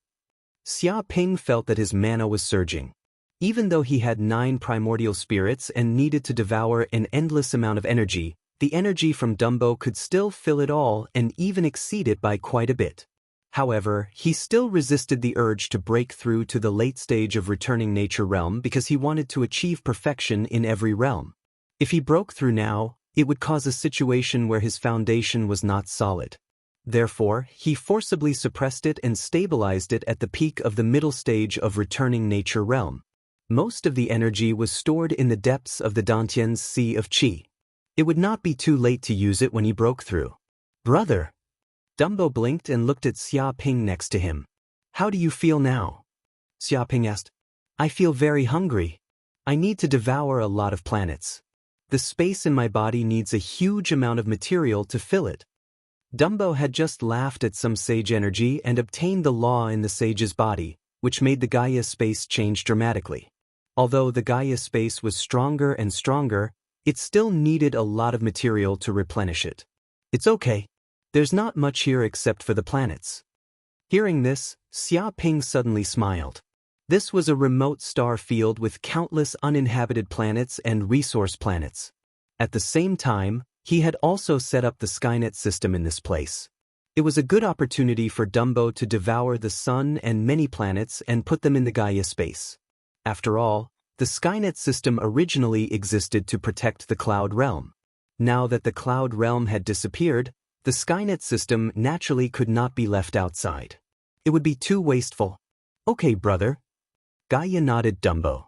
Xia Ping felt that his mana was surging. Even though he had 9 primordial spirits and needed to devour an endless amount of energy, the energy from Dumbo could still fill it all and even exceed it by quite a bit. However, he still resisted the urge to break through to the late stage of returning nature realm because he wanted to achieve perfection in every realm. If he broke through now, it would cause a situation where his foundation was not solid. Therefore, he forcibly suppressed it and stabilized it at the peak of the middle stage of returning nature realm. Most of the energy was stored in the depths of the Dantian's Sea of Qi. It would not be too late to use it when he broke through. Brother! Dumbo blinked and looked at Xia Ping next to him. How do you feel now? Xia Ping asked. I feel very hungry. I need to devour a lot of planets. The space in my body needs a huge amount of material to fill it. Dumbo had just laughed at some sage energy and obtained the law in the sage's body, which made the Gaia space change dramatically. Although the Gaia space was stronger and stronger, it still needed a lot of material to replenish it. It's okay. There's not much here except for the planets. Hearing this, Xia Ping suddenly smiled. This was a remote star field with countless uninhabited planets and resource planets. At the same time, he had also set up the Skynet system in this place. It was a good opportunity for Dumbo to devour the sun and many planets and put them in the Gaia space. After all, the Skynet system originally existed to protect the Cloud Realm. Now that the Cloud Realm had disappeared, the Skynet system naturally could not be left outside. It would be too wasteful. Okay, brother. Gaia nodded Dumbo.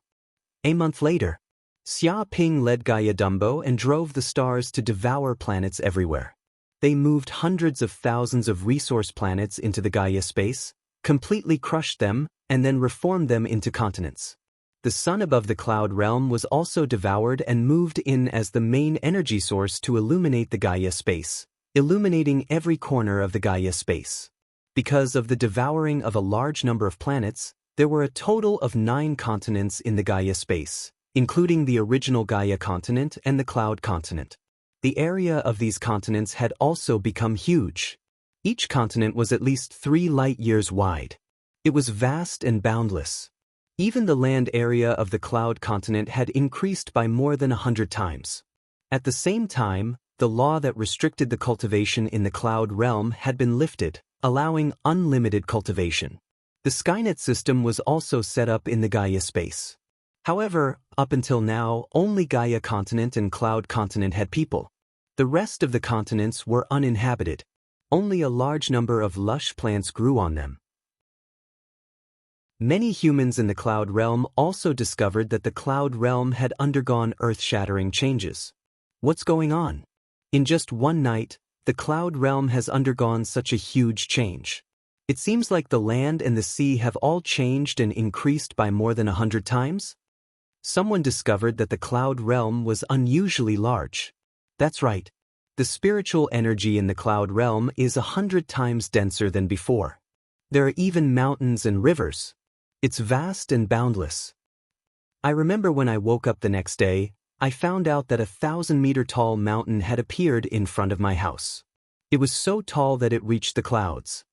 A month later, Xia Ping led Gaia Dumbo and drove the stars to devour planets everywhere. They moved hundreds of thousands of resource planets into the Gaia space, completely crushed them, and then reformed them into continents. The sun above the Cloud Realm was also devoured and moved in as the main energy source to illuminate the Gaia space, illuminating every corner of the Gaia space. Because of the devouring of a large number of planets, there were a total of 9 continents in the Gaia space, including the original Gaia continent and the Cloud continent. The area of these continents had also become huge. Each continent was at least 3 light-years wide. It was vast and boundless. Even the land area of the Cloud continent had increased by more than 100 times. At the same time, the law that restricted the cultivation in the cloud realm had been lifted, allowing unlimited cultivation. The Skynet system was also set up in the Gaia space. However, up until now, only Gaia continent and Cloud continent had people. The rest of the continents were uninhabited. Only a large number of lush plants grew on them. Many humans in the Cloud realm also discovered that the Cloud realm had undergone earth-shattering changes. What's going on? In just one night, the Cloud realm has undergone such a huge change. It seems like the land and the sea have all changed and increased by more than 100 times. Someone discovered that the Cloud realm was unusually large. That's right. The spiritual energy in the Cloud realm is 100 times denser than before. There are even mountains and rivers. It's vast and boundless. I remember when I woke up the next day, I found out that a 1,000-meter-tall mountain had appeared in front of my house. It was so tall that it reached the clouds.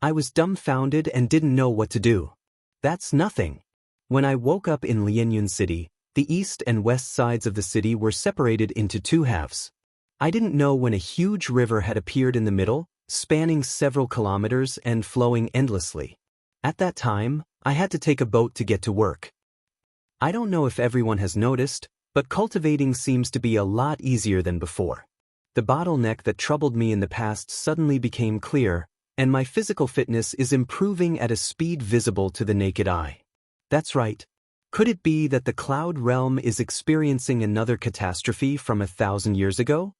I was dumbfounded and didn't know what to do. That's nothing. When I woke up in Lianyun City, the east and west sides of the city were separated into two halves. I didn't know when a huge river had appeared in the middle, spanning several kilometers and flowing endlessly. At that time, I had to take a boat to get to work. I don't know if everyone has noticed, but cultivating seems to be a lot easier than before. The bottleneck that troubled me in the past suddenly became clear, and my physical fitness is improving at a speed visible to the naked eye. That's right. Could it be that the Cloud realm is experiencing another catastrophe from 1,000 years ago?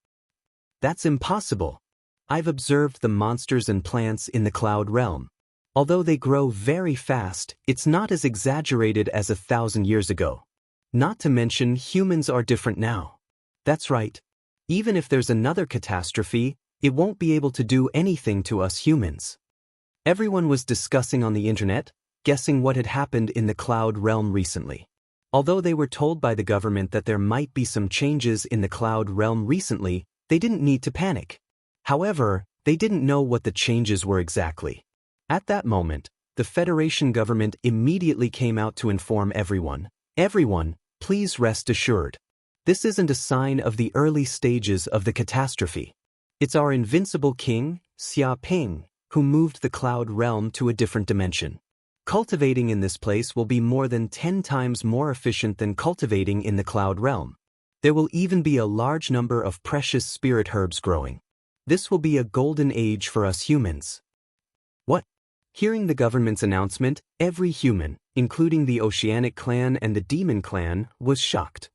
That's impossible. I've observed the monsters and plants in the Cloud realm. Although they grow very fast, it's not as exaggerated as 1,000 years ago. Not to mention humans are different now. That's right. Even if there's another catastrophe, it won't be able to do anything to us humans. Everyone was discussing on the internet, guessing what had happened in the Cloud realm recently. Although they were told by the government that there might be some changes in the Cloud realm recently, they didn't need to panic. However, they didn't know what the changes were exactly. At that moment, the Federation government immediately came out to inform everyone. Everyone, please rest assured. This isn't a sign of the early stages of the catastrophe. It's our invincible king, Xia Ping, who moved the Cloud realm to a different dimension. Cultivating in this place will be more than 10 times more efficient than cultivating in the Cloud realm. There will even be a large number of precious spirit herbs growing. This will be a golden age for us humans. What? Hearing the government's announcement, every human, including the Oceanic clan and the Demon clan, was shocked.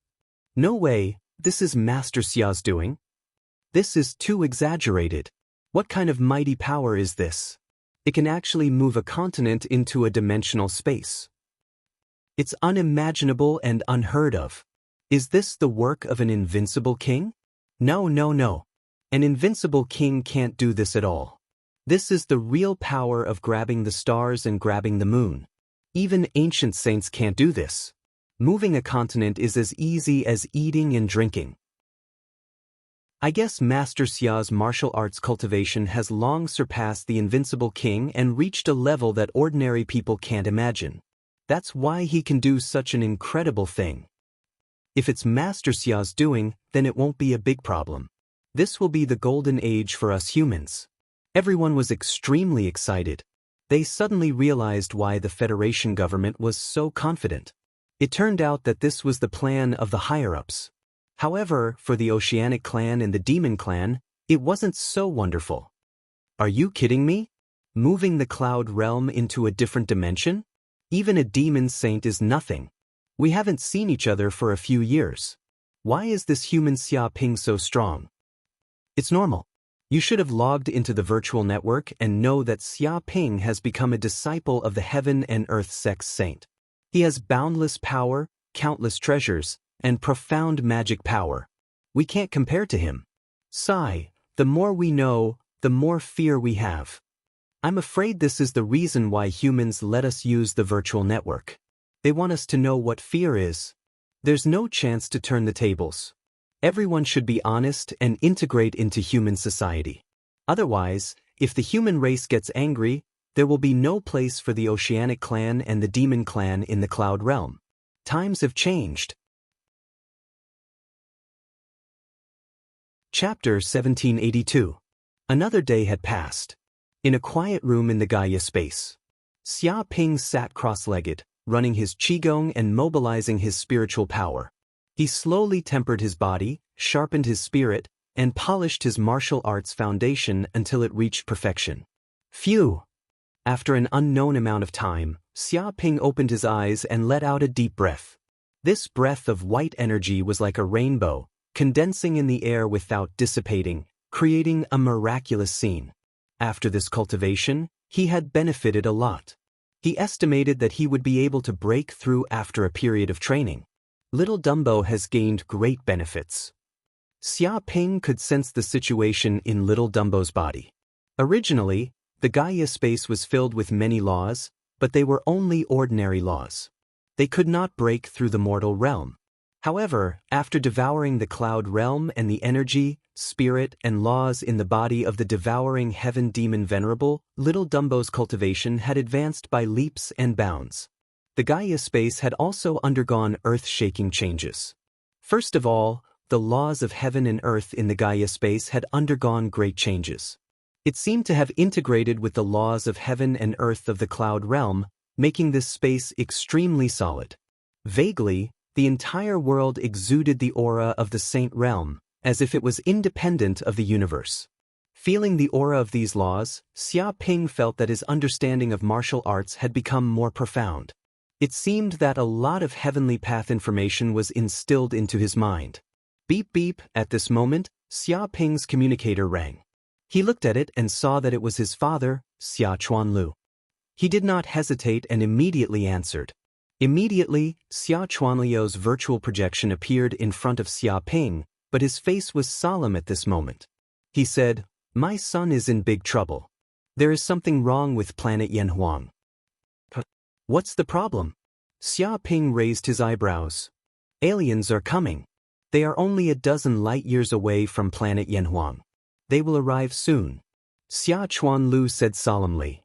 No way, this is Master Xia's doing. This is too exaggerated. What kind of mighty power is this? It can actually move a continent into a dimensional space. It's unimaginable and unheard of. Is this the work of an invincible king? No, no, no. An invincible king can't do this at all. This is the real power of grabbing the stars and grabbing the moon. Even ancient saints can't do this. Moving a continent is as easy as eating and drinking. I guess Master Xia's martial arts cultivation has long surpassed the invincible king and reached a level that ordinary people can't imagine. That's why he can do such an incredible thing. If it's Master Xia's doing, then it won't be a big problem. This will be the golden age for us humans. Everyone was extremely excited. They suddenly realized why the Federation government was so confident. It turned out that this was the plan of the higher-ups. However, for the Oceanic clan and the Demon clan, it wasn't so wonderful. Are you kidding me? Moving the Cloud realm into a different dimension? Even a demon saint is nothing. We haven't seen each other for a few years. Why is this human Xia Ping so strong? It's normal. You should have logged into the virtual network and know that Xia Ping has become a disciple of the Heaven and Earth Sex Saint. He has boundless power, countless treasures, and profound magic power. We can't compare to him. Sigh, the more we know, the more fear we have. I'm afraid this is the reason why humans let us use the virtual network. They want us to know what fear is. There's no chance to turn the tables. Everyone should be honest and integrate into human society. Otherwise, if the human race gets angry, there will be no place for the Oceanic clan and the Demon clan in the Cloud realm. Times have changed. Chapter 1782. Another day had passed. In a quiet room in the Gaia space, Xia Ping sat cross-legged, running his qigong and mobilizing his spiritual power. He slowly tempered his body, sharpened his spirit, and polished his martial arts foundation until it reached perfection. Phew! After an unknown amount of time, Xia Ping opened his eyes and let out a deep breath. This breath of white energy was like a rainbow, condensing in the air without dissipating, creating a miraculous scene. After this cultivation, he had benefited a lot. He estimated that he would be able to break through after a period of training. Little Dumbo has gained great benefits. Xia Ping could sense the situation in Little Dumbo's body. Originally, the Gaia space was filled with many laws, but they were only ordinary laws. They could not break through the mortal realm. However, after devouring the cloud realm and the energy, spirit, and laws in the body of the devouring heaven demon Venerable, Little Dumbo's cultivation had advanced by leaps and bounds. The Gaia space had also undergone earth-shaking changes. First of all, the laws of heaven and earth in the Gaia space had undergone great changes. It seemed to have integrated with the laws of heaven and earth of the cloud realm, making this space extremely solid. Vaguely, the entire world exuded the aura of the Saint Realm, as if it was independent of the universe. Feeling the aura of these laws, Xia Ping felt that his understanding of martial arts had become more profound. It seemed that a lot of heavenly path information was instilled into his mind. Beep beep, at this moment, Xia Ping's communicator rang. He looked at it and saw that it was his father, Xia Chuanlu. He did not hesitate and immediately answered. Immediately, Xia Chuanliu's virtual projection appeared in front of Xia Ping, but his face was solemn at this moment. He said, "My son is in big trouble. There is something wrong with planet Yanhuang." "What's the problem?" Xia Ping raised his eyebrows. "Aliens are coming. They are only a dozen light-years away from planet Yanhuang. They will arrive soon." Xia Chuanlu said solemnly.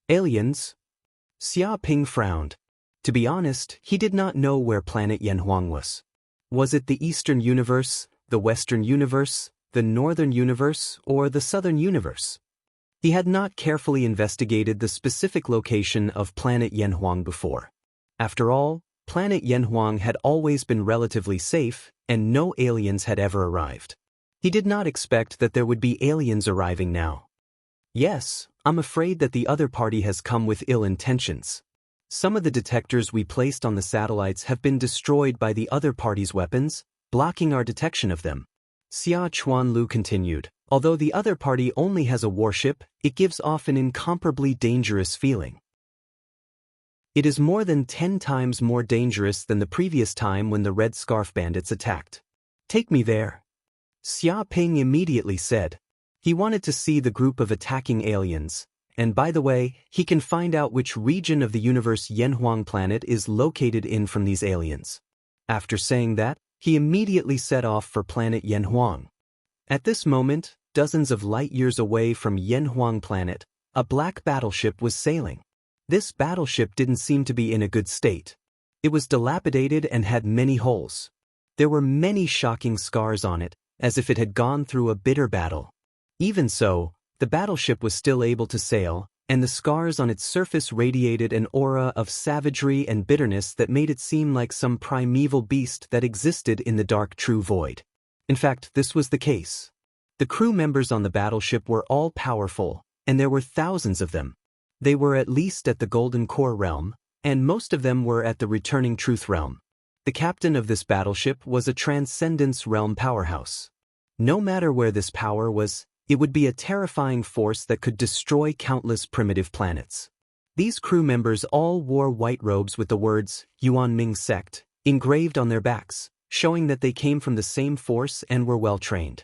"Aliens?" Xia Ping frowned. To be honest, he did not know where planet Yanhuang was. Was it the Eastern Universe, the Western Universe, the Northern Universe, or the Southern Universe? He had not carefully investigated the specific location of planet Yanhuang before. After all, planet Yanhuang had always been relatively safe, and no aliens had ever arrived. He did not expect that there would be aliens arriving now. "Yes, I'm afraid that the other party has come with ill intentions. Some of the detectors we placed on the satellites have been destroyed by the other party's weapons, blocking our detection of them." Xia Chuanlu continued. "Although the other party only has a warship, it gives off an incomparably dangerous feeling. It is more than 10 times more dangerous than the previous time when the Red Scarf Bandits attacked. Take me there." Xia Ping immediately said. He wanted to see the group of attacking aliens, and by the way, he can find out which region of the universe Yanhuang planet is located in from these aliens. After saying that, he immediately set off for planet Yanhuang. At this moment, dozens of light-years away from Yanhuang planet, a black battleship was sailing. This battleship didn't seem to be in a good state. It was dilapidated and had many holes. There were many shocking scars on it, as if it had gone through a bitter battle. Even so, the battleship was still able to sail, and the scars on its surface radiated an aura of savagery and bitterness that made it seem like some primeval beast that existed in the dark true void. In fact, this was the case. The crew members on the battleship were all powerful, and there were thousands of them. They were at least at the Golden Core realm, and most of them were at the Returning Truth realm. The captain of this battleship was a Transcendence realm powerhouse. No matter where this power was, it would be a terrifying force that could destroy countless primitive planets. These crew members all wore white robes with the words, Yuan Ming Sect, engraved on their backs, showing that they came from the same force and were well trained.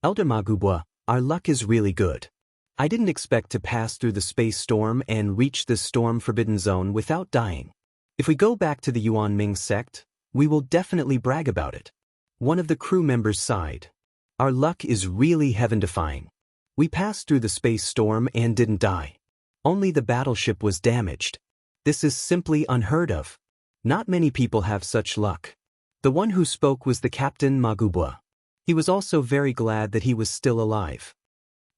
"Elder Magubwa, our luck is really good. I didn't expect to pass through the space storm and reach this storm-forbidden zone without dying. If we go back to the Yuan Ming Sect, we will definitely brag about it." One of the crew members sighed. "Our luck is really heaven-defying. We passed through the space storm and didn't die. Only the battleship was damaged. This is simply unheard of. Not many people have such luck." The one who spoke was the Captain Magubwa. He was also very glad that he was still alive.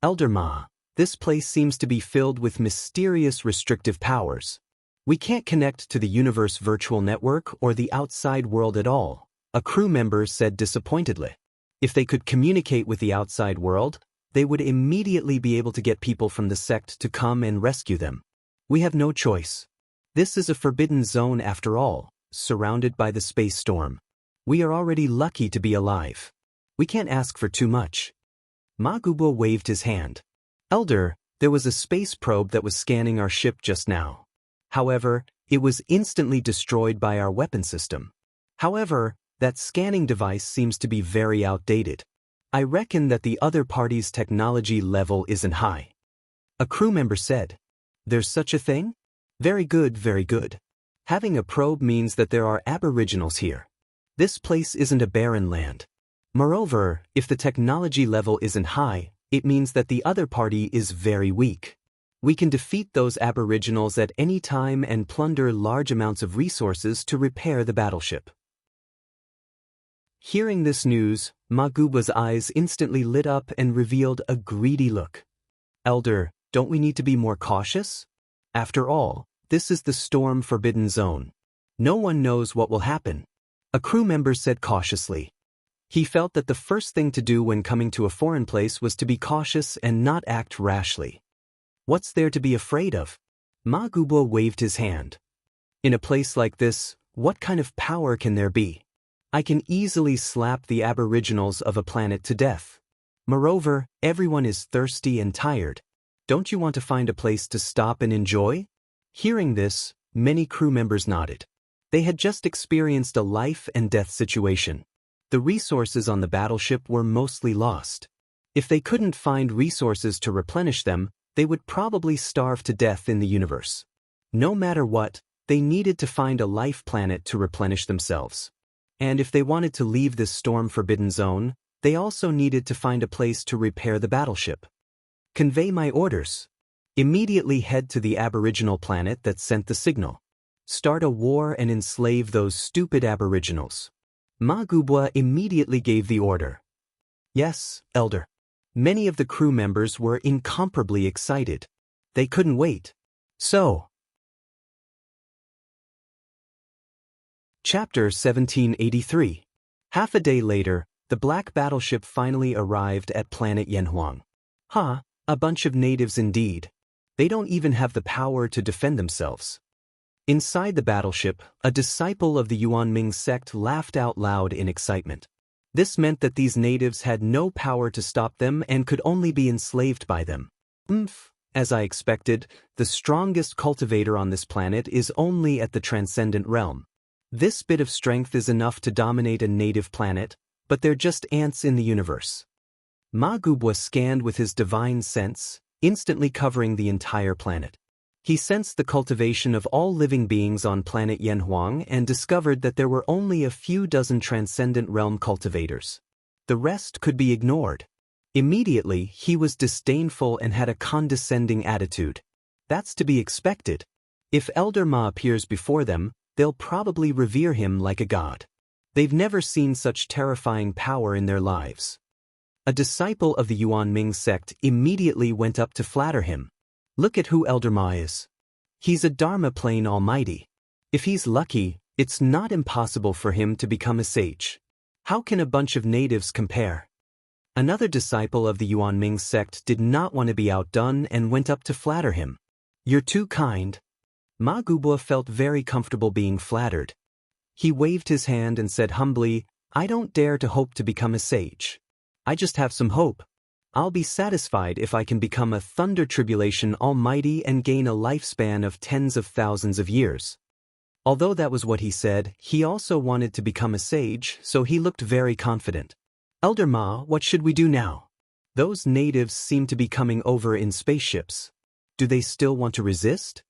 Elder Ma, this place seems to be filled with mysterious restrictive powers. We can't connect to the universe virtual network or the outside world at all, a crew member said disappointedly. If they could communicate with the outside world, they would immediately be able to get people from the sect to come and rescue them. We have no choice. This is a forbidden zone after all, surrounded by the space storm. We are already lucky to be alive. We can't ask for too much. Ma Gubo waved his hand. Elder, there was a space probe that was scanning our ship just now. However, it was instantly destroyed by our weapon system. However, that scanning device seems to be very outdated. I reckon that the other party's technology level isn't high. A crew member said. There's such a thing? Very good, very good. Having a probe means that there are aboriginals here. This place isn't a barren land. Moreover, if the technology level isn't high, it means that the other party is very weak. We can defeat those aboriginals at any time and plunder large amounts of resources to repair the battleship. Hearing this news, Ma Gubo's eyes instantly lit up and revealed a greedy look. Elder, don't we need to be more cautious? After all, this is the storm forbidden zone. No one knows what will happen. A crew member said cautiously. He felt that the first thing to do when coming to a foreign place was to be cautious and not act rashly. What's there to be afraid of? Ma Gubo waved his hand. In a place like this, what kind of power can there be? I can easily slap the aboriginals of a planet to death. Moreover, everyone is thirsty and tired. Don't you want to find a place to stop and enjoy? Hearing this, many crew members nodded. They had just experienced a life and death situation. The resources on the battleship were mostly lost. If they couldn't find resources to replenish them, they would probably starve to death in the universe. No matter what, they needed to find a life planet to replenish themselves. And if they wanted to leave this storm-forbidden zone, they also needed to find a place to repair the battleship. Convey my orders. Immediately head to the aboriginal planet that sent the signal. Start a war and enslave those stupid aboriginals. Ma Gubo immediately gave the order. Yes, Elder. Many of the crew members were incomparably excited. They couldn't wait. So. Chapter 1783. Half a day later, the black battleship finally arrived at planet Yanhuang. A bunch of natives indeed. They don't even have the power to defend themselves. Inside the battleship, a disciple of the Yuanming sect laughed out loud in excitement. This meant that these natives had no power to stop them and could only be enslaved by them. As I expected, the strongest cultivator on this planet is only at the transcendent realm. This bit of strength is enough to dominate a native planet, but they're just ants in the universe. Ma Gubo scanned with his divine sense, instantly covering the entire planet. He sensed the cultivation of all living beings on planet Yanhuang and discovered that there were only a few dozen transcendent realm cultivators. The rest could be ignored. Immediately, he was disdainful and had a condescending attitude. That's to be expected. If Elder Ma appears before them, they'll probably revere him like a god. They've never seen such terrifying power in their lives. A disciple of the Yuanming sect immediately went up to flatter him. Look at who Elder Ma is. He's a Dharma plane almighty. If he's lucky, it's not impossible for him to become a sage. How can a bunch of natives compare? Another disciple of the Yuanming sect did not want to be outdone and went up to flatter him. You're too kind. Ma Gubo felt very comfortable being flattered. He waved his hand and said humbly, I don't dare to hope to become a sage. I just have some hope. I'll be satisfied if I can become a thunder tribulation almighty and gain a lifespan of tens of thousands of years. Although that was what he said, he also wanted to become a sage, so he looked very confident. Elder Ma, what should we do now? Those natives seem to be coming over in spaceships. Do they still want to resist?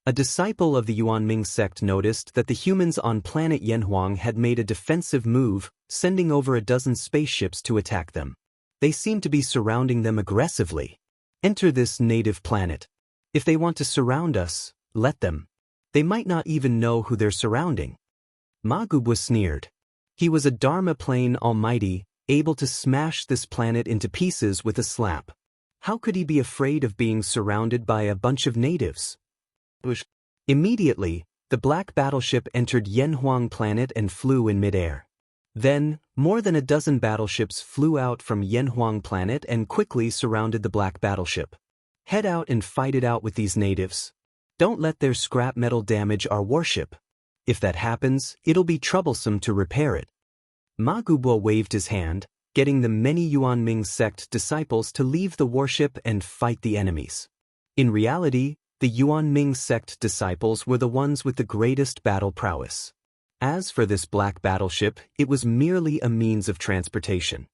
A disciple of the Yuanming sect noticed that the humans on planet Yanhuang had made a defensive move, sending over a dozen spaceships to attack them. They seem to be surrounding them aggressively. Enter this native planet. If they want to surround us, let them. They might not even know who they're surrounding. Ma Gubo sneered. He was a Dharma plane almighty, able to smash this planet into pieces with a slap. How could he be afraid of being surrounded by a bunch of natives? Immediately, the black battleship entered Yanhuang planet and flew in midair. Then, more than a dozen battleships flew out from Yanhuang planet and quickly surrounded the black battleship. Head out and fight it out with these natives. Don't let their scrap metal damage our warship. If that happens, it'll be troublesome to repair it. Ma Gubo waved his hand, getting the many Yuanming sect disciples to leave the warship and fight the enemies. In reality, the Yuanming sect disciples were the ones with the greatest battle prowess. As for this black battleship, it was merely a means of transportation.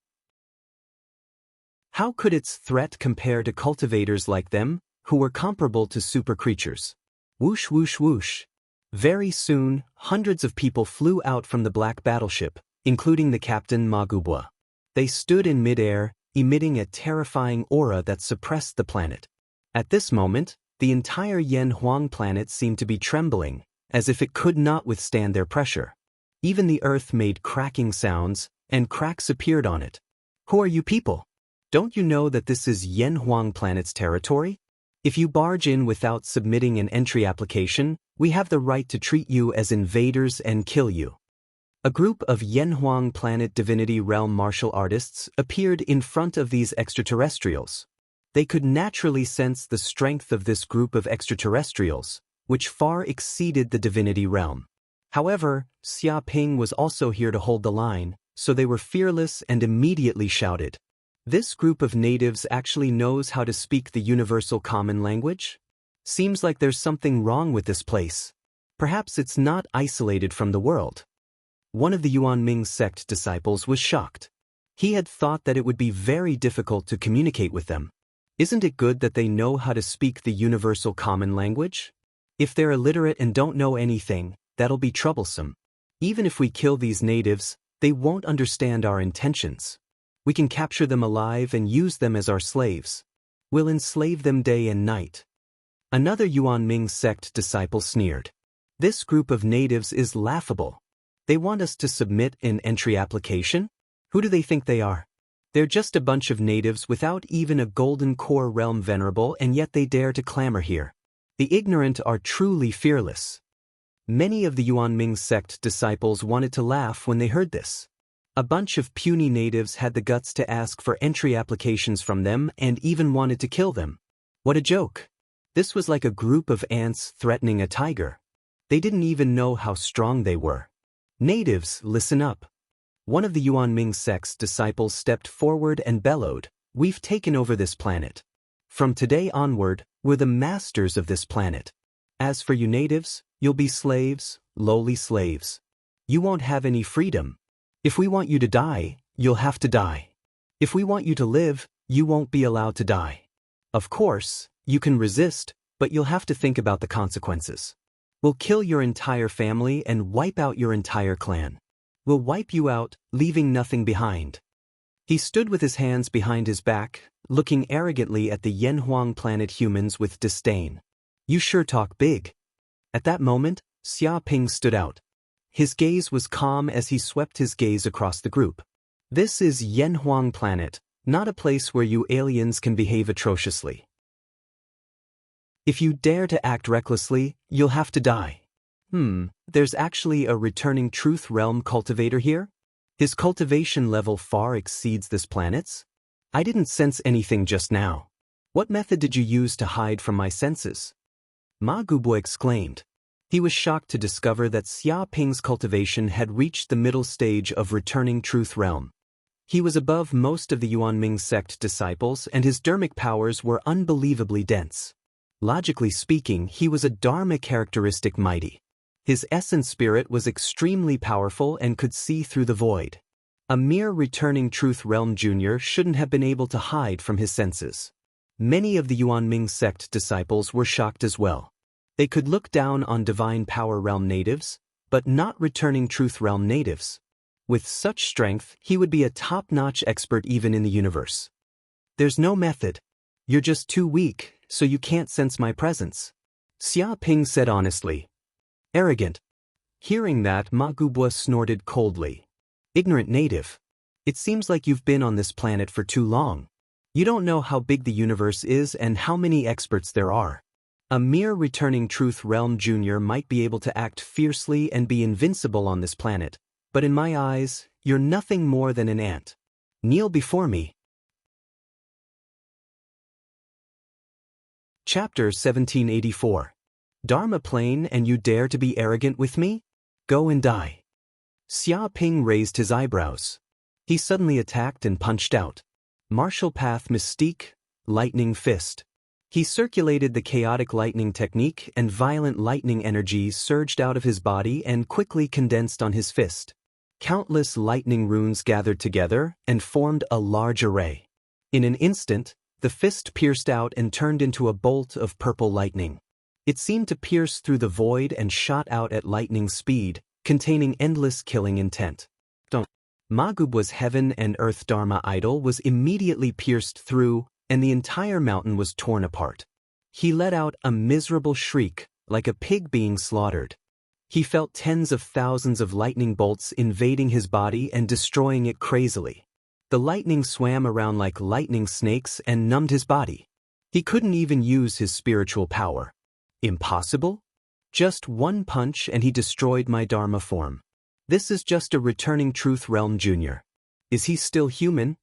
How could its threat compare to cultivators like them, who were comparable to super creatures? Whoosh whoosh whoosh. Very soon, hundreds of people flew out from the black battleship, including the captain Ma Gubo. They stood in midair, emitting a terrifying aura that suppressed the planet. At this moment, the entire Yanhuang planet seemed to be trembling, as if it could not withstand their pressure. Even the earth made cracking sounds, and cracks appeared on it. Who are you people? Don't you know that this is Yanhuang planet's territory? If you barge in without submitting an entry application, we have the right to treat you as invaders and kill you. A group of Yanhuang planet divinity realm martial artists appeared in front of these extraterrestrials. They could naturally sense the strength of this group of extraterrestrials, which far exceeded the divinity realm. However, Xia Ping was also here to hold the line, so they were fearless and immediately shouted. This group of natives actually knows how to speak the universal common language? Seems like there's something wrong with this place. Perhaps it's not isolated from the world. One of the Yuanming sect disciples was shocked. He had thought that it would be very difficult to communicate with them. Isn't it good that they know how to speak the universal common language? If they're illiterate and don't know anything, that'll be troublesome. Even if we kill these natives, they won't understand our intentions. We can capture them alive and use them as our slaves. We'll enslave them day and night. Another Yuanming sect disciple sneered. This group of natives is laughable. They want us to submit an entry application? Who do they think they are? They're just a bunch of natives without even a golden core realm venerable, and yet they dare to clamor here. The ignorant are truly fearless. Many of the Yuanming sect disciples wanted to laugh when they heard this. A bunch of puny natives had the guts to ask for entry applications from them and even wanted to kill them. What a joke. This was like a group of ants threatening a tiger. They didn't even know how strong they were. Natives, listen up. One of the Yuanming sect's disciples stepped forward and bellowed, "We've taken over this planet. From today onward, we're the masters of this planet. As for you natives, you'll be slaves, lowly slaves. You won't have any freedom. If we want you to die, you'll have to die. If we want you to live, you won't be allowed to die. Of course, you can resist, but you'll have to think about the consequences. We'll kill your entire family and wipe out your entire clan. We'll wipe you out, leaving nothing behind." He stood with his hands behind his back, looking arrogantly at the Yanhuang planet humans with disdain. "You sure talk big." At that moment, Xia Ping stood out. His gaze was calm as he swept his gaze across the group. "This is Yanhuang planet, not a place where you aliens can behave atrociously. If you dare to act recklessly, you'll have to die." There's actually a returning truth realm cultivator here? His cultivation level far exceeds this planet's? I didn't sense anything just now. What method did you use to hide from my senses? Ma Gubo exclaimed. He was shocked to discover that Xia Ping's cultivation had reached the middle stage of returning truth realm. He was above most of the Yuanming sect disciples, and his dharmic powers were unbelievably dense. Logically speaking, he was a dharma characteristic mighty. His essence spirit was extremely powerful and could see through the void. A mere returning truth realm junior shouldn't have been able to hide from his senses. Many of the Yuanming sect disciples were shocked as well. They could look down on divine power realm natives, but not returning truth realm natives. With such strength, he would be a top-notch expert even in the universe. "There's no method. You're just too weak, so you can't sense my presence," Xia Ping said honestly. "Arrogant." Hearing that, Ma Gubo snorted coldly. "Ignorant native. It seems like you've been on this planet for too long. You don't know how big the universe is and how many experts there are. A mere returning Truth Realm Junior might be able to act fiercely and be invincible on this planet, but in my eyes, you're nothing more than an ant. Kneel before me. Chapter 1784. Dharma Plane and you dare to be arrogant with me? Go and die. Xia Ping raised his eyebrows. He suddenly attacked and punched out. Martial Path Mystique, Lightning Fist. He circulated the chaotic lightning technique and violent lightning energy surged out of his body and quickly condensed on his fist. Countless lightning runes gathered together and formed a large array. In an instant, the fist pierced out and turned into a bolt of purple lightning. It seemed to pierce through the void and shot out at lightning speed, containing endless killing intent. Magubwa's heaven and earth Dharma idol was immediately pierced through, and the entire mountain was torn apart. He let out a miserable shriek, like a pig being slaughtered. He felt tens of thousands of lightning bolts invading his body and destroying it crazily. The lightning swam around like lightning snakes and numbed his body. He couldn't even use his spiritual power. Impossible? Just one punch and he destroyed my Dharma form. This is just a returning Truth Realm Junior. Is he still human?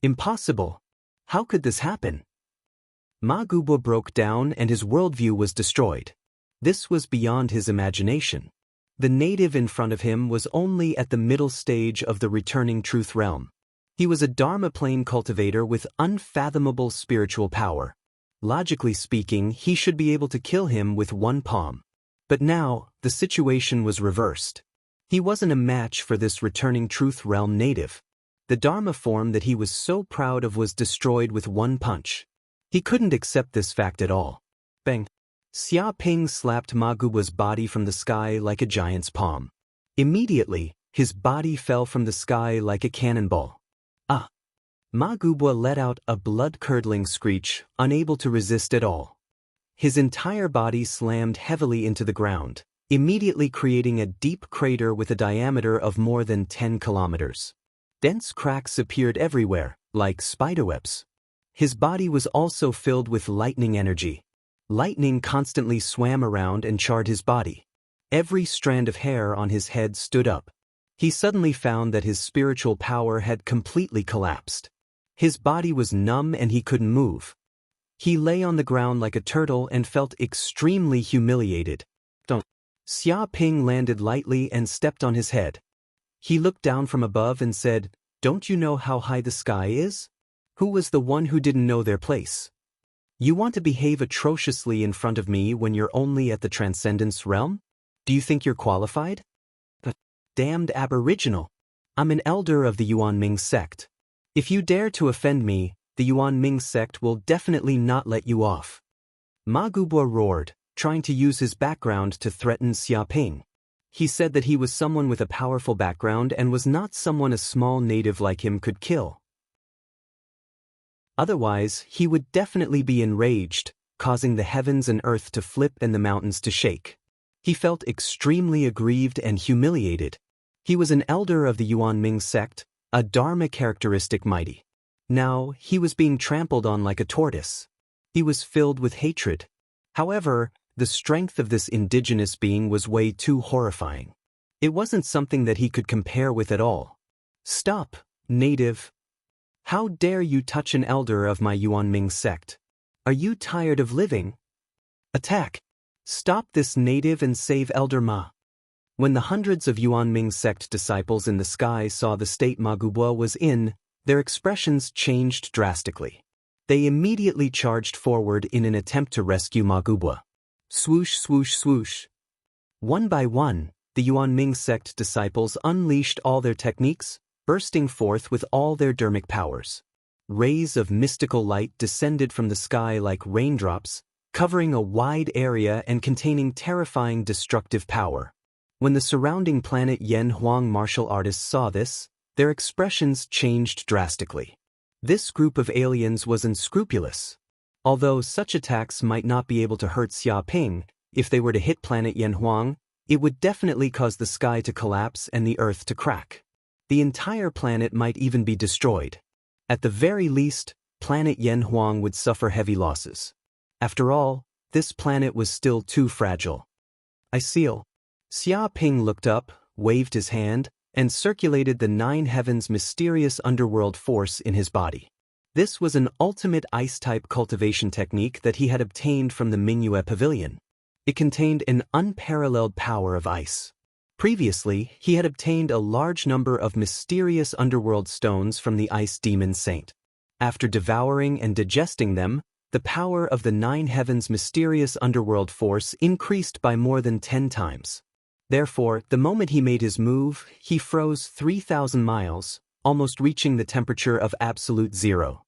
Impossible. How could this happen? Magubwa broke down and his worldview was destroyed. This was beyond his imagination. The native in front of him was only at the middle stage of the returning Truth Realm. He was a Dharma Plane cultivator with unfathomable spiritual power. Logically speaking, he should be able to kill him with one palm. But now, the situation was reversed. He wasn't a match for this returning Truth Realm native. The Dharma form that he was so proud of was destroyed with one punch. He couldn't accept this fact at all. Bang! Xia Ping slapped Magubwa's body from the sky like a giant's palm. Immediately, his body fell from the sky like a cannonball. Ah! Magubwa let out a blood-curdling screech, unable to resist at all. His entire body slammed heavily into the ground, immediately creating a deep crater with a diameter of more than 10 kilometers. Dense cracks appeared everywhere, like spiderwebs. His body was also filled with lightning energy. Lightning constantly swam around and charred his body. Every strand of hair on his head stood up. He suddenly found that his spiritual power had completely collapsed. His body was numb and he couldn't move. He lay on the ground like a turtle and felt extremely humiliated. Xia Ping landed lightly and stepped on his head. He looked down from above and said, "Don't you know how high the sky is? Who was the one who didn't know their place? You want to behave atrociously in front of me when you're only at the Transcendence Realm? Do you think you're qualified? But damned aboriginal. I'm an elder of the Yuan Ming sect. If you dare to offend me, the Yuan Ming sect will definitely not let you off." Magubwa roared, trying to use his background to threaten Xia Ping. He said that he was someone with a powerful background and was not someone a small native like him could kill. Otherwise, he would definitely be enraged, causing the heavens and earth to flip and the mountains to shake. He felt extremely aggrieved and humiliated. He was an elder of the Yuan Ming sect, a Dharma characteristic mighty. Now, he was being trampled on like a tortoise. He was filled with hatred. However, the strength of this indigenous being was way too horrifying. It wasn't something that he could compare with at all. "Stop, native. How dare you touch an elder of my Yuan Ming sect? Are you tired of living? Attack! Stop this native and save Elder Ma." When the hundreds of Yuan Ming sect disciples in the sky saw the state Magubwa was in, their expressions changed drastically. They immediately charged forward in an attempt to rescue Magubwa. Swoosh, swoosh, swoosh. One by one, the Yuan Ming sect disciples unleashed all their techniques, bursting forth with all their dharmic powers. Rays of mystical light descended from the sky like raindrops, covering a wide area and containing terrifying destructive power. When the surrounding planet Yen Huang martial artists saw this, their expressions changed drastically. This group of aliens was unscrupulous. Although such attacks might not be able to hurt Xia Ping, if they were to hit planet Yen Huang, it would definitely cause the sky to collapse and the earth to crack. the entire planet might even be destroyed. At the very least, planet Yanhuang would suffer heavy losses. After all, this planet was still too fragile. I seal. Xia Ping looked up, waved his hand, and circulated the 9 heavens' mysterious underworld force in his body. This was an ultimate ice-type cultivation technique that he had obtained from the Mingyue Pavilion. It contained an unparalleled power of ice. Previously, he had obtained a large number of mysterious underworld stones from the ice demon saint. After devouring and digesting them, the power of the 9 heavens' mysterious underworld force increased by more than 10 times. Therefore, the moment he made his move, he froze 3,000 miles, almost reaching the temperature of absolute zero.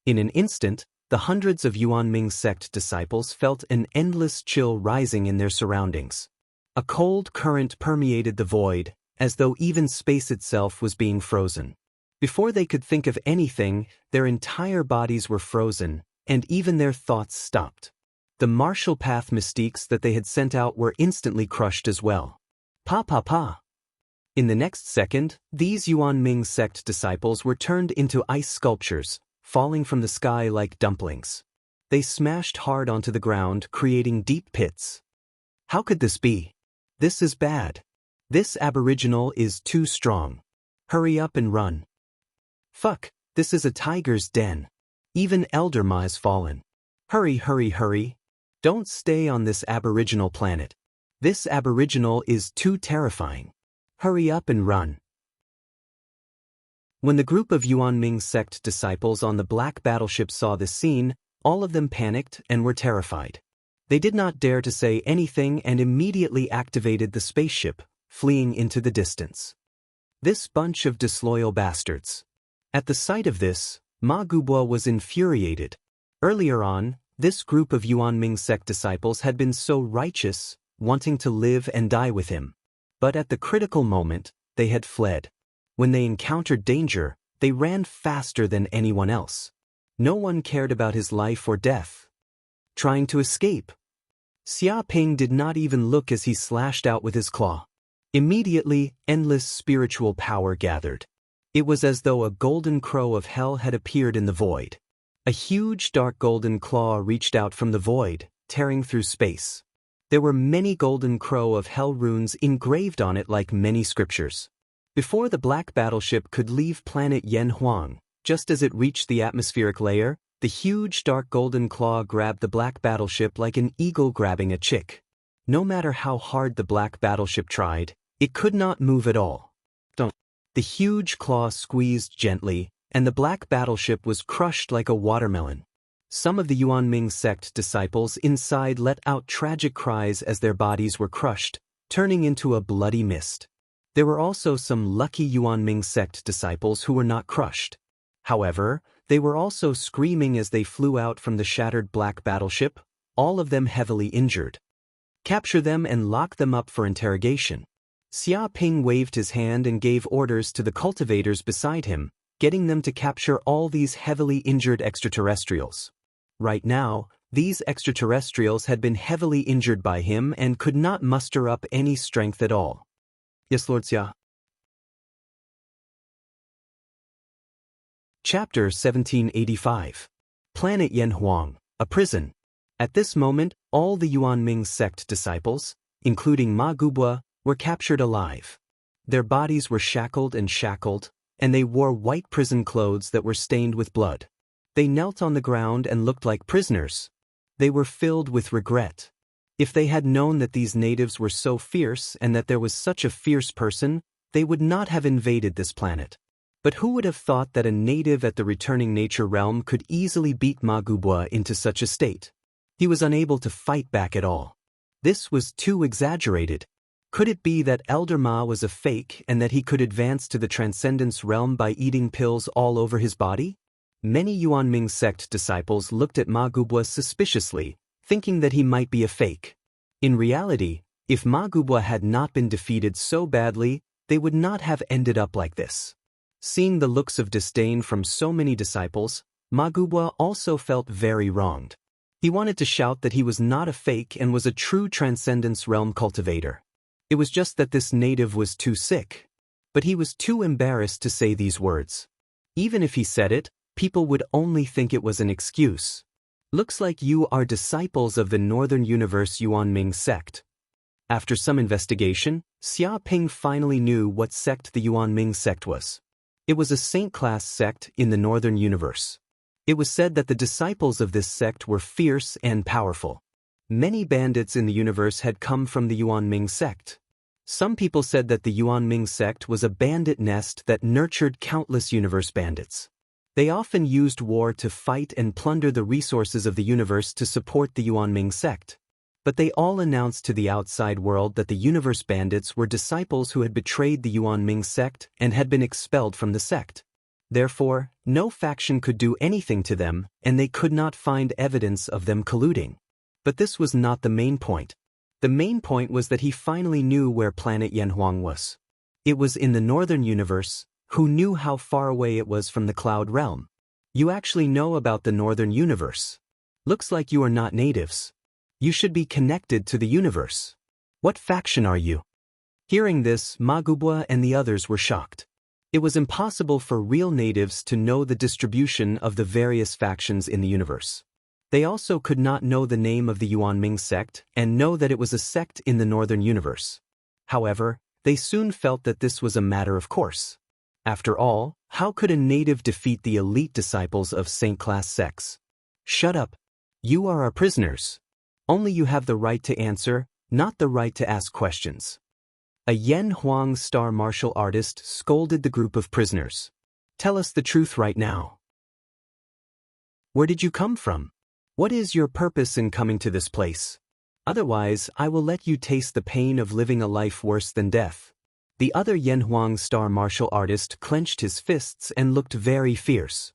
In an instant, the hundreds of Yuanming sect disciples felt an endless chill rising in their surroundings. A cold current permeated the void, as though even space itself was being frozen. Before they could think of anything, their entire bodies were frozen, and even their thoughts stopped. The martial path mystiques that they had sent out were instantly crushed as well. Pa. In the next second, these Yuanming sect disciples were turned into ice sculptures, falling from the sky like dumplings. They smashed hard onto the ground, creating deep pits. How could this be? This is bad. This aboriginal is too strong. Hurry up and run. Fuck, this is a tiger's den. Even Elder Ma is fallen. Hurry. Don't stay on this aboriginal planet. This aboriginal is too terrifying. Hurry up and run. When the group of Yuanming sect disciples on the black battleship saw this scene, all of them panicked and were terrified. They did not dare to say anything and immediately activated the spaceship, fleeing into the distance. This bunch of disloyal bastards. At the sight of this, Ma Gubo was infuriated. Earlier on, this group of Yuanming sect disciples had been so righteous, wanting to live and die with him. But at the critical moment, they had fled. When they encountered danger, they ran faster than anyone else. No one cared about his life or death. Trying to escape. Xia Ping did not even look as he slashed out with his claw. Immediately, endless spiritual power gathered. It was as though a golden crow of hell had appeared in the void. A huge dark golden claw reached out from the void, tearing through space. There were many golden crow of hell runes engraved on it like many scriptures. Before the black battleship could leave planet Yanhuang, just as it reached the atmospheric layer, the huge dark golden claw grabbed the black battleship like an eagle grabbing a chick. No matter how hard the black battleship tried, it could not move at all. The huge claw squeezed gently, and the black battleship was crushed like a watermelon. Some of the Yuanming sect disciples inside let out tragic cries as their bodies were crushed, turning into a bloody mist. There were also some lucky Yuanming sect disciples who were not crushed. However, they were also screaming as they flew out from the shattered black battleship, all of them heavily injured. Capture them and lock them up for interrogation. Xia Ping waved his hand and gave orders to the cultivators beside him, getting them to capture all these heavily injured extraterrestrials. Right now, these extraterrestrials had been heavily injured by him and could not muster up any strength at all. Yes, Lord Xia. Chapter 1785. Planet Yanhuang, a prison. At this moment, all the Yuanming sect disciples, including Ma Gubwa, were captured alive. Their bodies were shackled, and they wore white prison clothes that were stained with blood. They knelt on the ground and looked like prisoners. They were filled with regret. If they had known that these natives were so fierce and that there was such a fierce person, they would not have invaded this planet. But who would have thought that a native at the returning nature realm could easily beat Ma Gubwa into such a state? He was unable to fight back at all. This was too exaggerated. Could it be that Elder Ma was a fake and that he could advance to the transcendence realm by eating pills all over his body? Many Yuanming sect disciples looked at Ma Gubwa suspiciously, thinking that he might be a fake. In reality, if Ma Gubwa had not been defeated so badly, they would not have ended up like this. Seeing the looks of disdain from so many disciples, Ma Gubwa also felt very wronged. He wanted to shout that he was not a fake and was a true transcendence realm cultivator. It was just that this native was too sick. But he was too embarrassed to say these words. Even if he said it, people would only think it was an excuse. Looks like you are disciples of the Northern Universe Yuanming sect. After some investigation, Xia Ping finally knew what sect the Yuanming sect was. It was a saint-class sect in the Northern Universe. It was said that the disciples of this sect were fierce and powerful. Many bandits in the universe had come from the Yuanming sect. Some people said that the Yuanming sect was a bandit nest that nurtured countless universe bandits. They often used war to fight and plunder the resources of the universe to support the Yuanming sect. But they all announced to the outside world that the universe bandits were disciples who had betrayed the Yuanming sect and had been expelled from the sect. Therefore, no faction could do anything to them, and they could not find evidence of them colluding. But this was not the main point. The main point was that he finally knew where planet Yanhuang was. It was in the Northern Universe. Who knew how far away it was from the Cloud Realm? You actually know about the Northern Universe. Looks like you are not natives. You should be connected to the universe. What faction are you? Hearing this, Magubwa and the others were shocked. It was impossible for real natives to know the distribution of the various factions in the universe. They also could not know the name of the Yuanming sect and know that it was a sect in the Northern Universe. However, they soon felt that this was a matter of course. After all, how could a native defeat the elite disciples of saint-class sects? Shut up. You are our prisoners. Only you have the right to answer, not the right to ask questions. A Yan Huang star martial artist scolded the group of prisoners. Tell us the truth right now. Where did you come from? What is your purpose in coming to this place? Otherwise, I will let you taste the pain of living a life worse than death. The other Yan Huang star martial artist clenched his fists and looked very fierce.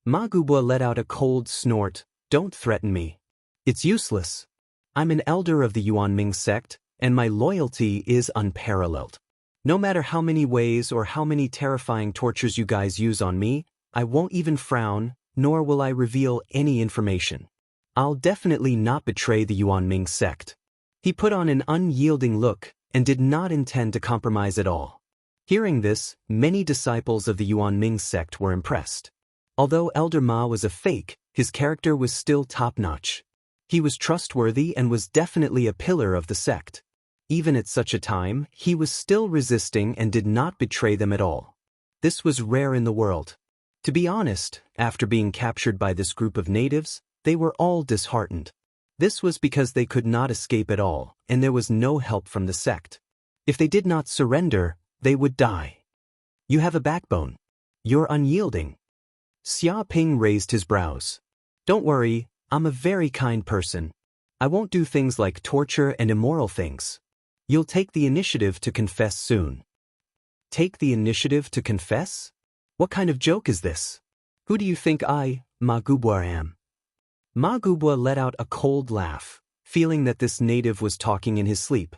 Magubwa let out a cold snort. Don't threaten me. It's useless. I'm an elder of the Yuanming sect, and my loyalty is unparalleled. No matter how many ways or how many terrifying tortures you guys use on me, I won't even frown, nor will I reveal any information. I'll definitely not betray the Yuanming sect. He put on an unyielding look and did not intend to compromise at all. Hearing this, many disciples of the Yuanming sect were impressed. Although Elder Ma was a fake, his character was still top-notch. He was trustworthy and was definitely a pillar of the sect. Even at such a time, he was still resisting and did not betray them at all. This was rare in the world. To be honest, after being captured by this group of natives, they were all disheartened. This was because they could not escape at all, and there was no help from the sect. If they did not surrender, they would die. You have a backbone. You're unyielding. Xia Ping raised his brows. Don't worry, I'm a very kind person. I won't do things like torture and immoral things. You'll take the initiative to confess soon. Take the initiative to confess? What kind of joke is this? Who do you think I, Magubwa, am? Magubwa let out a cold laugh, feeling that this native was talking in his sleep.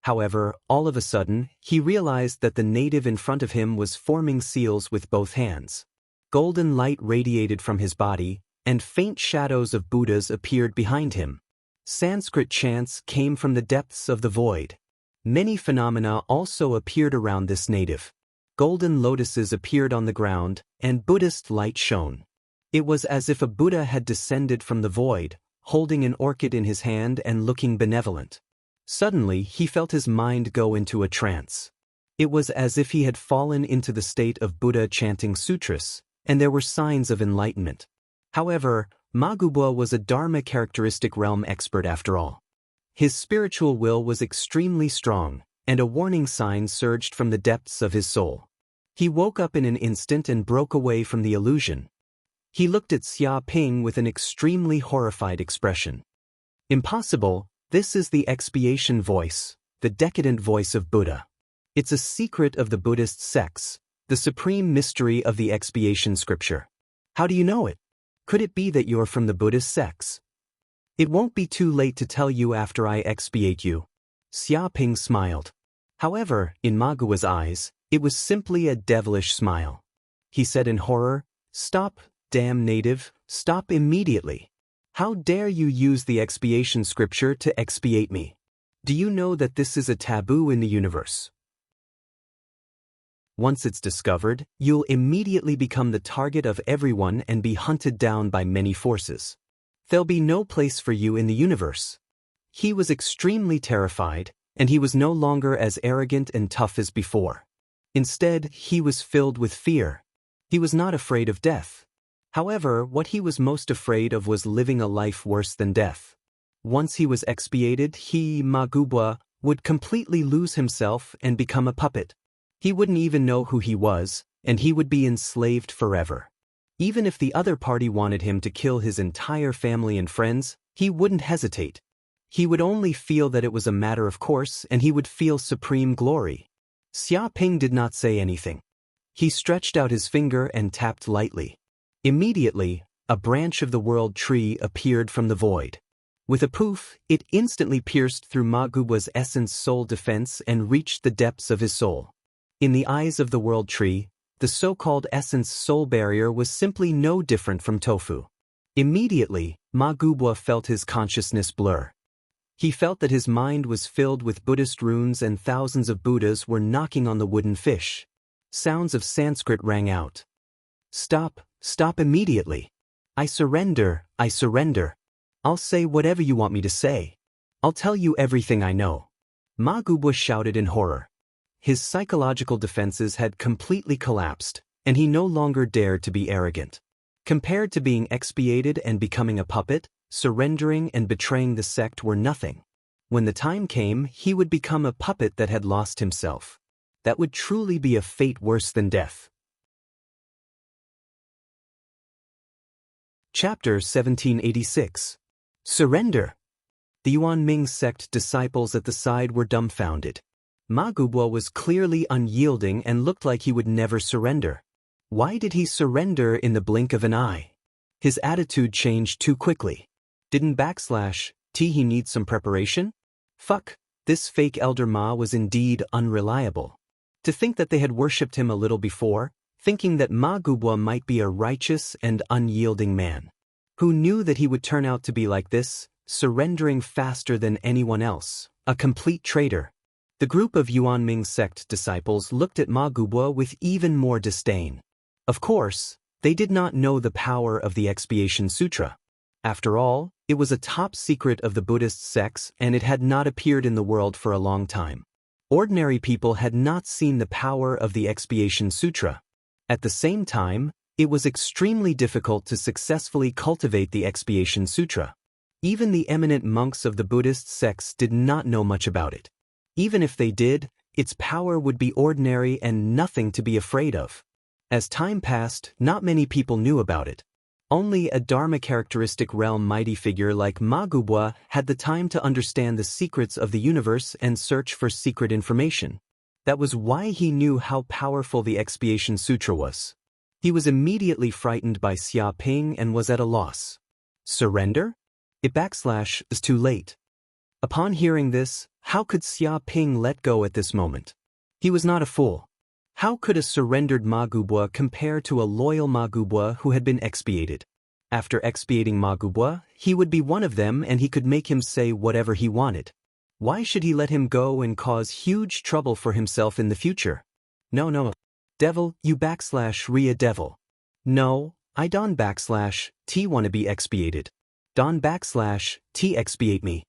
However, all of a sudden, he realized that the native in front of him was forming seals with both hands. Golden light radiated from his body, and faint shadows of Buddhas appeared behind him. Sanskrit chants came from the depths of the void. Many phenomena also appeared around this native. Golden lotuses appeared on the ground, and Buddhist light shone. It was as if a Buddha had descended from the void, holding an orchid in his hand and looking benevolent. Suddenly, he felt his mind go into a trance. It was as if he had fallen into the state of Buddha chanting sutras, and there were signs of enlightenment. However, Magubwa was a Dharma characteristic realm expert after all. His spiritual will was extremely strong, and a warning sign surged from the depths of his soul. He woke up in an instant and broke away from the illusion. He looked at Xia Ping with an extremely horrified expression. Impossible, this is the expiation voice, the decadent voice of Buddha. It's a secret of the Buddhist sects, the supreme mystery of the expiation scripture. How do you know it? Could it be that you're from the Buddhist sects? It won't be too late to tell you after I expiate you. Xia Ping smiled. However, in Magua's eyes, it was simply a devilish smile. He said in horror, "Stop, damn native, stop immediately. How dare you use the expiation scripture to expiate me? Do you know that this is a taboo in the universe?" Once it's discovered, you'll immediately become the target of everyone and be hunted down by many forces. There'll be no place for you in the universe. He was extremely terrified, and he was no longer as arrogant and tough as before. Instead, he was filled with fear. He was not afraid of death. However, what he was most afraid of was living a life worse than death. Once he was expiated, he, Magubwa, would completely lose himself and become a puppet. He wouldn't even know who he was, and he would be enslaved forever. Even if the other party wanted him to kill his entire family and friends, he wouldn't hesitate. He would only feel that it was a matter of course, and he would feel supreme glory. Xia Ping did not say anything. He stretched out his finger and tapped lightly. Immediately, a branch of the world tree appeared from the void. With a poof, it instantly pierced through Magubwa's essence soul defense and reached the depths of his soul. In the eyes of the world tree, the so-called essence soul barrier was simply no different from tofu. Immediately, Magubwa felt his consciousness blur. He felt that his mind was filled with Buddhist runes and thousands of Buddhas were knocking on the wooden fish. Sounds of Sanskrit rang out. Stop, stop immediately. I surrender, I surrender. I'll say whatever you want me to say. I'll tell you everything I know. Magubwa shouted in horror. His psychological defenses had completely collapsed, and he no longer dared to be arrogant. Compared to being expiated and becoming a puppet, surrendering and betraying the sect were nothing. When the time came, he would become a puppet that had lost himself. That would truly be a fate worse than death. Chapter 1786. Surrender. The Yuan Ming sect disciples at the side were dumbfounded. Magubwa was clearly unyielding and looked like he would never surrender. Why did he surrender in the blink of an eye? His attitude changed too quickly. Didn't he need some preparation? Fuck, this fake Elder Ma was indeed unreliable. To think that they had worshipped him a little before, thinking that Magubwa might be a righteous and unyielding man. Who knew that he would turn out to be like this, surrendering faster than anyone else, a complete traitor. The group of Yuan Ming sect disciples looked at Magubwa with even more disdain. Of course, they did not know the power of the Expiation Sutra. After all, it was a top secret of the Buddhist sects and it had not appeared in the world for a long time. Ordinary people had not seen the power of the Expiation Sutra. At the same time, it was extremely difficult to successfully cultivate the Expiation Sutra. Even the eminent monks of the Buddhist sects did not know much about it. Even if they did, its power would be ordinary and nothing to be afraid of. As time passed, not many people knew about it. Only a Dharma characteristic realm mighty figure like Magubwa had the time to understand the secrets of the universe and search for secret information. That was why he knew how powerful the Expiation Sutra was. He was immediately frightened by Xia Ping and was at a loss. Surrender? It is too late. Upon hearing this, how could Xia Ping let go at this moment? He was not a fool. How could a surrendered Magubwa compare to a loyal Magubwa who had been expiated? After expiating Magubwa, he would be one of them and he could make him say whatever he wanted. Why should he let him go and cause huge trouble for himself in the future? No. Devil, you /Ria devil. No, I don't /T wanna be expiated. Don /T expiate me.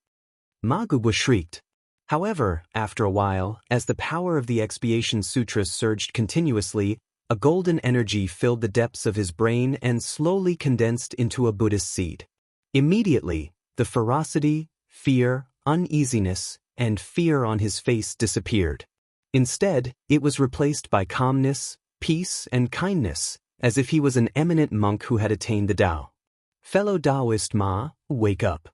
Magubwa shrieked. However, after a while, as the power of the Expiation Sutra surged continuously, a golden energy filled the depths of his brain and slowly condensed into a Buddhist seed. Immediately, the ferocity, fear, uneasiness, and fear on his face disappeared. Instead, it was replaced by calmness, peace, and kindness, as if he was an eminent monk who had attained the Tao. Fellow Taoist Ma, wake up.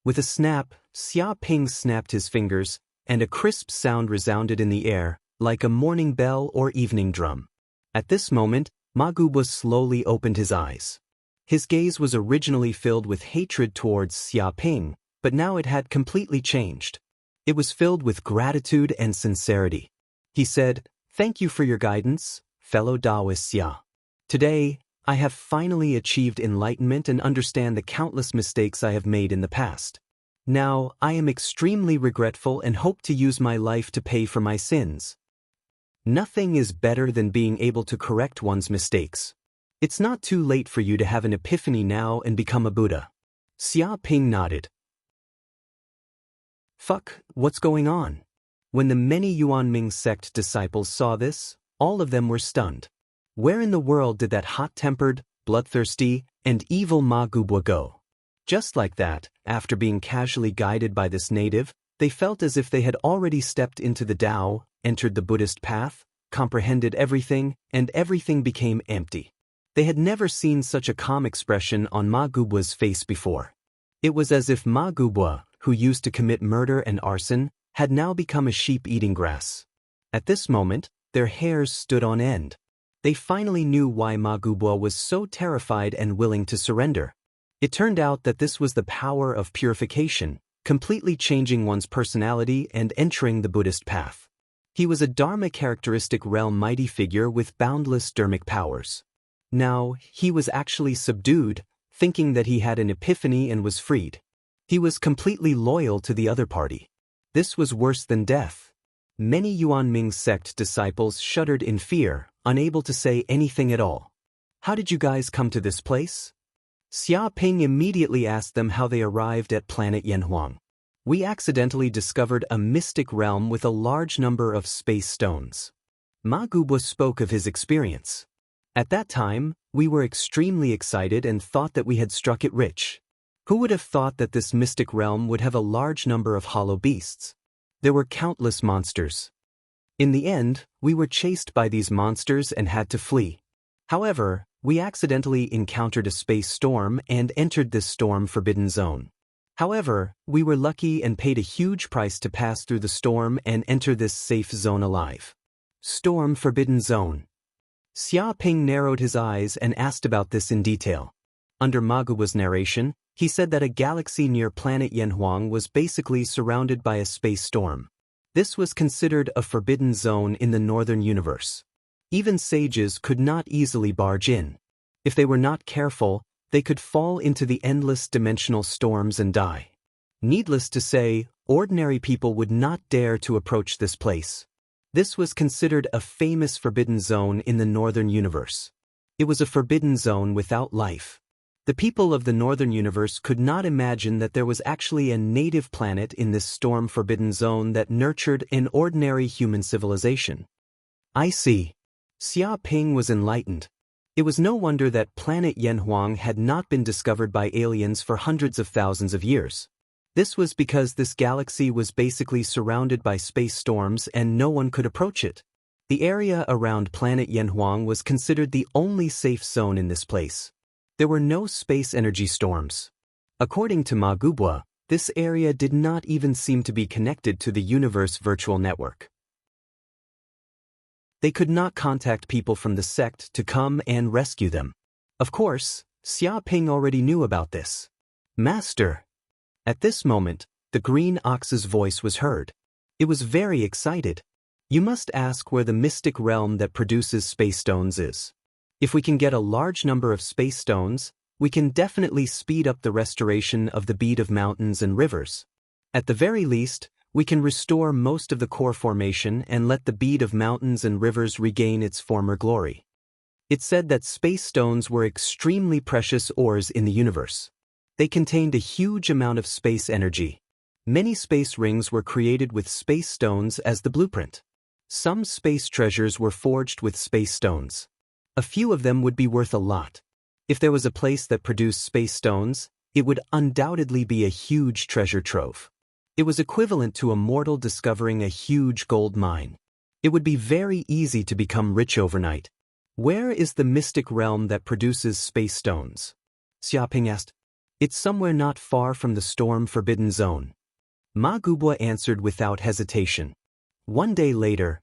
With a snap, Xia Ping snapped his fingers, and a crisp sound resounded in the air, like a morning bell or evening drum. At this moment, Magubwa slowly opened his eyes. His gaze was originally filled with hatred towards Xia Ping, but now it had completely changed. It was filled with gratitude and sincerity. He said, "Thank you for your guidance, fellow Taoist Xia. Today, I have finally achieved enlightenment and understand the countless mistakes I have made in the past. Now, I am extremely regretful and hope to use my life to pay for my sins." Nothing is better than being able to correct one's mistakes. It's not too late for you to have an epiphany now and become a Buddha. Xia Ping nodded. Fuck, what's going on? When the many Yuanming sect disciples saw this, all of them were stunned. Where in the world did that hot-tempered, bloodthirsty, and evil Ma Gubwa go? Just like that, after being casually guided by this native, they felt as if they had already stepped into the Tao, entered the Buddhist path, comprehended everything, and everything became empty. They had never seen such a calm expression on Ma Gubwa's face before. It was as if Ma Gubwa, who used to commit murder and arson, had now become a sheep eating grass. At this moment, their hairs stood on end. They finally knew why Ma Gubwa was so terrified and willing to surrender. It turned out that this was the power of purification, completely changing one's personality and entering the Buddhist path. He was a Dharma characteristic realm mighty figure with boundless dharmic powers. Now, he was actually subdued, thinking that he had an epiphany and was freed. He was completely loyal to the other party. This was worse than death. Many Yuanming sect disciples shuddered in fear, unable to say anything at all. How did you guys come to this place? Xia Ping immediately asked them how they arrived at planet Yanhuang. We accidentally discovered a mystic realm with a large number of space stones. Ma Gubwa spoke of his experience. At that time, we were extremely excited and thought that we had struck it rich. Who would have thought that this mystic realm would have a large number of hollow beasts? There were countless monsters. In the end, we were chased by these monsters and had to flee. However, we accidentally encountered a space storm and entered this storm-forbidden zone. However, we were lucky and paid a huge price to pass through the storm and enter this safe zone alive. Storm-forbidden zone. Xia Ping narrowed his eyes and asked about this in detail. Under Ma Gubwa's narration, he said that a galaxy near planet Yanhuang was basically surrounded by a space storm. This was considered a forbidden zone in the northern universe. Even sages could not easily barge in. If they were not careful, they could fall into the endless dimensional storms and die. Needless to say, ordinary people would not dare to approach this place. This was considered a famous forbidden zone in the northern universe. It was a forbidden zone without life. The people of the northern universe could not imagine that there was actually a native planet in this storm-forbidden zone that nurtured an ordinary human civilization. I see. Xia Ping was enlightened. It was no wonder that planet Yanhuang had not been discovered by aliens for hundreds of thousands of years. This was because this galaxy was basically surrounded by space storms and no one could approach it. The area around planet Yanhuang was considered the only safe zone in this place. There were no space energy storms. According to Ma Gubwa, this area did not even seem to be connected to the universe virtual network. They could not contact people from the sect to come and rescue them. Of course, Xia Ping already knew about this. Master. At this moment, the green ox's voice was heard. It was very excited. You must ask where the mystic realm that produces space stones is. If we can get a large number of space stones, we can definitely speed up the restoration of the bead of mountains and rivers. At the very least, we can restore most of the core formation and let the bead of mountains and rivers regain its former glory. It said that space stones were extremely precious ores in the universe. They contained a huge amount of space energy. Many space rings were created with space stones as the blueprint. Some space treasures were forged with space stones. A few of them would be worth a lot. If there was a place that produced space stones, it would undoubtedly be a huge treasure trove. It was equivalent to a mortal discovering a huge gold mine. It would be very easy to become rich overnight. Where is the mystic realm that produces space stones? Xia Ping asked. It's somewhere not far from the storm-forbidden zone. Ma Gubwa answered without hesitation. One day later,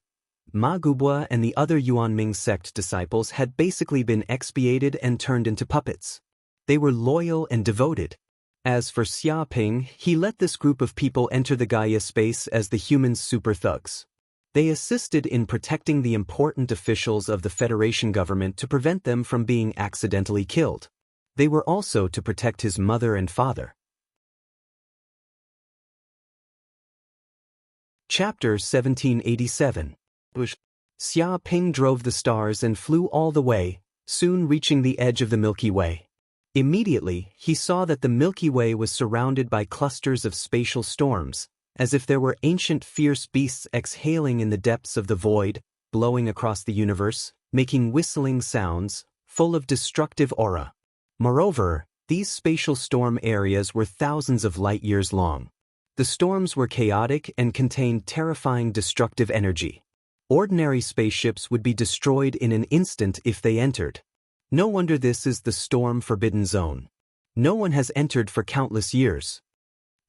Ma Gubwa and the other Yuanming sect disciples had basically been expiated and turned into puppets. They were loyal and devoted. As for Xia Ping, he let this group of people enter the Gaia space as the human super thugs. They assisted in protecting the important officials of the Federation government to prevent them from being accidentally killed. They were also to protect his mother and father. Chapter 1787. Xia Ping drove the stars and flew all the way, soon reaching the edge of the Milky Way. Immediately, he saw that the Milky Way was surrounded by clusters of spatial storms, as if there were ancient fierce beasts exhaling in the depths of the void, blowing across the universe, making whistling sounds, full of destructive aura. Moreover, these spatial storm areas were thousands of light-years long. The storms were chaotic and contained terrifying destructive energy. Ordinary spaceships would be destroyed in an instant if they entered. No wonder this is the storm-forbidden zone. No one has entered for countless years.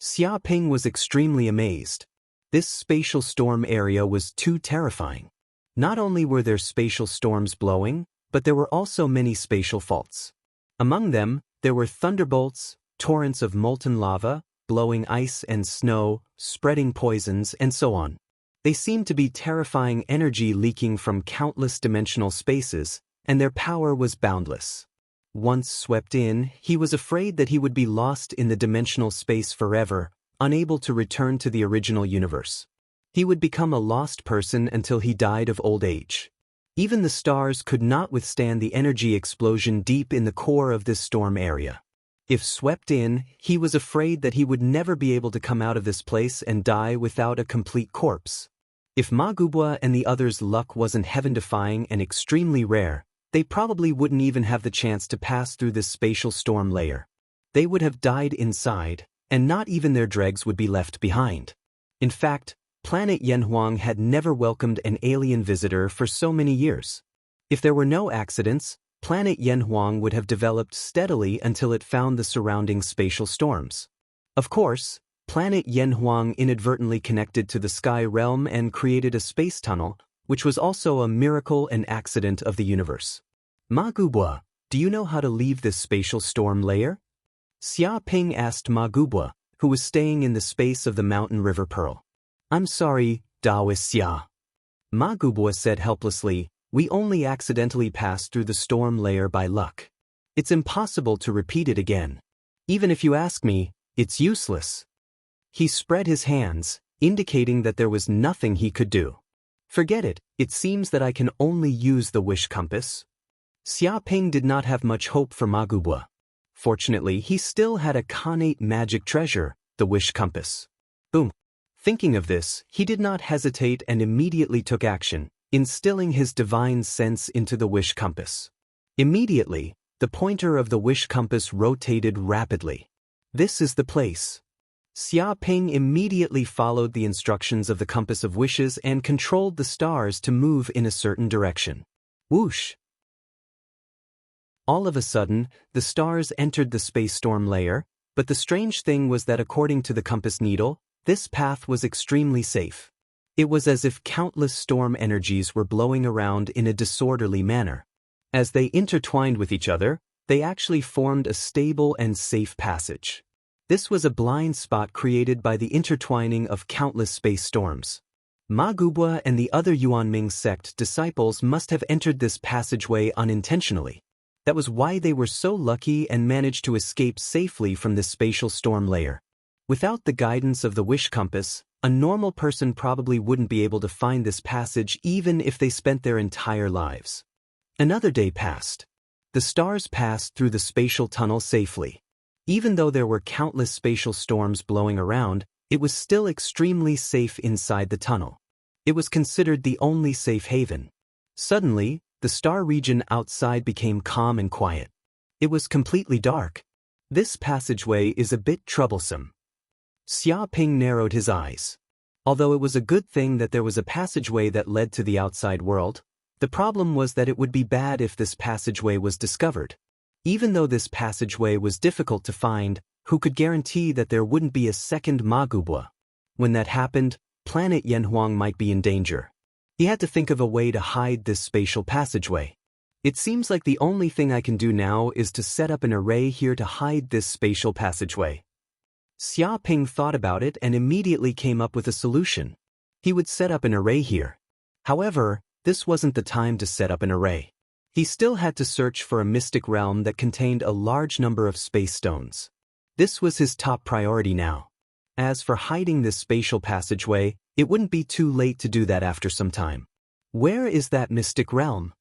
Xia Ping was extremely amazed. This spatial storm area was too terrifying. Not only were there spatial storms blowing, but there were also many spatial faults. Among them, there were thunderbolts, torrents of molten lava, blowing ice and snow, spreading poisons, and so on. They seemed to be terrifying energy leaking from countless dimensional spaces, and their power was boundless. Once swept in, he was afraid that he would be lost in the dimensional space forever, unable to return to the original universe. He would become a lost person until he died of old age. Even the stars could not withstand the energy explosion deep in the core of this storm area. If swept in, he was afraid that he would never be able to come out of this place and die without a complete corpse. If Magubwa and the others' luck wasn't heaven-defying and extremely rare, they probably wouldn't even have the chance to pass through this spatial storm layer. They would have died inside, and not even their dregs would be left behind. In fact, Planet Yanhuang had never welcomed an alien visitor for so many years. If there were no accidents, Planet Yanhuang would have developed steadily until it found the surrounding spatial storms. Of course, Planet Yanhuang inadvertently connected to the sky realm and created a space tunnel, which was also a miracle and accident of the universe. Magubwa, do you know how to leave this spatial storm layer? Xia Ping asked Magubwa, who was staying in the space of the mountain river Pearl. I'm sorry, Daoist Xia. Magubwa said helplessly, we only accidentally passed through the storm layer by luck. It's impossible to repeat it again. Even if you ask me, it's useless. He spread his hands, indicating that there was nothing he could do. Forget it, it seems that I can only use the wish compass. Xia Ping did not have much hope for Magubwa. Fortunately, he still had a Khanate magic treasure, the wish compass. Boom. Thinking of this, he did not hesitate and immediately took action, instilling his divine sense into the wish compass. Immediately, the pointer of the wish compass rotated rapidly. This is the place. Xia Ping immediately followed the instructions of the compass of wishes and controlled the stars to move in a certain direction. Whoosh! All of a sudden, the stars entered the space storm layer, but the strange thing was that according to the compass needle, this path was extremely safe. It was as if countless storm energies were blowing around in a disorderly manner. As they intertwined with each other, they actually formed a stable and safe passage. This was a blind spot created by the intertwining of countless space storms. Magubwa and the other Yuanming sect disciples must have entered this passageway unintentionally. That was why they were so lucky and managed to escape safely from this spatial storm layer. Without the guidance of the wish compass, a normal person probably wouldn't be able to find this passage even if they spent their entire lives. Another day passed. The stars passed through the spatial tunnel safely. Even though there were countless spatial storms blowing around, it was still extremely safe inside the tunnel. It was considered the only safe haven. Suddenly, the star region outside became calm and quiet. It was completely dark. This passageway is a bit troublesome. Xia Ping narrowed his eyes. Although it was a good thing that there was a passageway that led to the outside world, the problem was that it would be bad if this passageway was discovered. Even though this passageway was difficult to find, who could guarantee that there wouldn't be a second Magubwa? When that happened, Planet Yanhuang might be in danger. He had to think of a way to hide this spatial passageway. It seems like the only thing I can do now is to set up an array here to hide this spatial passageway. Xia Ping thought about it and immediately came up with a solution. He would set up an array here. However, this wasn't the time to set up an array. He still had to search for a mystic realm that contained a large number of space stones. This was his top priority now. As for hiding this spatial passageway, it wouldn't be too late to do that after some time. Where is that mystic realm?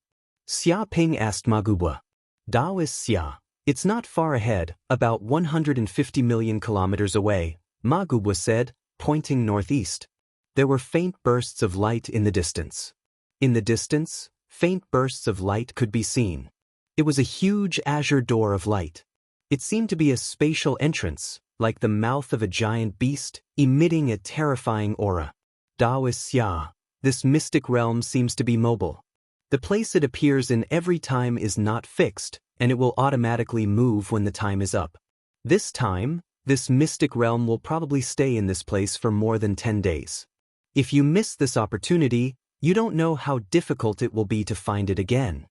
Xia Ping asked Magubwa. Dao is Xia. It's not far ahead, about 150 million kilometers away, Magubwa said, pointing northeast. There were faint bursts of light in the distance. In the distance, faint bursts of light could be seen. It was a huge azure door of light. It seemed to be a spatial entrance, like the mouth of a giant beast, emitting a terrifying aura. Dao is Xia. This mystic realm seems to be mobile. The place it appears in every time is not fixed, and it will automatically move when the time is up. This time, this mystic realm will probably stay in this place for more than 10 days. If you miss this opportunity, you don't know how difficult it will be to find it again.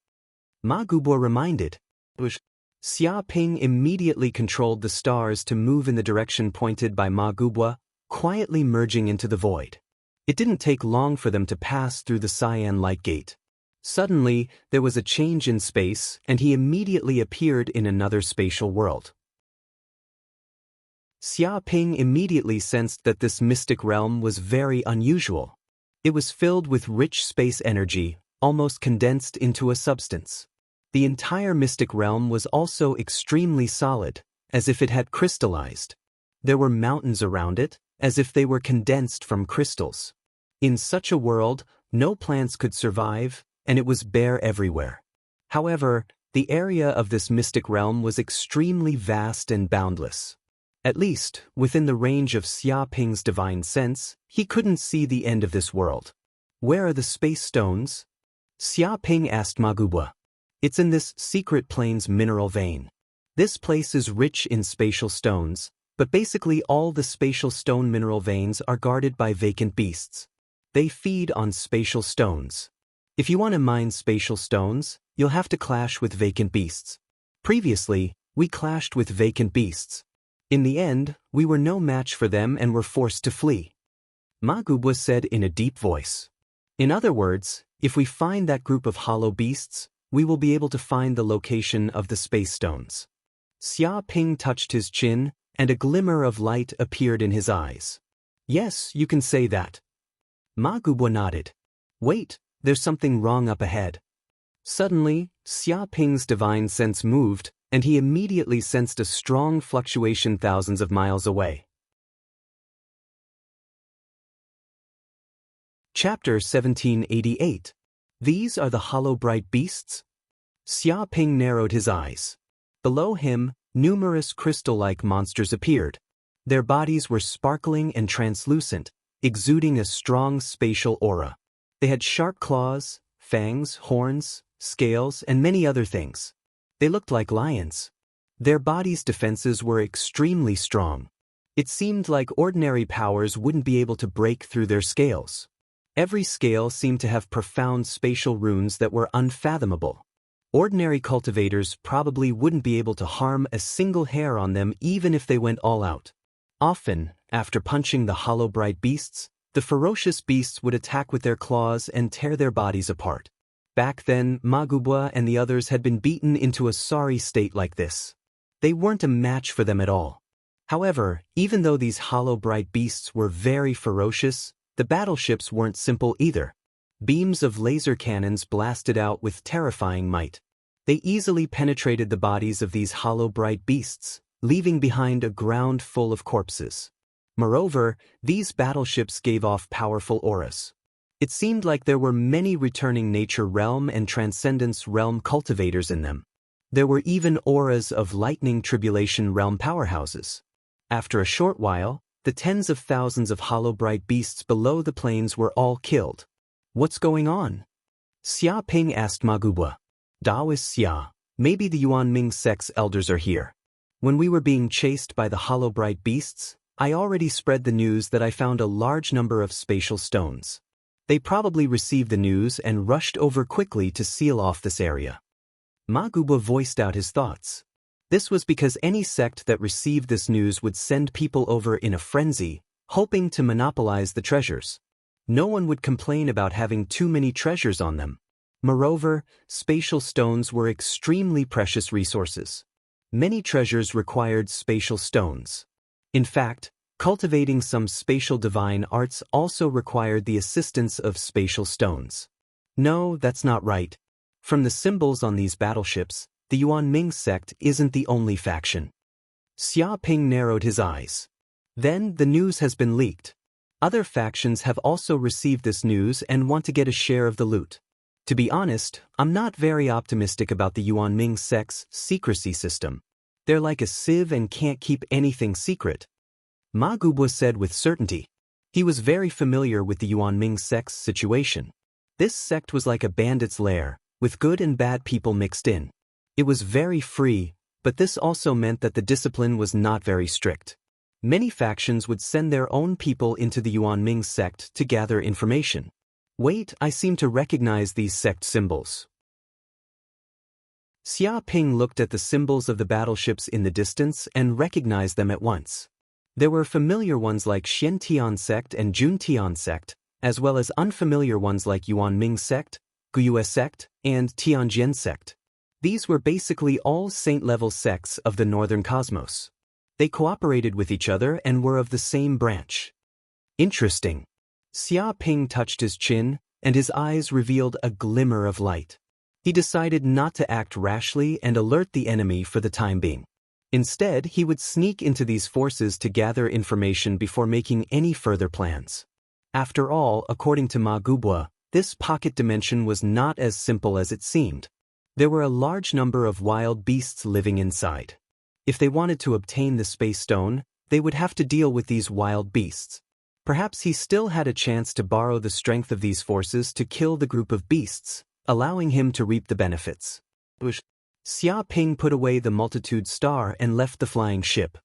Magubwa reminded. Xia Ping immediately controlled the stars to move in the direction pointed by Magubwa, quietly merging into the void. It didn't take long for them to pass through the cyan light gate. Suddenly, there was a change in space, and he immediately appeared in another spatial world. Xia Ping immediately sensed that this mystic realm was very unusual. It was filled with rich space energy, almost condensed into a substance. The entire mystic realm was also extremely solid, as if it had crystallized. There were mountains around it, as if they were condensed from crystals. In such a world, no plants could survive, and it was bare everywhere. However, the area of this mystic realm was extremely vast and boundless. At least, within the range of Xia Ping's divine sense, he couldn't see the end of this world. Where are the space stones? Xia Ping asked Magubwa. It's in this secret plains mineral vein. This place is rich in spatial stones, but basically all the spatial stone mineral veins are guarded by vacant beasts. They feed on spatial stones. If you want to mine spatial stones, you'll have to clash with vacant beasts. Previously, we clashed with vacant beasts. In the end, we were no match for them and were forced to flee. Magubwa said in a deep voice. In other words, if we find that group of hollow beasts, we will be able to find the location of the space stones. Xia Ping touched his chin, and a glimmer of light appeared in his eyes. Yes, you can say that. Magubwa nodded. Wait, there's something wrong up ahead. Suddenly, Xia Ping's divine sense moved, and he immediately sensed a strong fluctuation thousands of miles away. Chapter 1788. These are the hollow bright beasts? Xia Ping narrowed his eyes. Below him, numerous crystal-like monsters appeared. Their bodies were sparkling and translucent, exuding a strong spatial aura. They had sharp claws, fangs, horns, scales, and many other things. They looked like lions. Their bodies' defenses were extremely strong. It seemed like ordinary powers wouldn't be able to break through their scales. Every scale seemed to have profound spatial runes that were unfathomable. Ordinary cultivators probably wouldn't be able to harm a single hair on them even if they went all out. Often, after punching the hollow bright beasts, the ferocious beasts would attack with their claws and tear their bodies apart. Back then, Magubwa and the others had been beaten into a sorry state like this. They weren't a match for them at all. However, even though these hollow bright beasts were very ferocious, the battleships weren't simple either. Beams of laser cannons blasted out with terrifying might. They easily penetrated the bodies of these hollow bright beasts, leaving behind a ground full of corpses. Moreover, these battleships gave off powerful auras. It seemed like there were many returning nature realm and transcendence realm cultivators in them. There were even auras of lightning tribulation realm powerhouses. After a short while, the tens of thousands of hollow bright beasts below the plains were all killed. What's going on? Xia Ping asked Magubwa. Dao is Xia. Maybe the Yuanming sect's elders are here. When we were being chased by the hollow bright beasts, I already spread the news that I found a large number of spatial stones. They probably received the news and rushed over quickly to seal off this area. Magubwa voiced out his thoughts. This was because any sect that received this news would send people over in a frenzy, hoping to monopolize the treasures. No one would complain about having too many treasures on them. Moreover, spatial stones were extremely precious resources. Many treasures required spatial stones. In fact, cultivating some spatial divine arts also required the assistance of spatial stones. No, that's not right. From the symbols on these battleships, the Yuan Ming sect isn't the only faction. Xia Ping narrowed his eyes. Then, the news has been leaked. Other factions have also received this news and want to get a share of the loot. To be honest, I'm not very optimistic about the Yuan Ming sect's secrecy system. They're like a sieve and can't keep anything secret. Ma Gubwa said with certainty. He was very familiar with the Yuan Ming sect's situation. This sect was like a bandit's lair, with good and bad people mixed in. It was very free, but this also meant that the discipline was not very strict. Many factions would send their own people into the Yuan Ming sect to gather information. Wait, I seem to recognize these sect symbols. Xia Ping looked at the symbols of the battleships in the distance and recognized them at once. There were familiar ones like Xiantian sect and Juntian sect, as well as unfamiliar ones like Yuan Ming sect, Guyue sect, and Tianjin sect. These were basically all saint-level sects of the northern cosmos. They cooperated with each other and were of the same branch. Interesting. Xia Ping touched his chin, and his eyes revealed a glimmer of light. He decided not to act rashly and alert the enemy for the time being. Instead, he would sneak into these forces to gather information before making any further plans. After all, according to Ma Gubwa, this pocket dimension was not as simple as it seemed. There were a large number of wild beasts living inside. If they wanted to obtain the space stone, they would have to deal with these wild beasts. Perhaps he still had a chance to borrow the strength of these forces to kill the group of beasts, allowing him to reap the benefits. Xia Ping put away the multitude star and left the flying ship.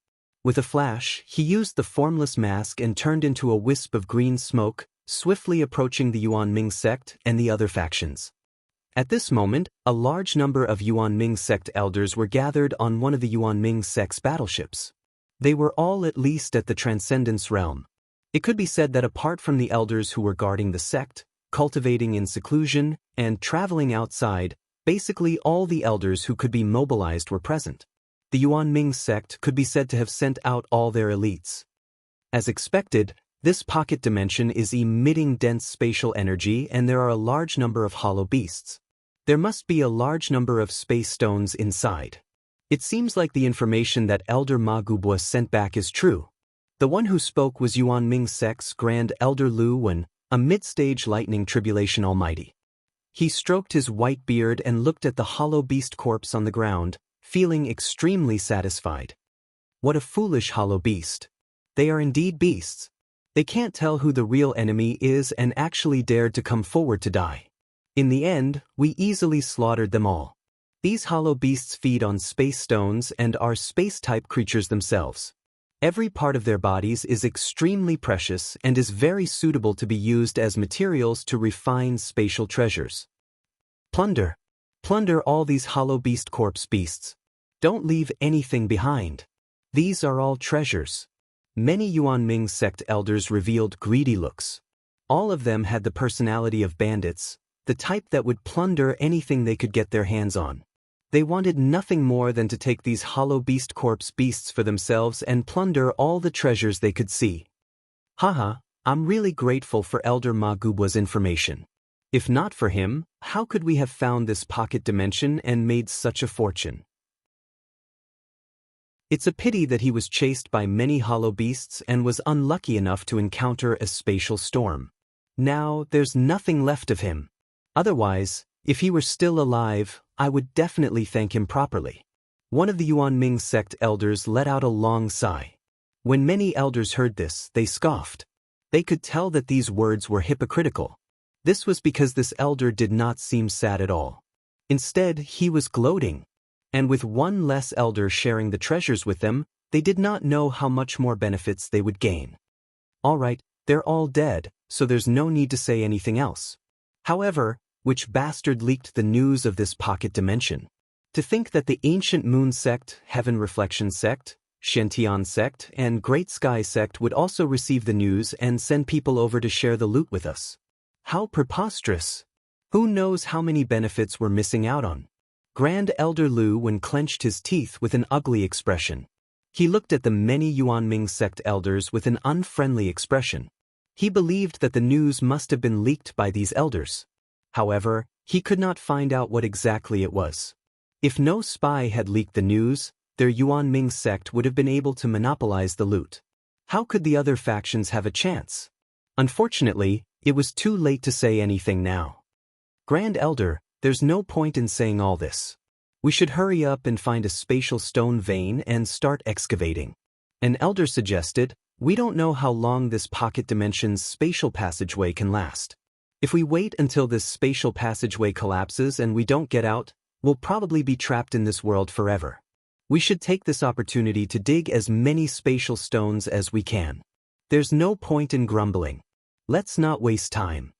With a flash, he used the formless mask and turned into a wisp of green smoke, swiftly approaching the Yuan Ming sect and the other factions. At this moment, a large number of Yuan Ming sect elders were gathered on one of the Yuan Ming sect's battleships. They were all at least at the Transcendence realm. It could be said that apart from the elders who were guarding the sect, cultivating in seclusion, and traveling outside, basically all the elders who could be mobilized were present. The Yuan Ming sect could be said to have sent out all their elites. As expected, this pocket dimension is emitting dense spatial energy and there are a large number of hollow beasts. There must be a large number of space stones inside. It seems like the information that Elder Ma Gubwa sent back is true. The one who spoke was Yuan Ming sect's Grand Elder Lu Wen, a mid-stage lightning tribulation almighty. He stroked his white beard and looked at the hollow beast corpse on the ground, feeling extremely satisfied. What a foolish hollow beast. They are indeed beasts. They can't tell who the real enemy is and actually dared to come forward to die. In the end, we easily slaughtered them all. These hollow beasts feed on space stones and are space-type creatures themselves. Every part of their bodies is extremely precious and is very suitable to be used as materials to refine spatial treasures. Plunder. Plunder all these hollow beast corpse beasts. Don't leave anything behind. These are all treasures. Many Yuan Ming sect elders revealed greedy looks. All of them had the personality of bandits, the type that would plunder anything they could get their hands on. They wanted nothing more than to take these hollow beast corpse beasts for themselves and plunder all the treasures they could see. Haha, I'm really grateful for Elder Ma Gubwa's information. If not for him, how could we have found this pocket dimension and made such a fortune? It's a pity that he was chased by many hollow beasts and was unlucky enough to encounter a spatial storm. Now, there's nothing left of him. Otherwise, if he were still alive, I would definitely thank him properly. One of the Yuan Ming sect elders let out a long sigh. When many elders heard this, they scoffed. They could tell that these words were hypocritical. This was because this elder did not seem sad at all. Instead, he was gloating. And with one less elder sharing the treasures with them, they did not know how much more benefits they would gain. All right, they're all dead, so there's no need to say anything else. However, which bastard leaked the news of this pocket dimension? To think that the Ancient Moon sect, Heaven Reflection sect, Xiantian sect, and Great Sky sect would also receive the news and send people over to share the loot with us. How preposterous! Who knows how many benefits we're missing out on? Grand Elder Lu Wen clenched his teeth with an ugly expression. He looked at the many Yuan Ming sect elders with an unfriendly expression. He believed that the news must have been leaked by these elders. However, he could not find out what exactly it was. If no spy had leaked the news, their Yuan Ming sect would have been able to monopolize the loot. How could the other factions have a chance? Unfortunately, it was too late to say anything now. Grand Elder, there's no point in saying all this. We should hurry up and find a spatial stone vein and start excavating. An elder suggested, we don't know how long this pocket dimension's spatial passageway can last. If we wait until this spatial passageway collapses and we don't get out, we'll probably be trapped in this world forever. We should take this opportunity to dig as many spatial stones as we can. There's no point in grumbling. Let's not waste time.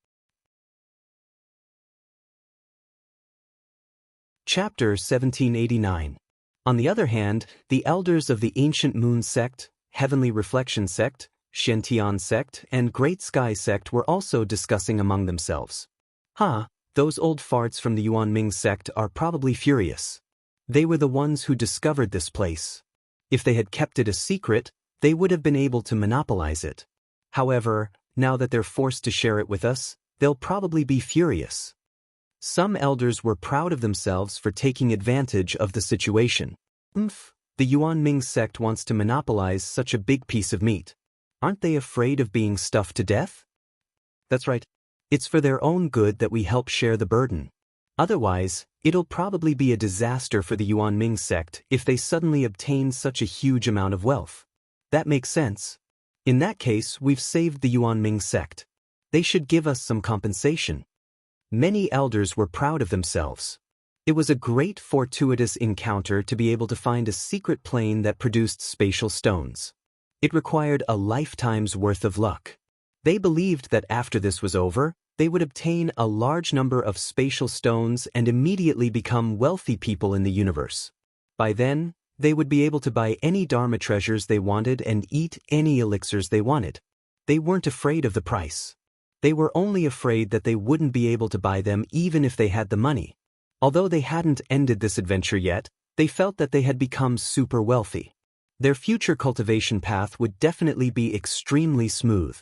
Chapter 1789. On the other hand, the elders of the Ancient Moon Sect, Heavenly Reflection Sect, Shentian Sect, and Great Sky Sect were also discussing among themselves. Those old farts from the Yuan Ming Sect are probably furious. They were the ones who discovered this place. If they had kept it a secret, they would have been able to monopolize it. However, now that they're forced to share it with us, they'll probably be furious. Some elders were proud of themselves for taking advantage of the situation. The Yuan Ming Sect wants to monopolize such a big piece of meat. Aren't they afraid of being stuffed to death? That's right. It's for their own good that we help share the burden. Otherwise, it'll probably be a disaster for the Yuan Ming Sect if they suddenly obtain such a huge amount of wealth. That makes sense. In that case, we've saved the Yuan Ming Sect. They should give us some compensation. Many elders were proud of themselves. It was a great fortuitous encounter to be able to find a secret plane that produced spatial stones. It required a lifetime's worth of luck. They believed that after this was over, they would obtain a large number of spatial stones and immediately become wealthy people in the universe. By then, they would be able to buy any Dharma treasures they wanted and eat any elixirs they wanted. They weren't afraid of the price. They were only afraid that they wouldn't be able to buy them even if they had the money. Although they hadn't ended this adventure yet, they felt that they had become super wealthy. Their future cultivation path would definitely be extremely smooth.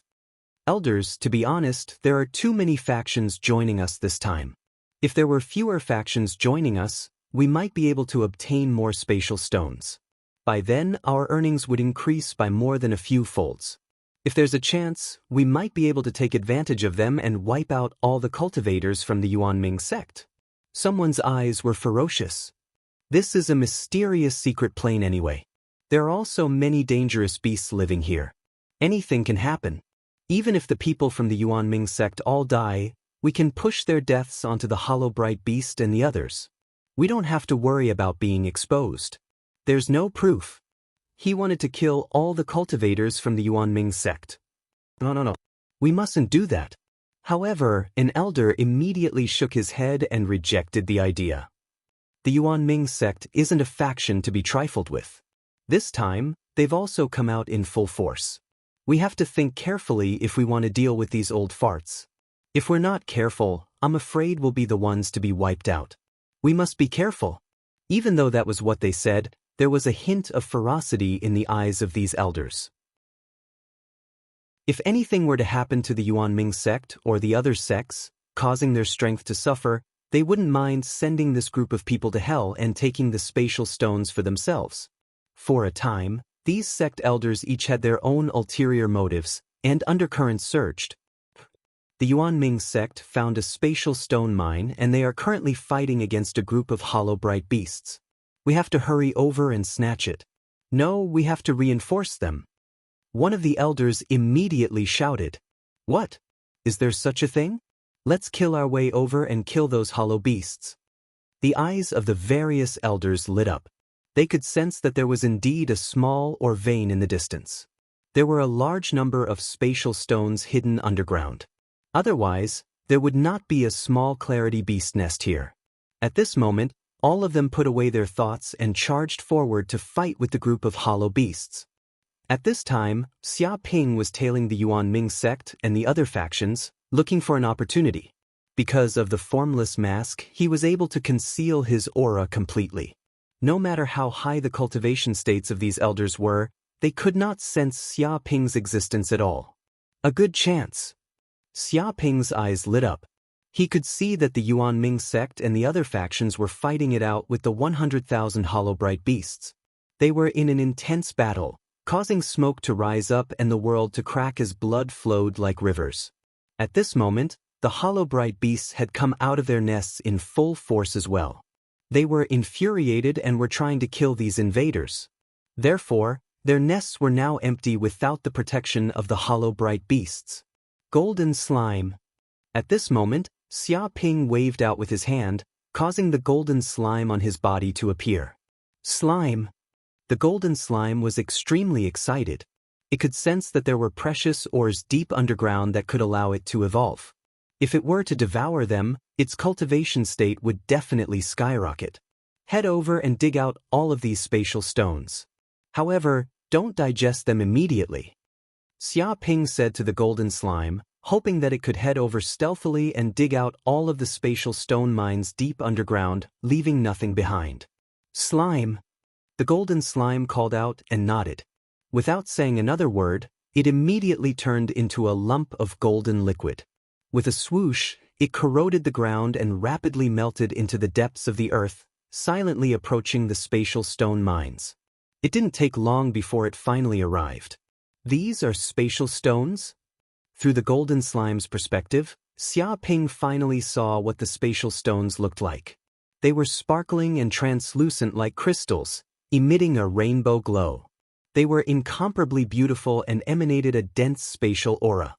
Elders, to be honest, there are too many factions joining us this time. If there were fewer factions joining us, we might be able to obtain more spatial stones. By then, our earnings would increase by more than a few folds. If there's a chance, we might be able to take advantage of them and wipe out all the cultivators from the Yuan Ming Sect. Someone's eyes were ferocious. This is a mysterious secret plane anyway. There are also many dangerous beasts living here. Anything can happen. Even if the people from the Yuan Ming Sect all die, we can push their deaths onto the Hollow Bright Beast and the others. We don't have to worry about being exposed. There's no proof. He wanted to kill all the cultivators from the Yuan Ming Sect. No. We mustn't do that. However, an elder immediately shook his head and rejected the idea. The Yuan Ming Sect isn't a faction to be trifled with. This time, they've also come out in full force. We have to think carefully if we want to deal with these old farts. If we're not careful, I'm afraid we'll be the ones to be wiped out. We must be careful. Even though that was what they said, there was a hint of ferocity in the eyes of these elders. If anything were to happen to the Yuan Ming Sect or the other sects, causing their strength to suffer, they wouldn't mind sending this group of people to hell and taking the spatial stones for themselves. For a time, these sect elders each had their own ulterior motives, and undercurrents surged. The Yuan Ming Sect found a spatial stone mine and they are currently fighting against a group of hollow bright beasts. We have to hurry over and snatch it. No, we have to reinforce them. One of the elders immediately shouted, "What? Is there such a thing? Let's kill our way over and kill those hollow beasts." The eyes of the various elders lit up. They could sense that there was indeed a small or vein in the distance. There were a large number of spatial stones hidden underground. Otherwise, there would not be a small clarity beast nest here. At this moment, all of them put away their thoughts and charged forward to fight with the group of hollow beasts. At this time, Xia Ping was tailing the Yuan Ming Sect and the other factions, looking for an opportunity. Because of the formless mask, he was able to conceal his aura completely. No matter how high the cultivation states of these elders were, they could not sense Xia Ping's existence at all. A good chance. Xia Ping's eyes lit up. He could see that the Yuan Ming sect and the other factions were fighting it out with the 100,000 Hollow-Bright beasts. They were in an intense battle, causing smoke to rise up and the world to crack as blood flowed like rivers. At this moment, the Hollow-Bright beasts had come out of their nests in full force as well. They were infuriated and were trying to kill these invaders. Therefore, their nests were now empty without the protection of the Hollow-Bright beasts. Golden slime. At this moment, Xia Ping waved out with his hand, causing the golden slime on his body to appear. Slime. The golden slime was extremely excited. It could sense that there were precious ores deep underground that could allow it to evolve. If it were to devour them, its cultivation state would definitely skyrocket. Head over and dig out all of these spatial stones. However, don't digest them immediately. Xia Ping said to the golden slime, hoping that it could head over stealthily and dig out all of the spatial stone mines deep underground, leaving nothing behind. Slime. The golden slime called out and nodded. Without saying another word, it immediately turned into a lump of golden liquid. With a swoosh, it corroded the ground and rapidly melted into the depths of the earth, silently approaching the spatial stone mines. It didn't take long before it finally arrived. These are spatial stones? Through the golden slime's perspective, Xia Ping finally saw what the spatial stones looked like. They were sparkling and translucent like crystals, emitting a rainbow glow. They were incomparably beautiful and emanated a dense spatial aura.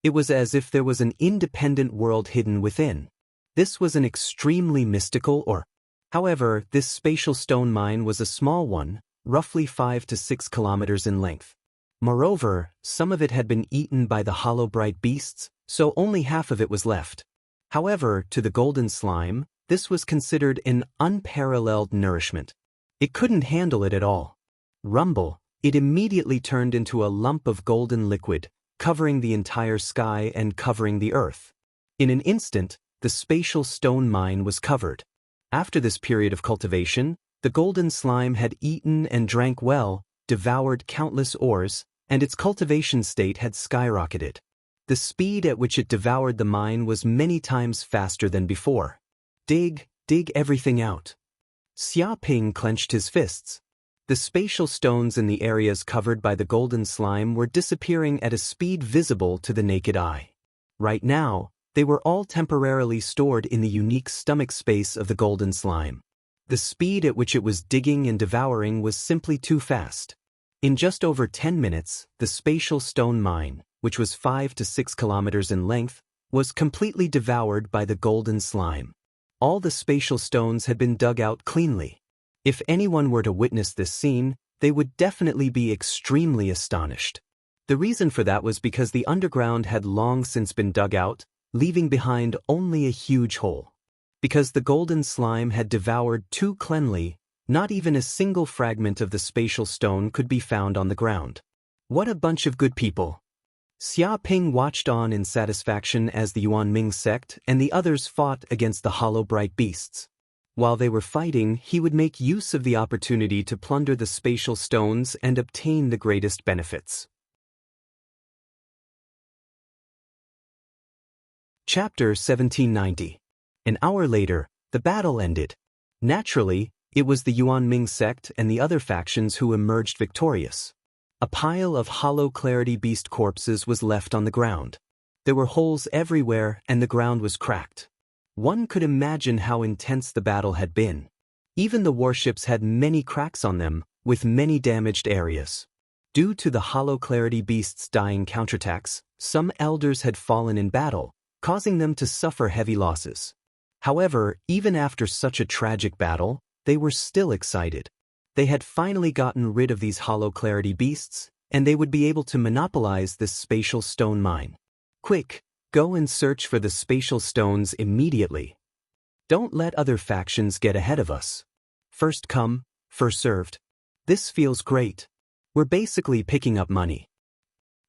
It was as if there was an independent world hidden within. This was an extremely mystical aura. However, this spatial stone mine was a small one, roughly 5 to 6 kilometers in length. Moreover, some of it had been eaten by the Hollow-Bright beasts, so only half of it was left. However, to the golden slime, this was considered an unparalleled nourishment. It couldn't handle it at all. Rumble, it immediately turned into a lump of golden liquid, covering the entire sky and covering the earth. In an instant, the spatial stone mine was covered. After this period of cultivation, the golden slime had eaten and drank well, devoured countless ores, and its cultivation state had skyrocketed. The speed at which it devoured the mine was many times faster than before. Dig everything out. Xia Ping clenched his fists. The spatial stones in the areas covered by the golden slime were disappearing at a speed visible to the naked eye. Right now, they were all temporarily stored in the unique stomach space of the golden slime. The speed at which it was digging and devouring was simply too fast. In just over 10 minutes, the spatial stone mine, which was 5 to 6 kilometers in length, was completely devoured by the golden slime. All the spatial stones had been dug out cleanly. If anyone were to witness this scene, they would definitely be extremely astonished. The reason for that was because the underground had long since been dug out, leaving behind only a huge hole. Because the golden slime had devoured too cleanly, not even a single fragment of the spatial stone could be found on the ground. What a bunch of good people! Xia Ping watched on in satisfaction as the Yuan Ming sect and the others fought against the Hollow-Bright beasts. While they were fighting, he would make use of the opportunity to plunder the spatial stones and obtain the greatest benefits. Chapter 1790. An hour later, the battle ended. Naturally, it was the Yuan Ming sect and the other factions who emerged victorious. A pile of hollow clarity beast corpses was left on the ground. There were holes everywhere and the ground was cracked. One could imagine how intense the battle had been. Even the warships had many cracks on them, with many damaged areas. Due to the hollow clarity beasts' dying counterattacks, some elders had fallen in battle, causing them to suffer heavy losses. However, even after such a tragic battle, they were still excited. They had finally gotten rid of these hollow clarity beasts, and they would be able to monopolize this spatial stone mine. Quick, go and search for the spatial stones immediately. Don't let other factions get ahead of us. First come, first served. This feels great. We're basically picking up money.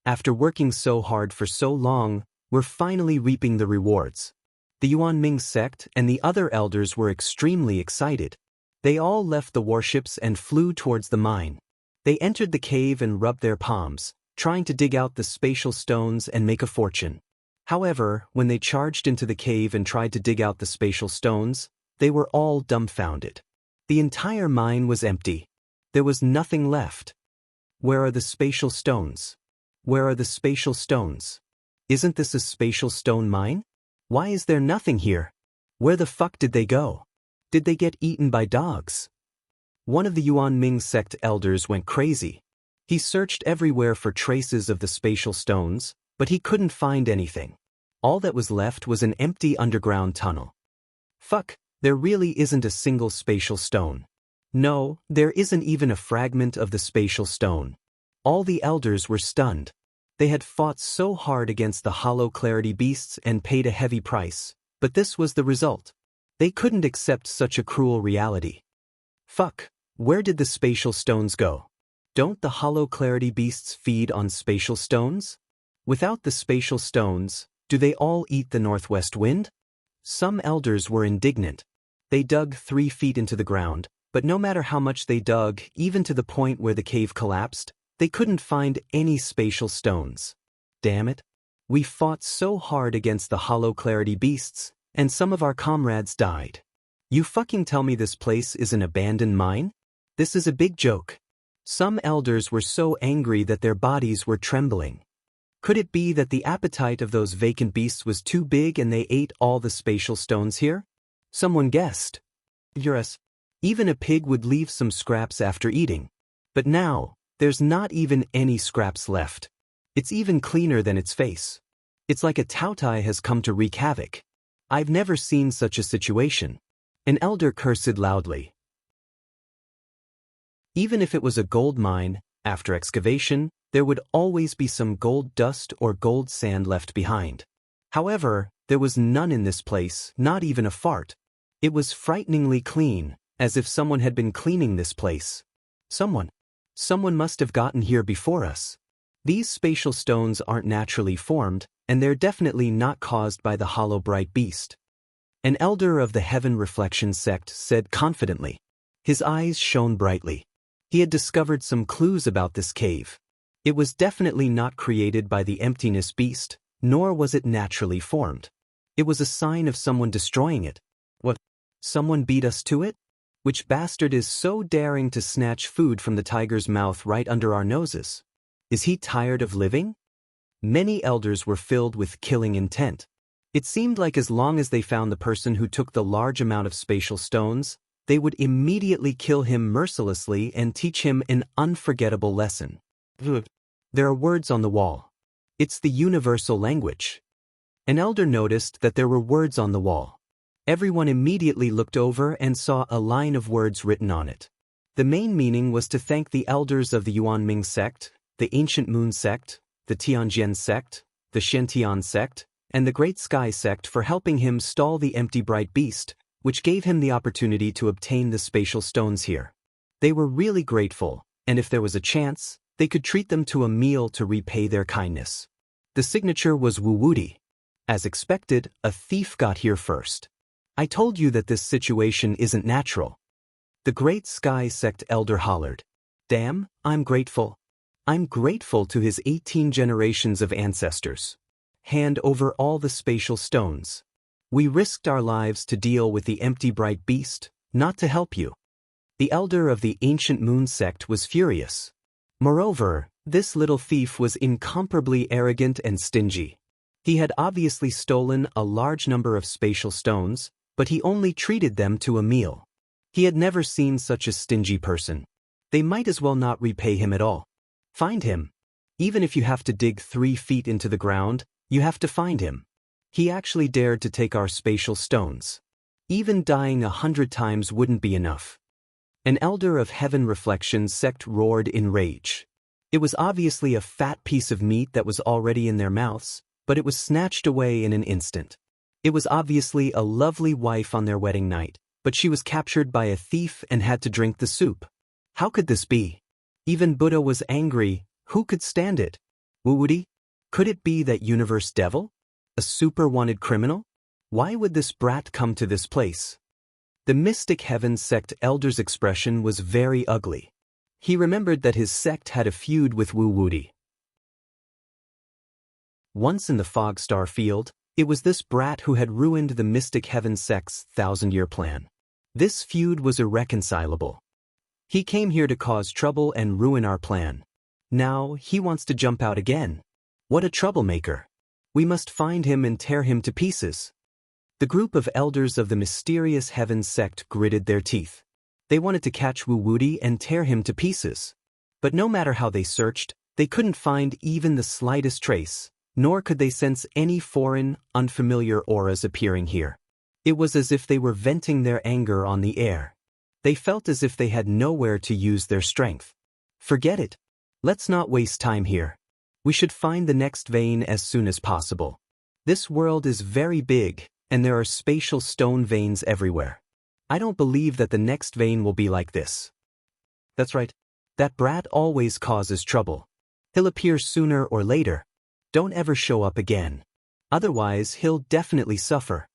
After working so hard for so long, we're finally reaping the rewards. The Yuan Ming sect and the other elders were extremely excited. They all left the warships and flew towards the mine. They entered the cave and rubbed their palms, trying to dig out the spatial stones and make a fortune. However, when they charged into the cave and tried to dig out the spatial stones, they were all dumbfounded. The entire mine was empty. There was nothing left. Where are the spatial stones? Where are the spatial stones? Isn't this a spatial stone mine? Why is there nothing here? Where the fuck did they go? Did they get eaten by dogs? One of the Yuan Ming sect elders went crazy. He searched everywhere for traces of the spatial stones, but he couldn't find anything. All that was left was an empty underground tunnel. Fuck, there really isn't a single spatial stone. No, there isn't even a fragment of the spatial stone. All the elders were stunned. They had fought so hard against the hollow clarity beasts and paid a heavy price, but this was the result. They couldn't accept such a cruel reality. Fuck, where did the spatial stones go? Don't the hollow clarity beasts feed on spatial stones? Without the spatial stones, do they all eat the northwest wind? Some elders were indignant. They dug 3 feet into the ground, but no matter how much they dug, even to the point where the cave collapsed, they couldn't find any spatial stones. Damn it. We fought so hard against the hollow clarity beasts, and some of our comrades died. You fucking tell me this place is an abandoned mine? This is a big joke. Some elders were so angry that their bodies were trembling. Could it be that the appetite of those vacant beasts was too big and they ate all the spatial stones here? Someone guessed. Yes. Even a pig would leave some scraps after eating. But now, there's not even any scraps left. It's even cleaner than its face. It's like a Tautai has come to wreak havoc. I've never seen such a situation. An elder cursed loudly. Even if it was a gold mine, after excavation, there would always be some gold dust or gold sand left behind. However, there was none in this place, not even a fart. It was frighteningly clean, as if someone had been cleaning this place. Someone must have gotten here before us. These spatial stones aren't naturally formed, and they're definitely not caused by the hollow bright beast. An elder of the Heaven Reflection sect said confidently. His eyes shone brightly. He had discovered some clues about this cave. It was definitely not created by the emptiness beast, nor was it naturally formed. It was a sign of someone destroying it. What? Someone beat us to it? Which bastard is so daring to snatch food from the tiger's mouth right under our noses? Is he tired of living? Many elders were filled with killing intent. It seemed like as long as they found the person who took the large amount of spatial stones, they would immediately kill him mercilessly and teach him an unforgettable lesson. There are words on the wall. It's the universal language. An elder noticed that there were words on the wall. Everyone immediately looked over and saw a line of words written on it. The main meaning was to thank the elders of the Yuan Ming sect, the Ancient Moon sect, the Tianjian sect, the Shen sect, and the Great Sky sect for helping him stall the empty bright beast, which gave him the opportunity to obtain the spatial stones here. They were really grateful, and if there was a chance, they could treat them to a meal to repay their kindness. The signature was Wuwudi. As expected, a thief got here first. I told you that this situation isn't natural. The Great Sky sect elder hollered. Damn, I'm grateful. I'm grateful to his 18 generations of ancestors. Hand over all the spatial stones. We risked our lives to deal with the empty bright beast, not to help you. The elder of the Ancient Moon sect was furious. Moreover, this little thief was incomparably arrogant and stingy. He had obviously stolen a large number of spatial stones, but he only treated them to a meal. He had never seen such a stingy person. They might as well not repay him at all. Find him. Even if you have to dig 3 feet into the ground, you have to find him. He actually dared to take our spatial stones. Even dying 100 times wouldn't be enough. An elder of Heaven Reflection sect roared in rage. It was obviously a fat piece of meat that was already in their mouths, but it was snatched away in an instant. It was obviously a lovely wife on their wedding night, but she was captured by a thief and had to drink the soup. How could this be? Even Buddha was angry. Who could stand it? Wuwudi? Could it be that universe devil? A super-wanted criminal? Why would this brat come to this place? The Mystic Heaven sect elder's expression was very ugly. He remembered that his sect had a feud with Wuwudi. Once in the Fog Star Field, it was this brat who had ruined the Mystic Heaven sect's 1,000-year plan. This feud was irreconcilable. He came here to cause trouble and ruin our plan. Now, he wants to jump out again. What a troublemaker. We must find him and tear him to pieces. The group of elders of the mysterious Heaven sect gritted their teeth. They wanted to catch Wu Wuti and tear him to pieces. But no matter how they searched, they couldn't find even the slightest trace, nor could they sense any foreign, unfamiliar auras appearing here. It was as if they were venting their anger on the air. They felt as if they had nowhere to use their strength. Forget it. Let's not waste time here. We should find the next vein as soon as possible. This world is very big, and there are spatial stone veins everywhere. I don't believe that the next vein will be like this. That's right. That brat always causes trouble. He'll appear sooner or later. Don't ever show up again. Otherwise, he'll definitely suffer.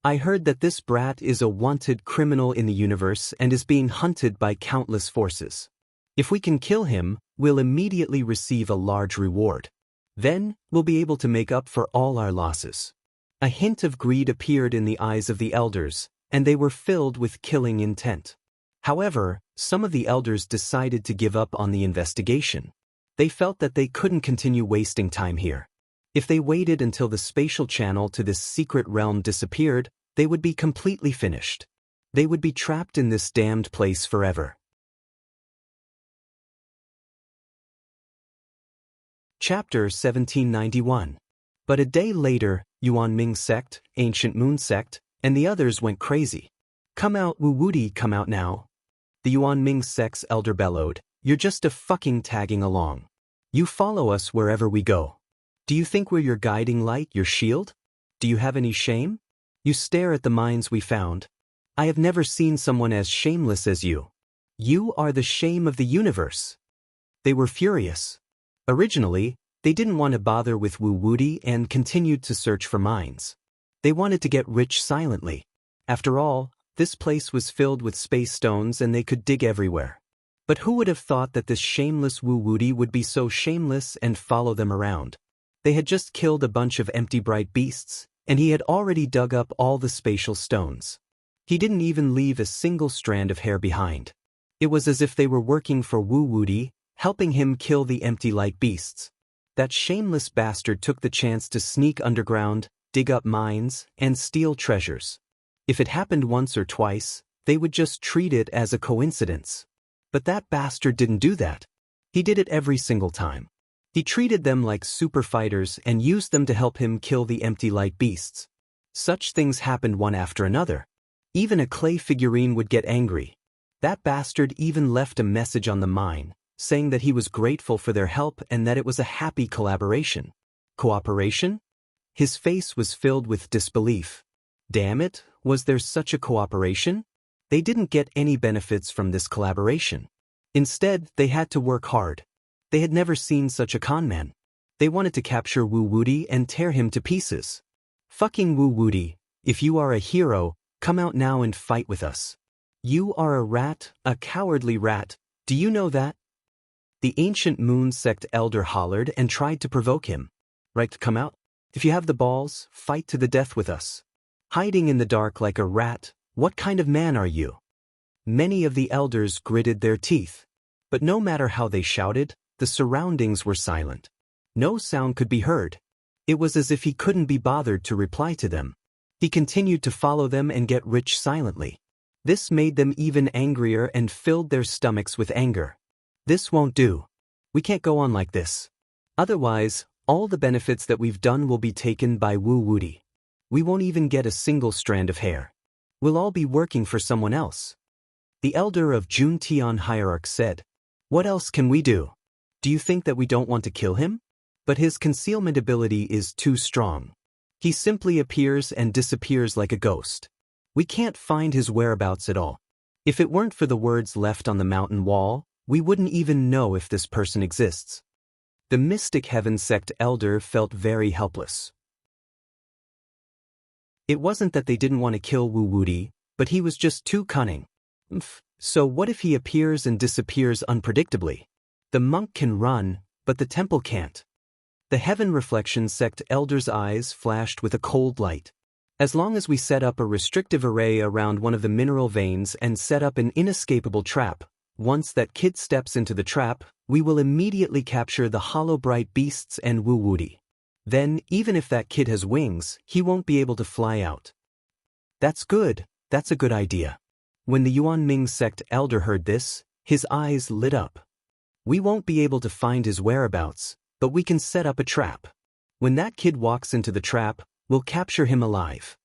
I heard that this brat is a wanted criminal in the universe and is being hunted by countless forces. If we can kill him, we'll immediately receive a large reward. Then, we'll be able to make up for all our losses. A hint of greed appeared in the eyes of the elders, and they were filled with killing intent. However, some of the elders decided to give up on the investigation. They felt that they couldn't continue wasting time here. If they waited until the spatial channel to this secret realm disappeared, they would be completely finished. They would be trapped in this damned place forever. Chapter 1791. But a day later, Yuan Ming sect, Ancient Moon sect, and the others went crazy. Come out, Wu Wuti, come out now. The Yuan Ming sect's elder bellowed, you're just a fucking tagging along. You follow us wherever we go. Do you think we're your guiding light, your shield? Do you have any shame? You stare at the mines we found. I have never seen someone as shameless as you. You are the shame of the universe. They were furious. Originally, they didn't want to bother with Wu Wuti and continued to search for mines. They wanted to get rich silently. After all, this place was filled with space stones and they could dig everywhere. But who would have thought that this shameless Wu Wuti would be so shameless and follow them around? They had just killed a bunch of empty bright beasts, and he had already dug up all the spatial stones. He didn't even leave a single strand of hair behind. It was as if they were working for Wu Wuti, helping him kill the empty light beasts. That shameless bastard took the chance to sneak underground, dig up mines, and steal treasures. If it happened once or twice, they would just treat it as a coincidence. But that bastard didn't do that. He did it every single time. He treated them like super fighters and used them to help him kill the empty light beasts. Such things happened one after another. Even a clay figurine would get angry. That bastard even left a message on the mine, saying that he was grateful for their help and that it was a happy collaboration. Cooperation? His face was filled with disbelief. Damn it, was there such a cooperation? They didn't get any benefits from this collaboration. Instead, they had to work hard. They had never seen such a conman. They wanted to capture Wu Wuti and tear him to pieces. Fucking Wu Wuti, if you are a hero, come out now and fight with us. You are a rat, a cowardly rat, do you know that? The Ancient Moon sect elder hollered and tried to provoke him. Right, come out? If you have the balls, fight to the death with us. Hiding in the dark like a rat, what kind of man are you? Many of the elders gritted their teeth. But no matter how they shouted, the surroundings were silent. No sound could be heard. It was as if he couldn't be bothered to reply to them. He continued to follow them and get rich silently. This made them even angrier and filled their stomachs with anger. This won't do. We can't go on like this. Otherwise, all the benefits that we've done will be taken by Wu Wuti. We won't even get a single strand of hair. We'll all be working for someone else. The elder of Juntian Hierarch said, what else can we do? Do you think that we don't want to kill him? But his concealment ability is too strong. He simply appears and disappears like a ghost. We can't find his whereabouts at all. If it weren't for the words left on the mountain wall, we wouldn't even know if this person exists. The Mystic Heaven sect elder felt very helpless. It wasn't that they didn't want to kill Wu Wuti, but he was just too cunning. So what if he appears and disappears unpredictably? The monk can run, but the temple can't. The heaven reflection sect elder's eyes flashed with a cold light. As long as we set up a restrictive array around one of the mineral veins and set up an inescapable trap, once that kid steps into the trap, we will immediately capture the hollow bright beasts and woo-woody. Then, even if that kid has wings, he won't be able to fly out. That's good, that's a good idea. When the Yuan Ming sect elder heard this, his eyes lit up. We won't be able to find his whereabouts, but we can set up a trap. When that kid walks into the trap, we'll capture him alive.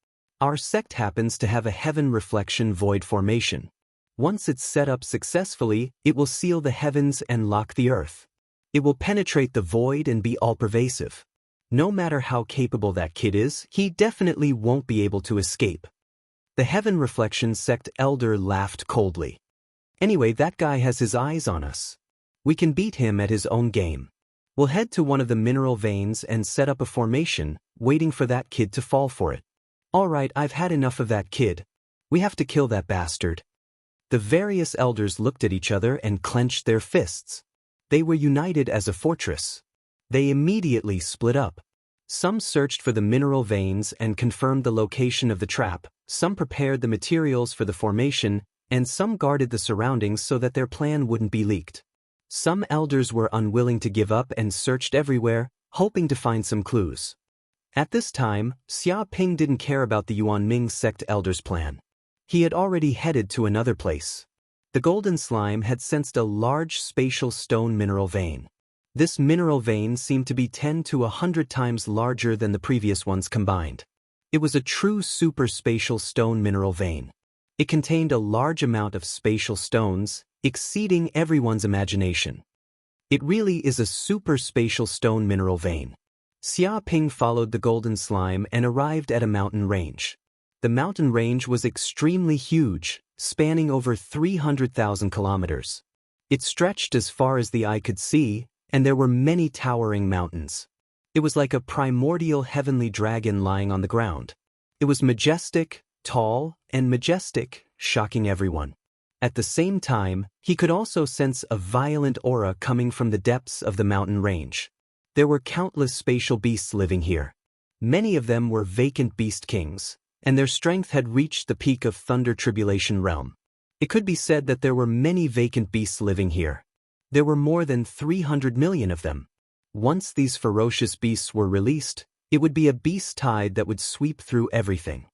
Our sect happens to have a heaven reflection void formation. Once it's set up successfully, it will seal the heavens and lock the earth. It will penetrate the void and be all-pervasive. No matter how capable that kid is, he definitely won't be able to escape. The heaven reflection sect elder laughed coldly. Anyway, that guy has his eyes on us. We can beat him at his own game. We'll head to one of the mineral veins and set up a formation, waiting for that kid to fall for it. Alright, I've had enough of that kid. We have to kill that bastard. The various elders looked at each other and clenched their fists. They were united as a fortress. They immediately split up. Some searched for the mineral veins and confirmed the location of the trap, some prepared the materials for the formation, and some guarded the surroundings so that their plan wouldn't be leaked. Some elders were unwilling to give up and searched everywhere, hoping to find some clues. At this time, Xia Ping didn't care about the Yuan Ming sect elder's plan. He had already headed to another place. The golden slime had sensed a large spatial stone mineral vein. This mineral vein seemed to be 10 to 100 times larger than the previous ones combined. It was a true super-spatial stone mineral vein. It contained a large amount of spatial stones, exceeding everyone's imagination. It really is a super-spatial stone mineral vein. Xia Ping followed the golden slime and arrived at a mountain range. The mountain range was extremely huge, spanning over 300,000 kilometers. It stretched as far as the eye could see, and there were many towering mountains. It was like a primordial heavenly dragon lying on the ground. It was majestic, tall, and majestic, shocking everyone. At the same time, he could also sense a violent aura coming from the depths of the mountain range. There were countless spatial beasts living here. Many of them were vacant beast kings, and their strength had reached the peak of Thunder Tribulation Realm. It could be said that there were many vacant beasts living here. There were more than 300 million of them. Once these ferocious beasts were released, it would be a beast tide that would sweep through everything.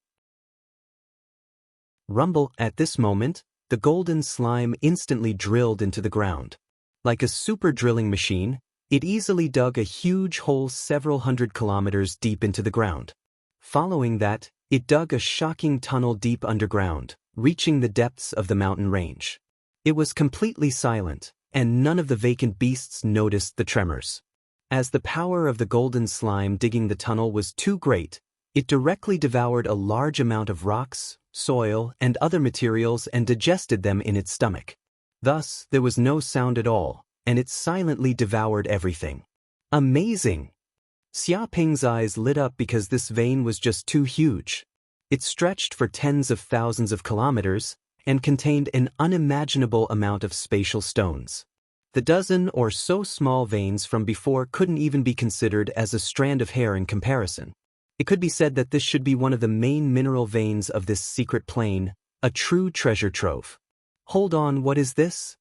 Rumble, at this moment, the golden slime instantly drilled into the ground. Like a super drilling machine, it easily dug a huge hole several hundred kilometers deep into the ground. Following that, it dug a shocking tunnel deep underground, reaching the depths of the mountain range. It was completely silent, and none of the vacant beasts noticed the tremors. As the power of the golden slime digging the tunnel was too great, it directly devoured a large amount of rocks, soil, and other materials and digested them in its stomach. Thus, there was no sound at all, and it silently devoured everything. Amazing! Xia Ping's eyes lit up because this vein was just too huge. It stretched for tens of thousands of kilometers, and contained an unimaginable amount of spatial stones. The dozen or so small veins from before couldn't even be considered as a strand of hair in comparison. It could be said that this should be one of the main mineral veins of this secret plane, a true treasure trove. Hold on, what is this?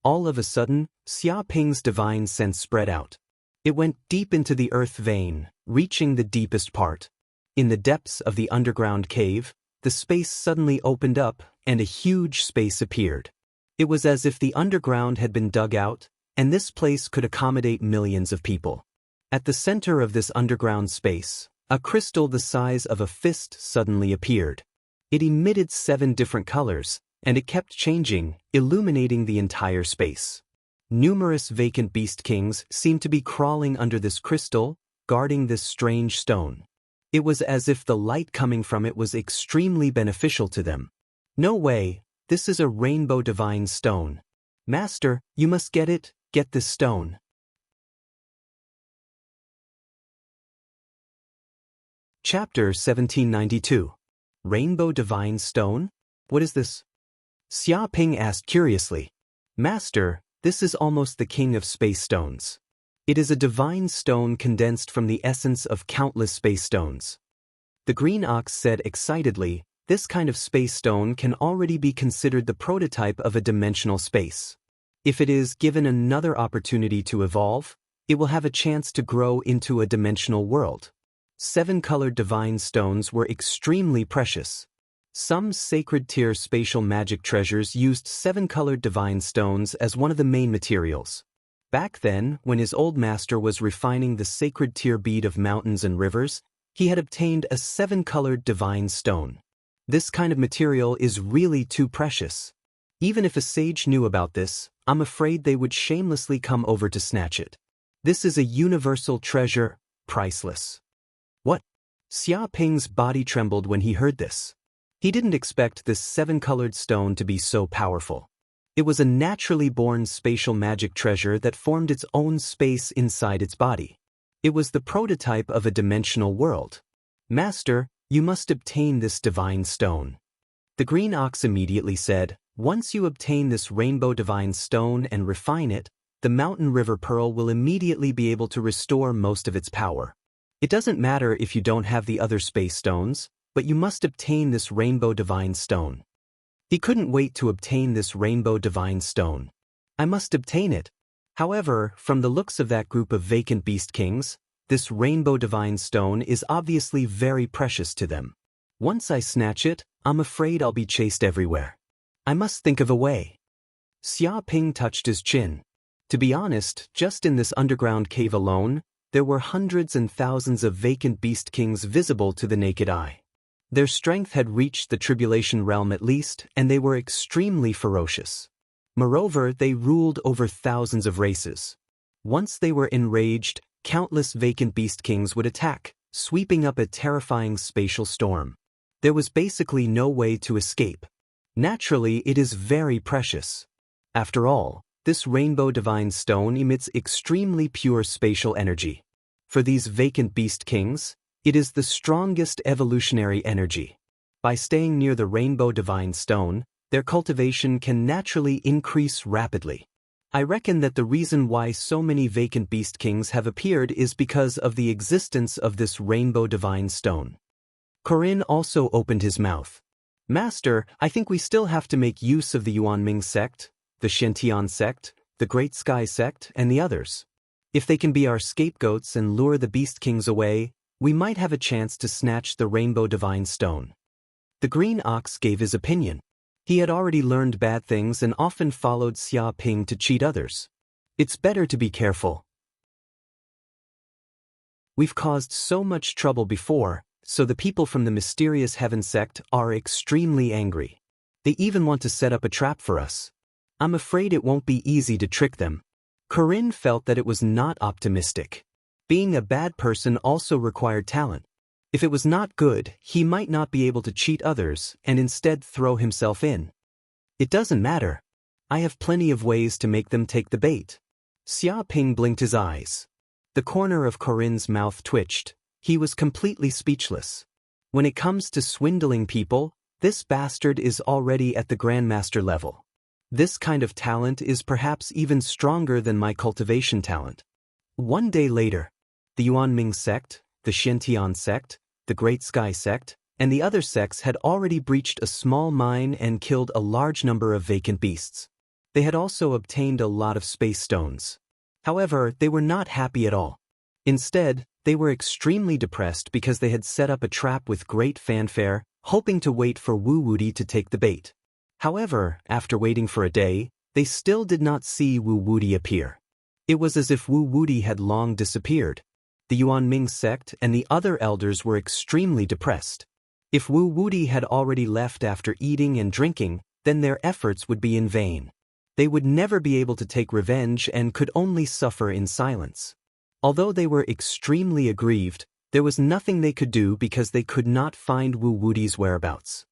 All of a sudden, Xia Ping's divine sense spread out. It went deep into the earth vein, reaching the deepest part. In the depths of the underground cave, the space suddenly opened up, and a huge space appeared. It was as if the underground had been dug out, and this place could accommodate millions of people. At the center of this underground space, a crystal the size of a fist suddenly appeared. It emitted 7 different colors, and it kept changing, illuminating the entire space. Numerous vacant beast kings seemed to be crawling under this crystal, guarding this strange stone. It was as if the light coming from it was extremely beneficial to them. No way, this is a rainbow divine stone. Master, you must get it, get this stone. Chapter 1792. Rainbow Divine Stone? What is this? Xia Ping asked curiously. Master, this is almost the king of space stones. It is a divine stone condensed from the essence of countless space stones. The green ox said excitedly, "This kind of space stone can already be considered the prototype of a dimensional space. If it is given another opportunity to evolve, it will have a chance to grow into a dimensional world." 7-colored divine stones were extremely precious. Some sacred tier spatial magic treasures used 7-colored divine stones as one of the main materials. Back then, when his old master was refining the sacred tier bead of mountains and rivers, he had obtained a 7-colored divine stone. This kind of material is really too precious. Even if a sage knew about this, I'm afraid they would shamelessly come over to snatch it. This is a universal treasure, priceless. What? Xia Ping's body trembled when he heard this. He didn't expect this 7-colored stone to be so powerful. It was a naturally born spatial magic treasure that formed its own space inside its body. It was the prototype of a dimensional world. "Master, you must obtain this divine stone." The green ox immediately said, "Once you obtain this rainbow divine stone and refine it, the mountain river pearl will immediately be able to restore most of its power. It doesn't matter if you don't have the other space stones, but you must obtain this rainbow divine stone." He couldn't wait to obtain this rainbow divine stone. "I must obtain it." However, from the looks of that group of vacant beast kings, this rainbow divine stone is obviously very precious to them. "Once I snatch it, I'm afraid I'll be chased everywhere. I must think of a way." Xia Ping touched his chin. To be honest, just in this underground cave alone, there were hundreds and thousands of vacant beast kings visible to the naked eye. Their strength had reached the tribulation realm at least, and they were extremely ferocious. Moreover, they ruled over thousands of races. Once they were enraged, countless vacant beast kings would attack, sweeping up a terrifying spatial storm. There was basically no way to escape. Naturally, it is very precious. After all, this rainbow divine stone emits extremely pure spatial energy. For these vacant beast kings, it is the strongest evolutionary energy. By staying near the rainbow divine stone, their cultivation can naturally increase rapidly. I reckon that the reason why so many vacant beast kings have appeared is because of the existence of this rainbow divine stone. Corinne also opened his mouth. "Master, I think we still have to make use of the Yuanming sect, the Shentian sect, the Great Sky sect, and the others. If they can be our scapegoats and lure the beast kings away, we might have a chance to snatch the rainbow divine stone." The green ox gave his opinion. He had already learned bad things and often followed Xia Ping to cheat others. "It's better to be careful. We've caused so much trouble before, so the people from the mysterious heaven sect are extremely angry. They even want to set up a trap for us. I'm afraid it won't be easy to trick them." Corinne felt that it was not optimistic. Being a bad person also required talent. If it was not good, he might not be able to cheat others and instead throw himself in. "It doesn't matter. I have plenty of ways to make them take the bait." Xia Ping blinked his eyes. The corner of Corinne's mouth twitched. He was completely speechless. When it comes to swindling people, this bastard is already at the grandmaster level. This kind of talent is perhaps even stronger than my cultivation talent. One day later, the Yuanming sect, the Shentian sect, the Great Sky sect, and the other sects had already breached a small mine and killed a large number of vacant beasts. They had also obtained a lot of space stones. However, they were not happy at all. Instead, they were extremely depressed because they had set up a trap with great fanfare, hoping to wait for Wu Wudi to take the bait. However, after waiting for a day, they still did not see Wu Wudi appear. It was as if Wu Wudi had long disappeared. The Yuanming sect and the other elders were extremely depressed. If Wu Wudi had already left after eating and drinking, then their efforts would be in vain. They would never be able to take revenge and could only suffer in silence. Although they were extremely aggrieved, there was nothing they could do because they could not find Wu Wudi's whereabouts.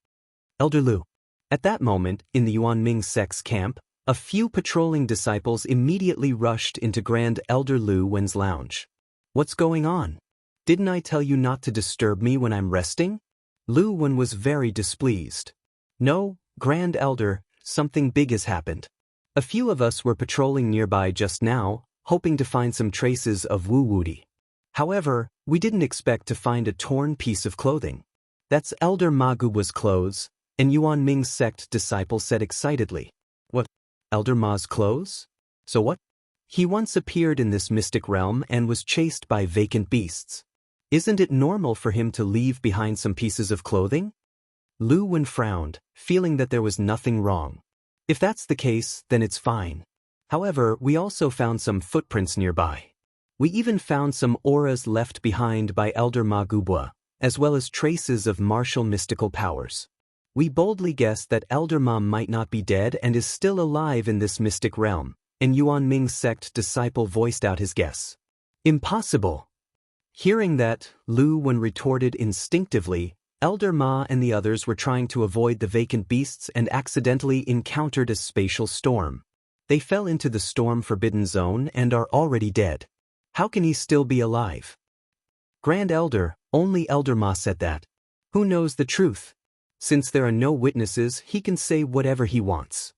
Elder Lu. At that moment, in the Yuanming sect's camp, a few patrolling disciples immediately rushed into Grand Elder Lu Wen's lounge. "What's going on? Didn't I tell you not to disturb me when I'm resting?" Lu Wen was very displeased. "No, Grand Elder, something big has happened. A few of us were patrolling nearby just now, hoping to find some traces of Wu Wudi. However, we didn't expect to find a torn piece of clothing. That's Elder Ma Gubwa's clothes, and Yuan Ming's sect disciple said excitedly. What? Elder Ma's clothes? So what? He once appeared in this mystic realm and was chased by vacant beasts. Isn't it normal for him to leave behind some pieces of clothing? Lu Wen frowned, feeling that there was nothing wrong. If that's the case, then it's fine. However, we also found some footprints nearby. We even found some auras left behind by Elder Ma Gubwa, as well as traces of martial mystical powers. We boldly guessed that Elder Ma might not be dead and is still alive in this mystic realm, and Yuan Ming's sect disciple voiced out his guess. Impossible. Hearing that, Lu Wen retorted instinctively. Elder Ma and the others were trying to avoid the vacant beasts and accidentally encountered a spatial storm. They fell into the storm-forbidden zone and are already dead. How can he still be alive? Grand Elder, only Elder Ma said that. Who knows the truth? Since there are no witnesses, he can say whatever he wants.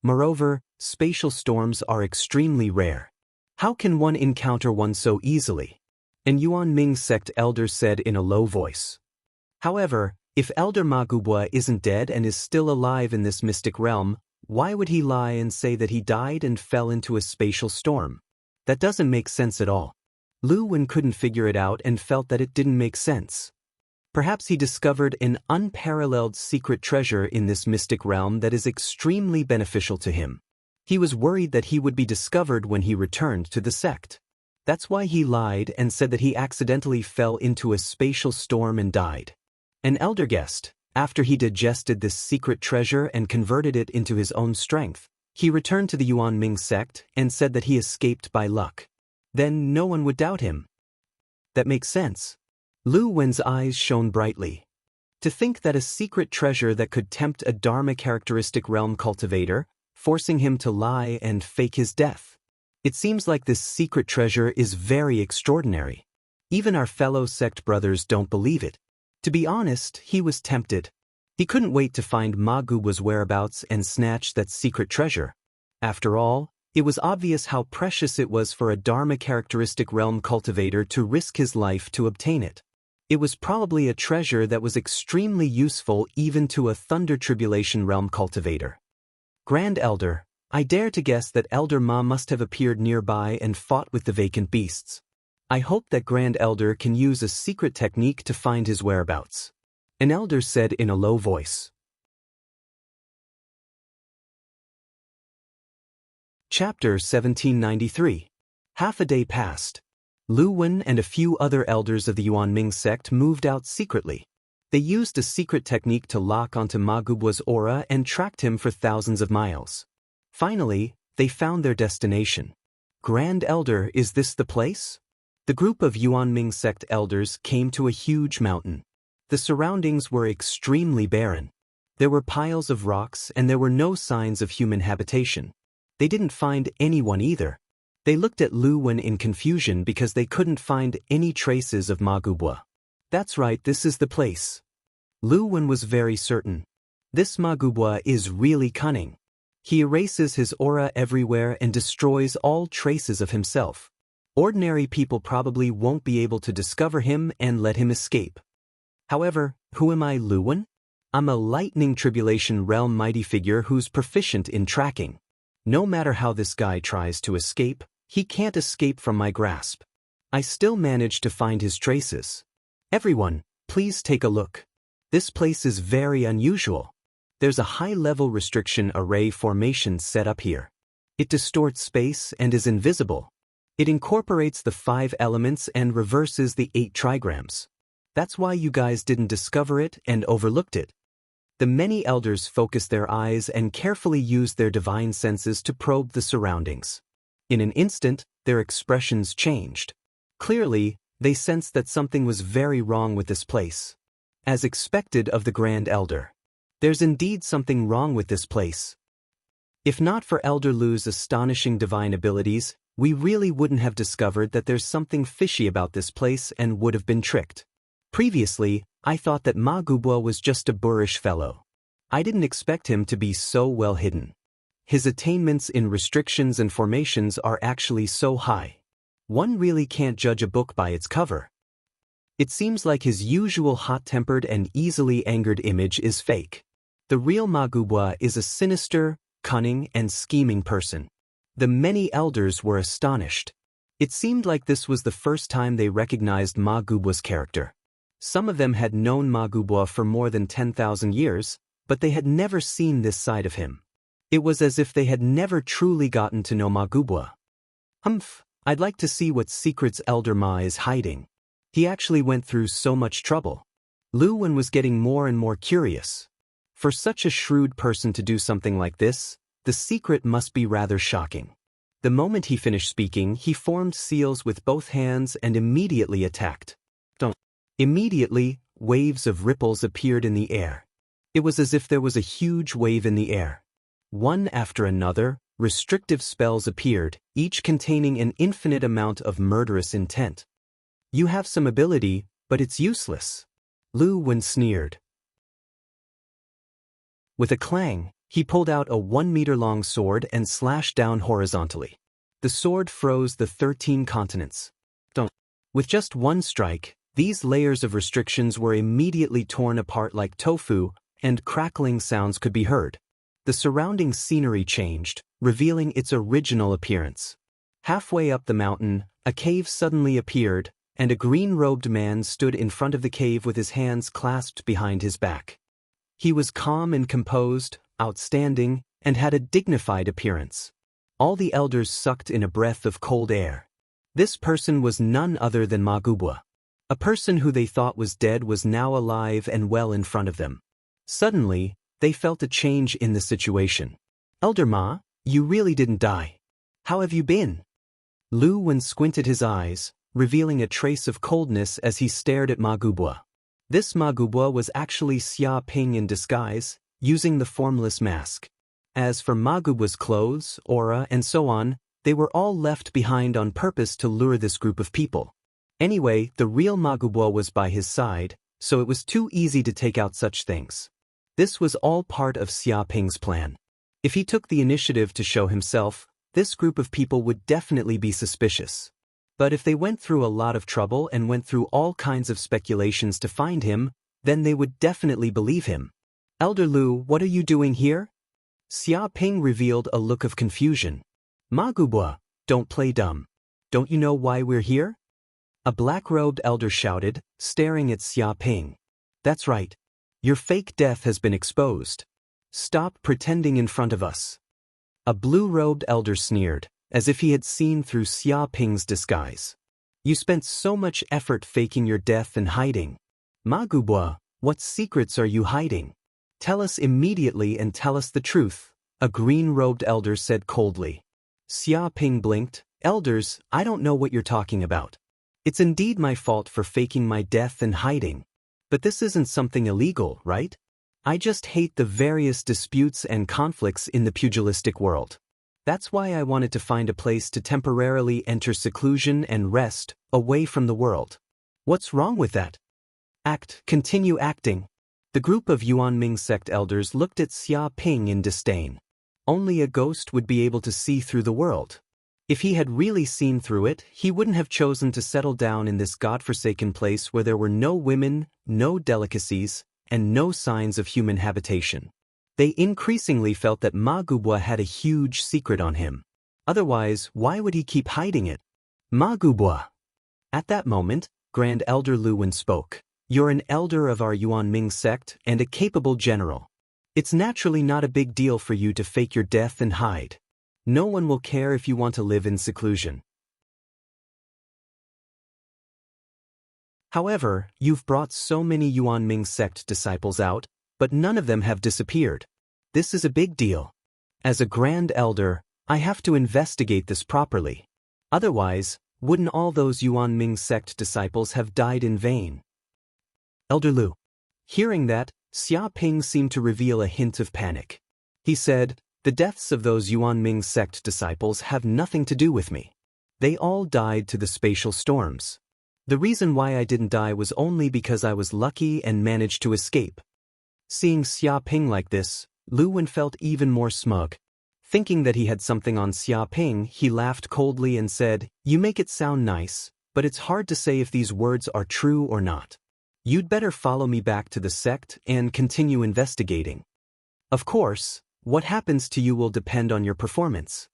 Moreover, spatial storms are extremely rare. How can one encounter one so easily? And Yuan Ming's sect elder said in a low voice. However, if Elder Ma Gubwa isn't dead and is still alive in this mystic realm, why would he lie and say that he died and fell into a spatial storm? That doesn't make sense at all. Lu Wen couldn't figure it out and felt that it didn't make sense. Perhaps he discovered an unparalleled secret treasure in this mystic realm that is extremely beneficial to him. He was worried that he would be discovered when he returned to the sect. That's why he lied and said that he accidentally fell into a spatial storm and died. An elder guessed, after he digested this secret treasure and converted it into his own strength, he returned to the Yuan Ming sect and said that he escaped by luck. Then no one would doubt him. That makes sense. Lu Wen's eyes shone brightly. To think that a secret treasure that could tempt a Dharma characteristic realm cultivator, forcing him to lie and fake his death. It seems like this secret treasure is very extraordinary. Even our fellow sect brothers don't believe it. To be honest, he was tempted. He couldn't wait to find Ma Gubwa's whereabouts and snatch that secret treasure. After all, it was obvious how precious it was for a Dharma characteristic realm cultivator to risk his life to obtain it. It was probably a treasure that was extremely useful even to a Thunder Tribulation realm cultivator. Grand Elder, I dare to guess that Elder Ma must have appeared nearby and fought with the vacant beasts. I hope that Grand Elder can use a secret technique to find his whereabouts. An elder said in a low voice. Chapter 1793. Half a day passed. Lu Wen and a few other elders of the Yuan Ming sect moved out secretly. They used a secret technique to lock onto Ma Gubwa's aura and tracked him for thousands of miles. Finally, they found their destination. Grand Elder, is this the place? The group of Yuan Ming sect elders came to a huge mountain. The surroundings were extremely barren. There were piles of rocks and there were no signs of human habitation. They didn't find anyone either. They looked at Lu Wen in confusion because they couldn't find any traces of Ma Gubwa. That's right, this is the place. Lu Wen was very certain. This Ma Gubwa is really cunning. He erases his aura everywhere and destroys all traces of himself. Ordinary people probably won't be able to discover him and let him escape. However, who am I, Lu Wen? I'm a lightning tribulation realm mighty figure who's proficient in tracking. No matter how this guy tries to escape, he can't escape from my grasp. I still manage to find his traces. Everyone, please take a look. This place is very unusual. There's a high-level restriction array formation set up here. It distorts space and is invisible. It incorporates the 5 elements and reverses the 8 trigrams. That's why you guys didn't discover it and overlooked it. The many elders focused their eyes and carefully used their divine senses to probe the surroundings. In an instant, their expressions changed. Clearly, they sensed that something was very wrong with this place. As expected of the Grand Elder. There's indeed something wrong with this place. If not for Elder Lu's astonishing divine abilities, we really wouldn't have discovered that there's something fishy about this place and would have been tricked. Previously, I thought that Ma Gubwa was just a boorish fellow. I didn't expect him to be so well hidden. His attainments in restrictions and formations are actually so high. One really can't judge a book by its cover. It seems like his usual hot-tempered and easily angered image is fake. The real Ma Gubwa is a sinister, cunning, and scheming person. The many elders were astonished. It seemed like this was the first time they recognized Ma Gubwa's character. Some of them had known Ma Gubwa for more than 10,000 years, but they had never seen this side of him. It was as if they had never truly gotten to know Ma Gubwa. Humph, I'd like to see what secrets Elder Ma is hiding. He actually went through so much trouble. Lu Wen was getting more and more curious. For such a shrewd person to do something like this, the secret must be rather shocking. The moment he finished speaking, he formed seals with both hands and immediately attacked. Immediately, waves of ripples appeared in the air. It was as if there was a huge wave in the air. One after another, restrictive spells appeared, each containing an infinite amount of murderous intent. You have some ability, but it's useless. Lu Wen sneered. With a clang, he pulled out a 1-meter-long sword and slashed down horizontally. The sword froze the 13 continents. With just one strike, these layers of restrictions were immediately torn apart like tofu, and crackling sounds could be heard. The surrounding scenery changed, revealing its original appearance. Halfway up the mountain, a cave suddenly appeared, and a green-robed man stood in front of the cave with his hands clasped behind his back. He was calm and composed, outstanding, and had a dignified appearance. All the elders sucked in a breath of cold air. This person was none other than Ma Gubwa. A person who they thought was dead was now alive and well in front of them. Suddenly, they felt a change in the situation. Elder Ma, you really didn't die. How have you been? Lu Wen squinted his eyes, revealing a trace of coldness as he stared at Ma Gubwa. This Ma Gubwa was actually Xia Ping in disguise, using the formless mask. As for Ma Gubwa's clothes, aura, and so on, they were all left behind on purpose to lure this group of people. Anyway, the real Ma Gubwa was by his side, so it was too easy to take out such things. This was all part of Xia Ping's plan. If he took the initiative to show himself, this group of people would definitely be suspicious. But if they went through a lot of trouble and went through all kinds of speculations to find him, then they would definitely believe him. Elder Lu, what are you doing here? Xia Ping revealed a look of confusion. Ma Gubwa, don't play dumb. Don't you know why we're here? A black-robed elder shouted, staring at Xia Ping. That's right. Your fake death has been exposed. Stop pretending in front of us. A blue-robed elder sneered, as if he had seen through Xia Ping's disguise. You spent so much effort faking your death and hiding. Ma Gubwa, what secrets are you hiding? Tell us immediately and tell us the truth, a green-robed elder said coldly. Xia Ping blinked. Elders, I don't know what you're talking about. It's indeed my fault for faking my death and hiding. But this isn't something illegal, right? I just hate the various disputes and conflicts in the pugilistic world. That's why I wanted to find a place to temporarily enter seclusion and rest, away from the world. What's wrong with that? Continue acting. The group of Yuanming sect elders looked at Xia Ping in disdain. Only a ghost would be able to see through the world. If he had really seen through it, he wouldn't have chosen to settle down in this godforsaken place where there were no women, no delicacies, and no signs of human habitation. They increasingly felt that Ma Gubwa had a huge secret on him. Otherwise, why would he keep hiding it? Ma Gubwa. At that moment, Grand Elder Lu Wen spoke. You're an elder of our Yuanming sect and a capable general. It's naturally not a big deal for you to fake your death and hide. No one will care if you want to live in seclusion. However, you've brought so many Yuanming sect disciples out, but none of them have disappeared. This is a big deal. As a Grand Elder, I have to investigate this properly. Otherwise, wouldn't all those Yuanming sect disciples have died in vain? Elder Lu. Hearing that, Xia Ping seemed to reveal a hint of panic. He said, the deaths of those Yuanming sect disciples have nothing to do with me. They all died to the spatial storms. The reason why I didn't die was only because I was lucky and managed to escape. Seeing Xia Ping like this, Lu Wen felt even more smug. Thinking that he had something on Xia Ping, he laughed coldly and said, "You make it sound nice, but it's hard to say if these words are true or not. You'd better follow me back to the sect and continue investigating. Of course, what happens to you will depend on your performance."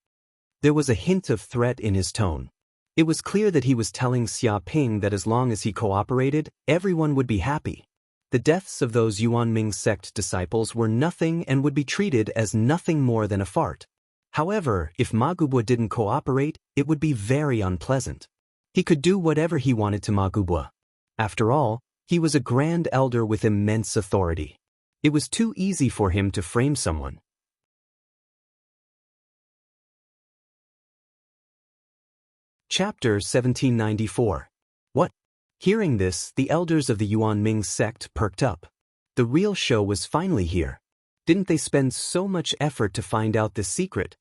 There was a hint of threat in his tone. It was clear that he was telling Xia Ping that as long as he cooperated, everyone would be happy. The deaths of those Yuanming sect disciples were nothing and would be treated as nothing more than a fart. However, if Ma Gubwa didn't cooperate, it would be very unpleasant. He could do whatever he wanted to Ma Gubwa. After all, he was a grand elder with immense authority. It was too easy for him to frame someone. Chapter 1794. What? Hearing this, the elders of the Yuanming sect perked up. The real show was finally here. Didn't they spend so much effort to find out this secret?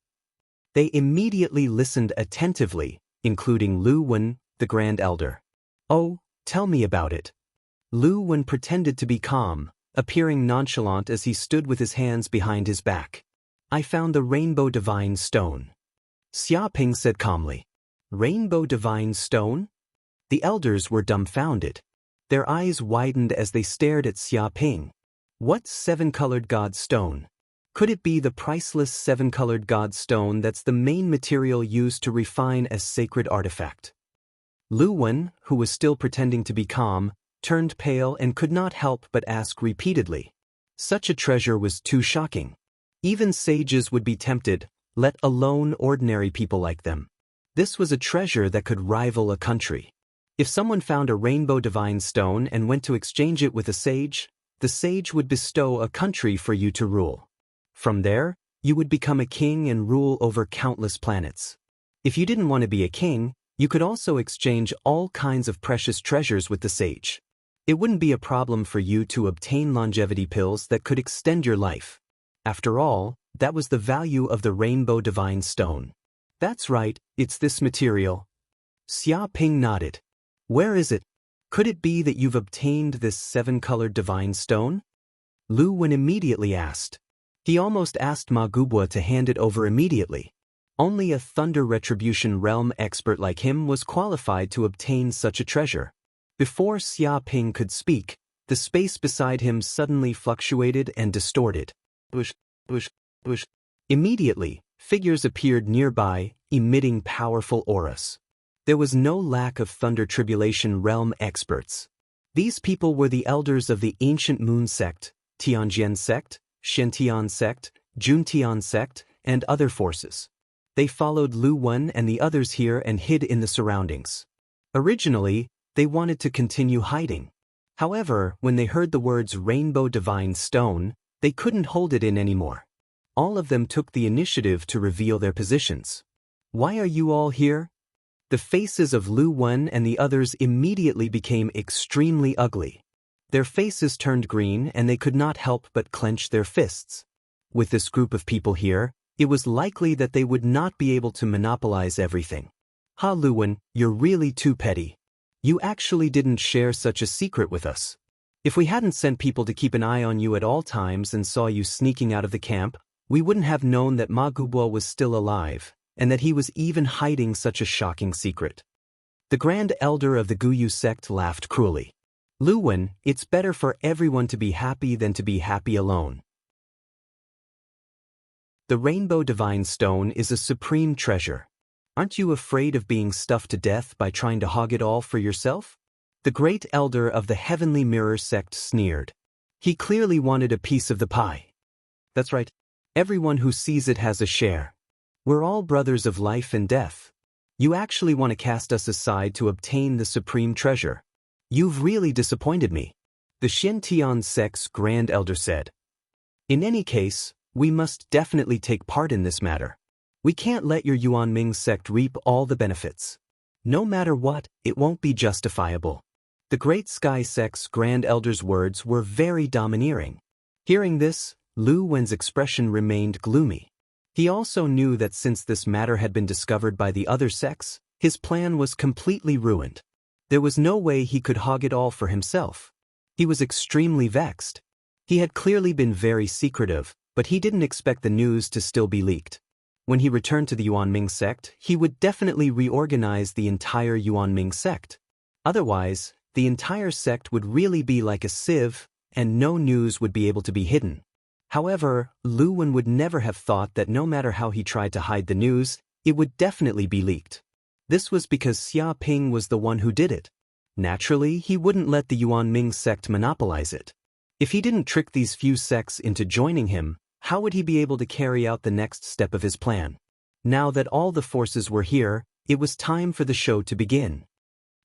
They immediately listened attentively, including Lu Wen, the Grand Elder. "Oh, tell me about it." Lu Wen pretended to be calm, appearing nonchalant as he stood with his hands behind his back. "I found the Rainbow Divine Stone," Xia Ping said calmly. "Rainbow Divine Stone?" The elders were dumbfounded. Their eyes widened as they stared at Xia Ping. What seven-colored god stone? Could it be the priceless seven-colored god stone that's the main material used to refine a sacred artifact? Lu Wen, who was still pretending to be calm, turned pale and could not help but ask repeatedly. Such a treasure was too shocking. Even sages would be tempted, let alone ordinary people like them. This was a treasure that could rival a country. If someone found a rainbow divine stone and went to exchange it with a sage, the sage would bestow a country for you to rule. From there, you would become a king and rule over countless planets. If you didn't want to be a king, you could also exchange all kinds of precious treasures with the sage. It wouldn't be a problem for you to obtain longevity pills that could extend your life. After all, that was the value of the rainbow divine stone. That's right, it's this material. Xia Ping nodded. Where is it? Could it be that you've obtained this seven-colored divine stone? Lu Wen immediately asked. He almost asked Ma Gubwa to hand it over immediately. Only a Thunder Retribution realm expert like him was qualified to obtain such a treasure. Before Xia Ping could speak, the space beside him suddenly fluctuated and distorted. Bush, bush, bush. Immediately, figures appeared nearby, emitting powerful auras. There was no lack of Thunder Tribulation realm experts. These people were the elders of the Ancient Moon Sect, Tianjian Sect, Shentian Sect, Juntian Sect, and other forces. They followed Lu Wen and the others here and hid in the surroundings. Originally, they wanted to continue hiding. However, when they heard the words Rainbow Divine Stone, they couldn't hold it in anymore. All of them took the initiative to reveal their positions. "Why are you all here?" The faces of Lu Wen and the others immediately became extremely ugly. Their faces turned green and they could not help but clench their fists. With this group of people here, it was likely that they would not be able to monopolize everything. "Ha, Lu Wen, you're really too petty. You actually didn't share such a secret with us. If we hadn't sent people to keep an eye on you at all times and saw you sneaking out of the camp, we wouldn't have known that Ma Gubwa was still alive, and that he was even hiding such a shocking secret." The Grand Elder of the Guyu sect laughed cruelly. "Lu Wen, it's better for everyone to be happy than to be happy alone. The Rainbow Divine Stone is a supreme treasure. Aren't you afraid of being stuffed to death by trying to hog it all for yourself?" The Great Elder of the Heavenly Mirror sect sneered. He clearly wanted a piece of the pie. "That's right. Everyone who sees it has a share. We're all brothers of life and death. You actually want to cast us aside to obtain the supreme treasure. You've really disappointed me," the Shentian sect's Grand Elder said. "In any case, we must definitely take part in this matter. We can't let your Yuanming sect reap all the benefits. No matter what, it won't be justifiable." The Great Sky sect's Grand Elder's words were very domineering. Hearing this, Lu Wen's expression remained gloomy. He also knew that since this matter had been discovered by the other sects, his plan was completely ruined. There was no way he could hog it all for himself. He was extremely vexed. He had clearly been very secretive, but he didn't expect the news to still be leaked. When he returned to the Yuanming sect, he would definitely reorganize the entire Yuanming sect. Otherwise, the entire sect would really be like a sieve, and no news would be able to be hidden. However, Lu Wen would never have thought that no matter how he tried to hide the news, it would definitely be leaked. This was because Xia Ping was the one who did it. Naturally, he wouldn't let the Yuanming sect monopolize it. If he didn't trick these few sects into joining him, how would he be able to carry out the next step of his plan? Now that all the forces were here, it was time for the show to begin.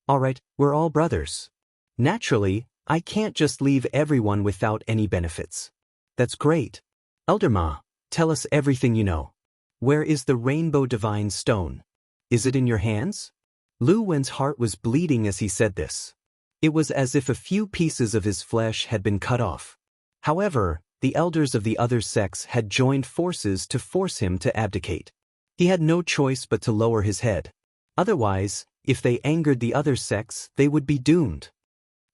Alright, we're all brothers. Naturally, I can't just leave everyone without any benefits. That's great. Elder Ma, tell us everything you know. Where is the Rainbow Divine Stone? Is it in your hands? Lu Wen's heart was bleeding as he said this. It was as if a few pieces of his flesh had been cut off. However, the elders of the other sects had joined forces to force him to abdicate. He had no choice but to lower his head. Otherwise, if they angered the other sects, they would be doomed.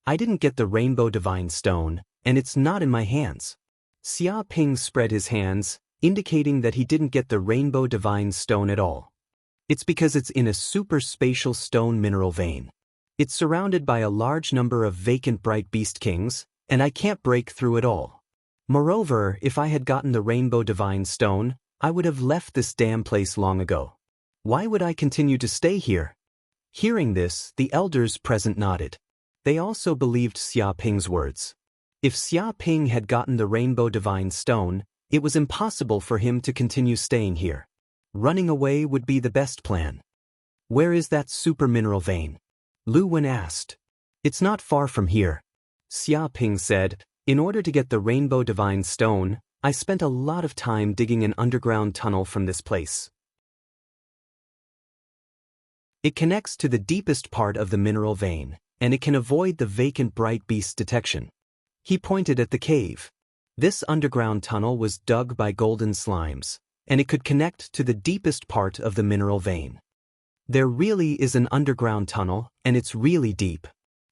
I didn't get the Rainbow Divine Stone, and it's not in my hands. Xia Ping spread his hands, indicating that he didn't get the Rainbow Divine Stone at all. It's because it's in a super spatial stone mineral vein. It's surrounded by a large number of vacant bright beast kings, and I can't break through it all. Moreover, if I had gotten the Rainbow Divine Stone, I would have left this damn place long ago. Why would I continue to stay here? Hearing this, the elders present nodded. They also believed Xia Ping's words. If Xia Ping had gotten the Rainbow Divine Stone, it was impossible for him to continue staying here. Running away would be the best plan. Where is that super mineral vein? Lu Wen asked. It's not far from here. Xia Ping said, in order to get the Rainbow Divine Stone, I spent a lot of time digging an underground tunnel from this place. It connects to the deepest part of the mineral vein, and it can avoid the vacant bright beast detection. He pointed at the cave. This underground tunnel was dug by golden slimes, and it could connect to the deepest part of the mineral vein. There really is an underground tunnel, and it's really deep.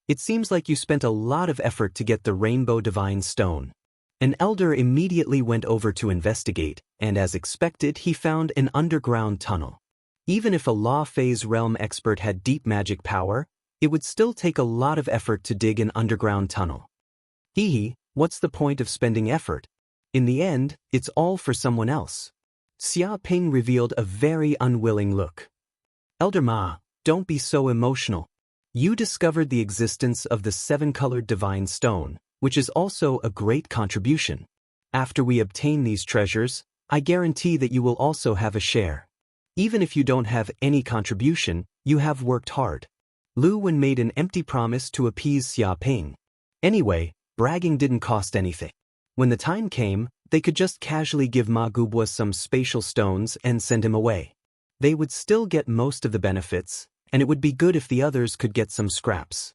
It seems like you spent a lot of effort to get the Rainbow Divine Stone. An elder immediately went over to investigate, and as expected, he found an underground tunnel. Even if a Law Phase Realm expert had deep magic power, it would still take a lot of effort to dig an underground tunnel. What's the point of spending effort? In the end, it's all for someone else. Xia Ping revealed a very unwilling look. Elder Ma, don't be so emotional. You discovered the existence of the seven-colored divine stone, which is also a great contribution. After we obtain these treasures, I guarantee that you will also have a share. Even if you don't have any contribution, you have worked hard. Lu Wen made an empty promise to appease Xia Ping. Anyway, bragging didn't cost anything. When the time came, they could just casually give Ma Gubwa some spatial stones and send him away. They would still get most of the benefits, and it would be good if the others could get some scraps.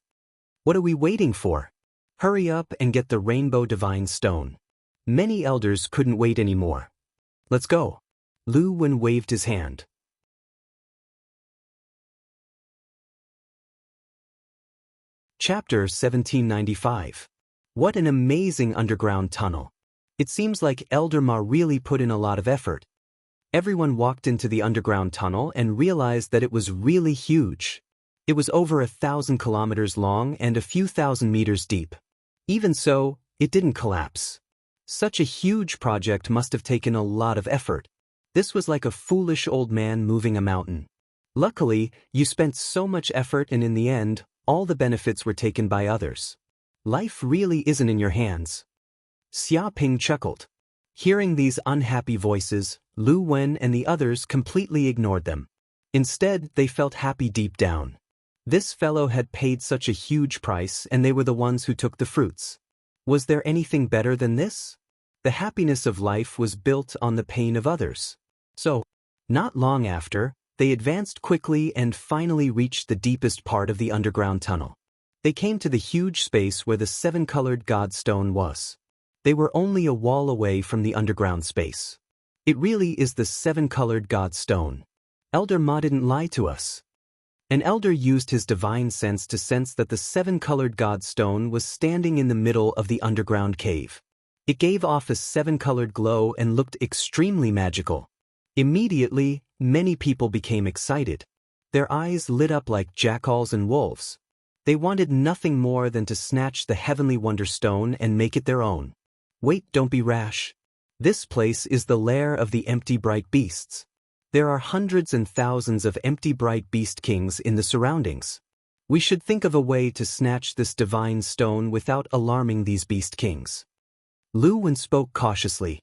What are we waiting for? Hurry up and get the Rainbow Divine Stone. Many elders couldn't wait anymore. Let's go. Lu Wen waved his hand. Chapter 1795. What an amazing underground tunnel. It seems like Elder Ma really put in a lot of effort. Everyone walked into the underground tunnel and realized that it was really huge. It was over 1,000 kilometers long and a few thousand meters deep. Even so, it didn't collapse. Such a huge project must have taken a lot of effort. This was like a foolish old man moving a mountain. Luckily, you spent so much effort and in the end, all the benefits were taken by others. Life really isn't in your hands. Xia Ping chuckled. Hearing these unhappy voices, Lu Wen and the others completely ignored them. Instead, they felt happy deep down. This fellow had paid such a huge price and they were the ones who took the fruits. Was there anything better than this? The happiness of life was built on the pain of others. So, not long after, they advanced quickly and finally reached the deepest part of the underground tunnel. They came to the huge space where the seven-colored godstone was. They were only a wall away from the underground space. It really is the seven-colored godstone. Elder Ma didn't lie to us. An elder used his divine sense to sense that the seven-colored godstone was standing in the middle of the underground cave. It gave off a seven-colored glow and looked extremely magical. Immediately, many people became excited. Their eyes lit up like jackals and wolves. They wanted nothing more than to snatch the heavenly wonder stone and make it their own. Wait, don't be rash. This place is the lair of the empty bright beasts. There are hundreds and thousands of empty bright beast kings in the surroundings. We should think of a way to snatch this divine stone without alarming these beast kings. Lu Wen spoke cautiously.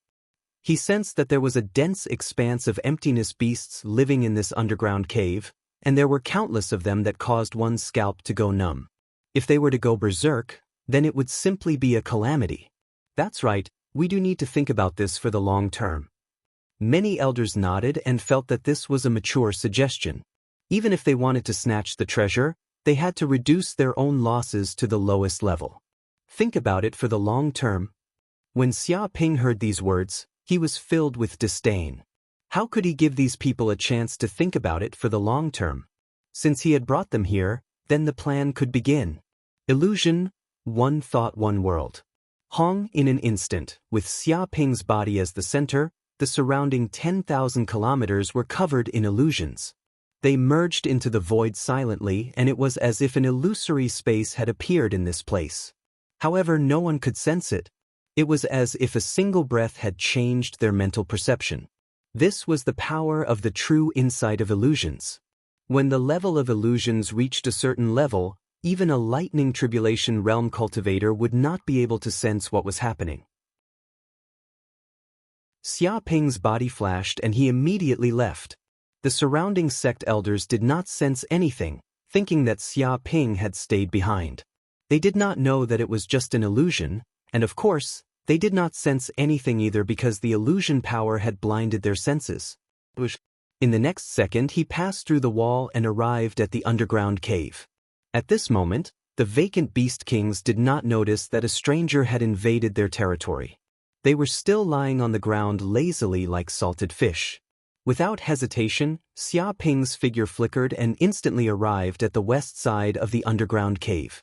He sensed that there was a dense expanse of emptiness beasts living in this underground cave, and there were countless of them that caused one's scalp to go numb. If they were to go berserk, then it would simply be a calamity. That's right, we do need to think about this for the long term. Many elders nodded and felt that this was a mature suggestion. Even if they wanted to snatch the treasure, they had to reduce their own losses to the lowest level. Think about it for the long term. When Xia Ping heard these words, he was filled with disdain. How could he give these people a chance to think about it for the long term? Since he had brought them here, then the plan could begin. Illusion, one thought, one world. Hong in an instant, with Xia Ping's body as the center, the surrounding 10,000 kilometers were covered in illusions. They merged into the void silently, and it was as if an illusory space had appeared in this place. However, no one could sense it. It was as if a single breath had changed their mental perception. This was the power of the true insight of illusions. When the level of illusions reached a certain level, even a lightning tribulation realm cultivator would not be able to sense what was happening. Xia Ping's body flashed and he immediately left. The surrounding sect elders did not sense anything, thinking that Xia Ping had stayed behind. They did not know that it was just an illusion, and of course, they did not sense anything either because the illusion power had blinded their senses. In the next second, he passed through the wall and arrived at the underground cave. At this moment, the vacant beast kings did not notice that a stranger had invaded their territory. They were still lying on the ground lazily like salted fish. Without hesitation, Xia Ping's figure flickered and instantly arrived at the west side of the underground cave.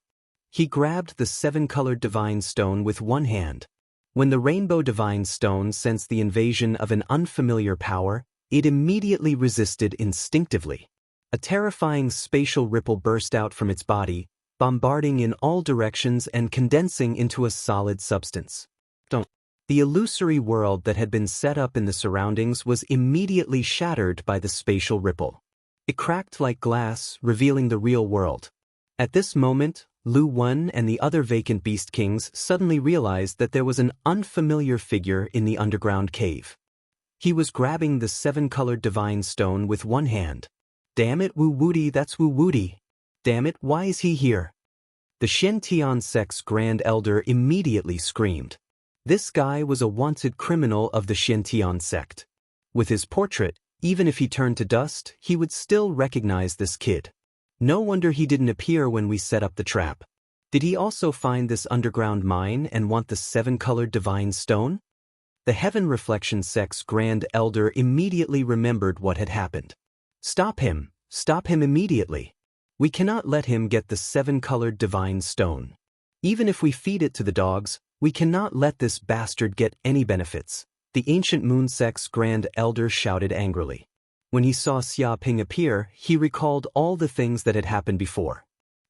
He grabbed the seven-colored divine stone with one hand. When the rainbow divine stone sensed the invasion of an unfamiliar power, it immediately resisted instinctively. A terrifying spatial ripple burst out from its body, bombarding in all directions and condensing into a solid substance. The illusory world that had been set up in the surroundings was immediately shattered by the spatial ripple. It cracked like glass, revealing the real world. At this moment, Lu Wen and the other vacant beast kings suddenly realized that there was an unfamiliar figure in the underground cave. He was grabbing the seven-colored divine stone with one hand. Damn it, Wu Wuti, that's Wu Wuti. Damn it, why is he here? The Shen Tian sect's grand elder immediately screamed. This guy was a wanted criminal of the Shen Tian sect. With his portrait, even if he turned to dust, he would still recognize this kid. No wonder he didn't appear when we set up the trap. Did he also find this underground mine and want the seven-colored divine stone? The Heaven Reflection sect's grand elder immediately remembered what had happened. Stop him immediately. We cannot let him get the seven-colored divine stone. Even if we feed it to the dogs, we cannot let this bastard get any benefits, the Ancient Moon sect's grand elder shouted angrily. When he saw Xia Ping appear, he recalled all the things that had happened before.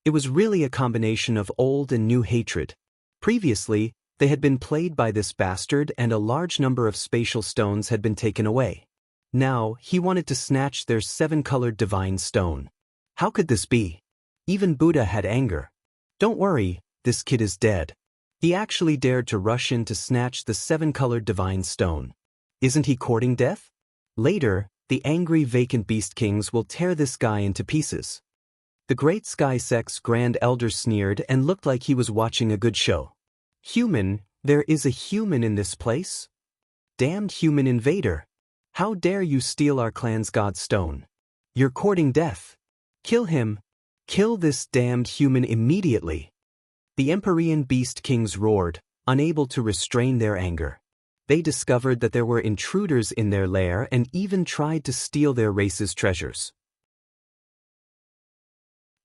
It was really a combination of old and new hatred. Previously, they had been played by this bastard and a large number of spatial stones had been taken away. Now, he wanted to snatch their seven-colored divine stone. How could this be? Even Buddha had anger. Don't worry, this kid is dead. He actually dared to rush in to snatch the seven-colored divine stone. Isn't he courting death? Later, the angry vacant beast kings will tear this guy into pieces. The Great Sky sect's grand elder sneered and looked like he was watching a good show. Human, there is a human in this place? Damned human invader. How dare you steal our clan's god stone? You're courting death. Kill him. Kill this damned human immediately. The Empyrean beast kings roared, unable to restrain their anger. They discovered that there were intruders in their lair and even tried to steal their race's treasures.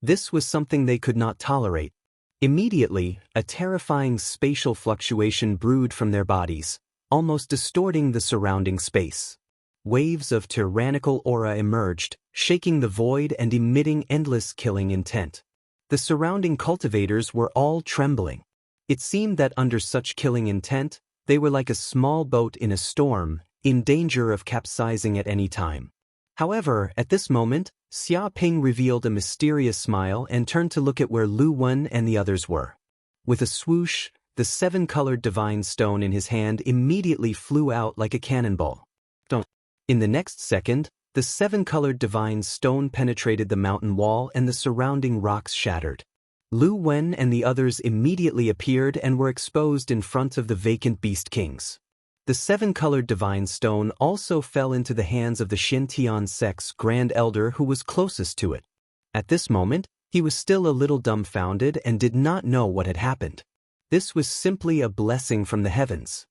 This was something they could not tolerate. Immediately, a terrifying spatial fluctuation brewed from their bodies, almost distorting the surrounding space. Waves of tyrannical aura emerged, shaking the void and emitting endless killing intent. The surrounding cultivators were all trembling. It seemed that under such killing intent, they were like a small boat in a storm, in danger of capsizing at any time. However, at this moment, Xia Ping revealed a mysterious smile and turned to look at where Lu Wen and the others were. With a swoosh, the seven-colored divine stone in his hand immediately flew out like a cannonball. In the next second, the seven-colored divine stone penetrated the mountain wall and the surrounding rocks shattered. Lu Wen and the others immediately appeared and were exposed in front of the vacant beast kings. The seven-colored divine stone also fell into the hands of the Xintian sect's grand elder who was closest to it. At this moment, he was still a little dumbfounded and did not know what had happened. This was simply a blessing from the heavens.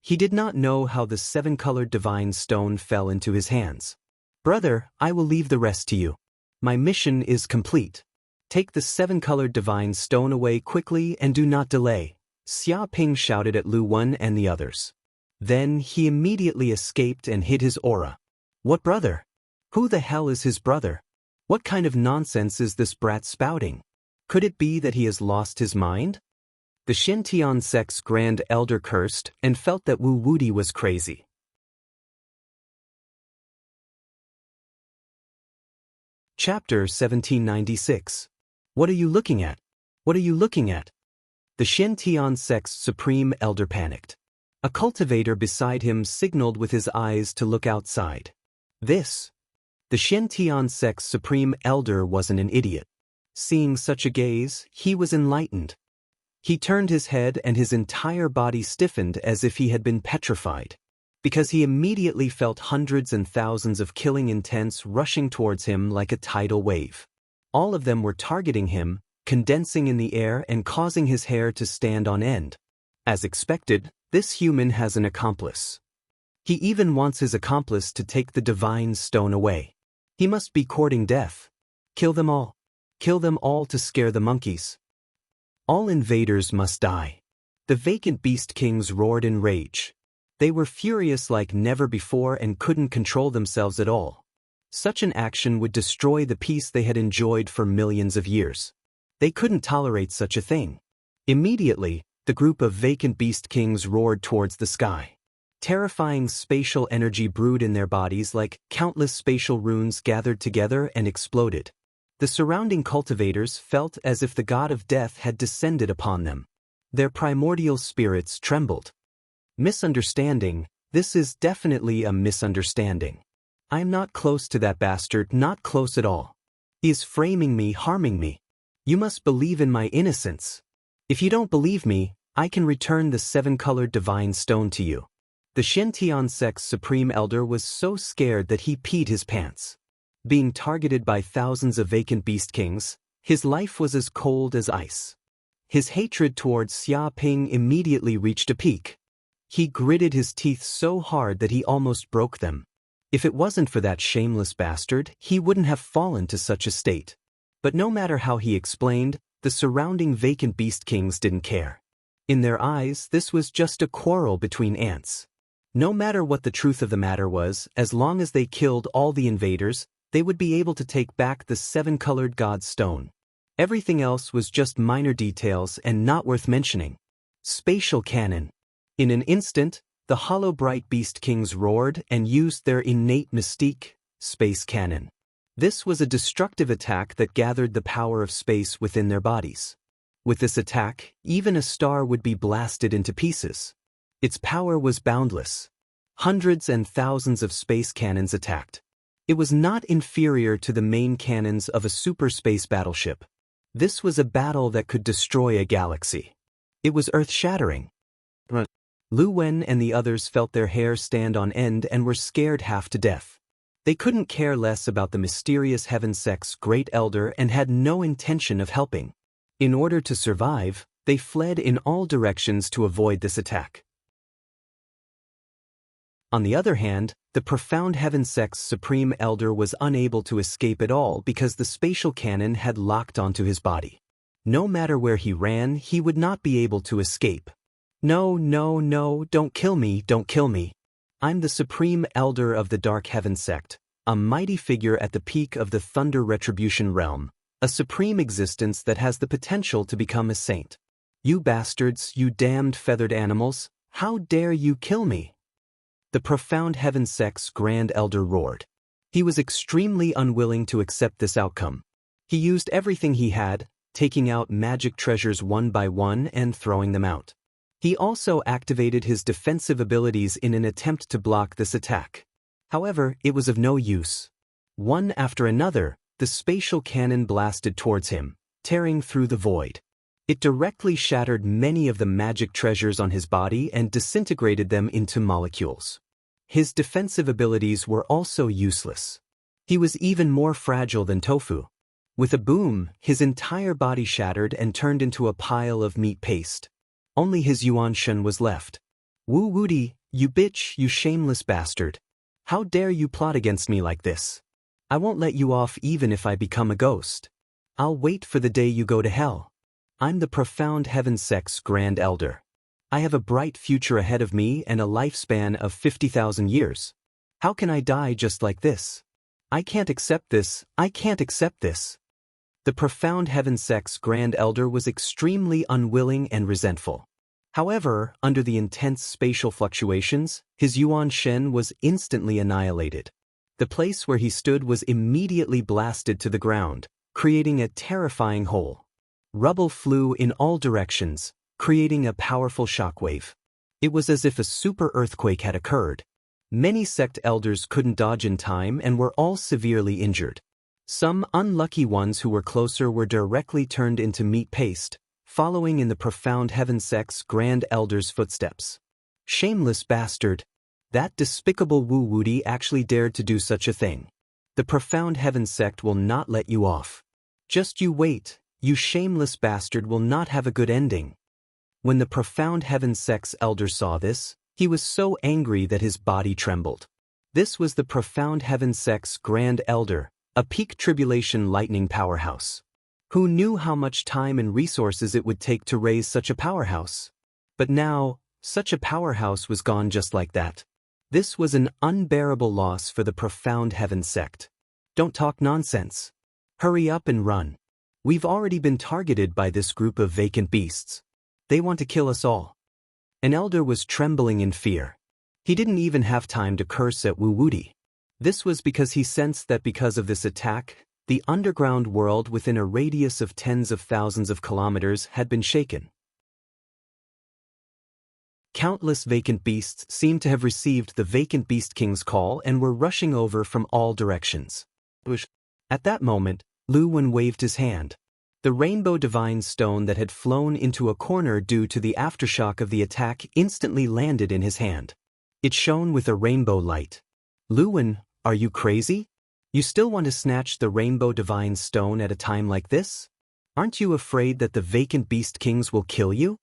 He did not know how the seven-colored divine stone fell into his hands. "Brother, I will leave the rest to you. My mission is complete. Take the seven-colored divine stone away quickly and do not delay," Xia Ping shouted at Lu Wen and the others. Then he immediately escaped and hid his aura. What brother? Who the hell is his brother? What kind of nonsense is this brat spouting? Could it be that he has lost his mind? The Xintian sect's grand elder cursed and felt that Wu Wudi was crazy. Chapter 1796. What are you looking at? What are you looking at? The Xintian sect's supreme elder panicked. A cultivator beside him signaled with his eyes to look outside. The Xintian sect's supreme elder wasn't an idiot. Seeing such a gaze, he was enlightened. He turned his head and his entire body stiffened as if he had been petrified, because he immediately felt hundreds and thousands of killing intents rushing towards him like a tidal wave. All of them were targeting him, condensing in the air and causing his hair to stand on end. As expected, this human has an accomplice. He even wants his accomplice to take the divine stone away. He must be courting death. Kill them all. Kill them all to scare the monkeys. All invaders must die. The vacant beast kings roared in rage. They were furious like never before and couldn't control themselves at all. Such an action would destroy the peace they had enjoyed for millions of years. They couldn't tolerate such a thing. Immediately, the group of vacant beast kings roared towards the sky. Terrifying spatial energy brewed in their bodies like countless spatial runes gathered together and exploded. The surrounding cultivators felt as if the god of death had descended upon them. Their primordial spirits trembled. Misunderstanding, this is definitely a misunderstanding. I'm not close to that bastard, not close at all. He is framing me, harming me. You must believe in my innocence. If you don't believe me, I can return the seven-colored divine stone to you. The Xintian sect's supreme elder was so scared that he peed his pants. Being targeted by thousands of vacant beast kings, his life was as cold as ice. His hatred towards Xia Ping immediately reached a peak. He gritted his teeth so hard that he almost broke them. If it wasn't for that shameless bastard, he wouldn't have fallen to such a state. But no matter how he explained, the surrounding vacant beast kings didn't care. In their eyes, this was just a quarrel between ants. No matter what the truth of the matter was, as long as they killed all the invaders, they would be able to take back the seven-colored god's stone. Everything else was just minor details and not worth mentioning. Spatial cannon. In an instant, the hollow bright beast kings roared and used their innate mystique, space cannon. This was a destructive attack that gathered the power of space within their bodies. With this attack, even a star would be blasted into pieces. Its power was boundless. Hundreds and thousands of space cannons attacked. It was not inferior to the main cannons of a super space battleship. This was a battle that could destroy a galaxy. It was earth-shattering. Lu Wen and the others felt their hair stand on end and were scared half to death. They couldn't care less about the mysterious Heaven Sect's great elder and had no intention of helping. In order to survive, they fled in all directions to avoid this attack. On the other hand, the profound Heaven Sect's supreme elder was unable to escape at all because the spatial cannon had locked onto his body. No matter where he ran, he would not be able to escape. No, no, no, don't kill me, don't kill me. I'm the Supreme Elder of the Dark Heaven Sect, a mighty figure at the peak of the Thunder Retribution realm, a supreme existence that has the potential to become a saint. You bastards, you damned feathered animals, how dare you kill me? The Profound Heaven Sect's Grand Elder roared. He was extremely unwilling to accept this outcome. He used everything he had, taking out magic treasures one by one and throwing them out. He also activated his defensive abilities in an attempt to block this attack. However, it was of no use. One after another, the spatial cannon blasted towards him, tearing through the void. It directly shattered many of the magic treasures on his body and disintegrated them into molecules. His defensive abilities were also useless. He was even more fragile than tofu. With a boom, his entire body shattered and turned into a pile of meat paste. Only his Yuan Shen was left. Wu Wudi, you bitch, you shameless bastard. How dare you plot against me like this? I won't let you off even if I become a ghost. I'll wait for the day you go to hell. I'm the Profound Heaven Sect's Grand Elder. I have a bright future ahead of me and a lifespan of 50,000 years. How can I die just like this? I can't accept this, I can't accept this. The Profound Heaven Sect's Grand Elder was extremely unwilling and resentful. However, under the intense spatial fluctuations, his Yuan Shen was instantly annihilated. The place where he stood was immediately blasted to the ground, creating a terrifying hole. Rubble flew in all directions, creating a powerful shockwave. It was as if a super earthquake had occurred. Many sect elders couldn't dodge in time and were all severely injured. Some unlucky ones who were closer were directly turned into meat paste, following in the Profound Heaven Sect's Grand Elder's footsteps. Shameless bastard! That despicable Wu Wudi actually dared to do such a thing. The Profound Heaven Sect will not let you off. Just you wait, you shameless bastard will not have a good ending. When the Profound Heaven Sect's elder saw this, he was so angry that his body trembled. This was the Profound Heaven Sect's Grand Elder, a peak tribulation lightning powerhouse. Who knew how much time and resources it would take to raise such a powerhouse? But now, such a powerhouse was gone just like that. This was an unbearable loss for the Profound Heaven Sect. Don't talk nonsense. Hurry up and run. We've already been targeted by this group of vacant beasts. They want to kill us all. An elder was trembling in fear. He didn't even have time to curse at Wu Wudi. This was because he sensed that because of this attack, the underground world within a radius of tens of thousands of kilometers had been shaken. Countless vacant beasts seemed to have received the Vacant Beast King's call and were rushing over from all directions. At that moment, Lu Wen waved his hand. The rainbow divine stone that had flown into a corner due to the aftershock of the attack instantly landed in his hand. It shone with a rainbow light. Lu Wen, are you crazy? You still want to snatch the rainbow divine stone at a time like this? Aren't you afraid that the Vacant Beast Kings will kill you?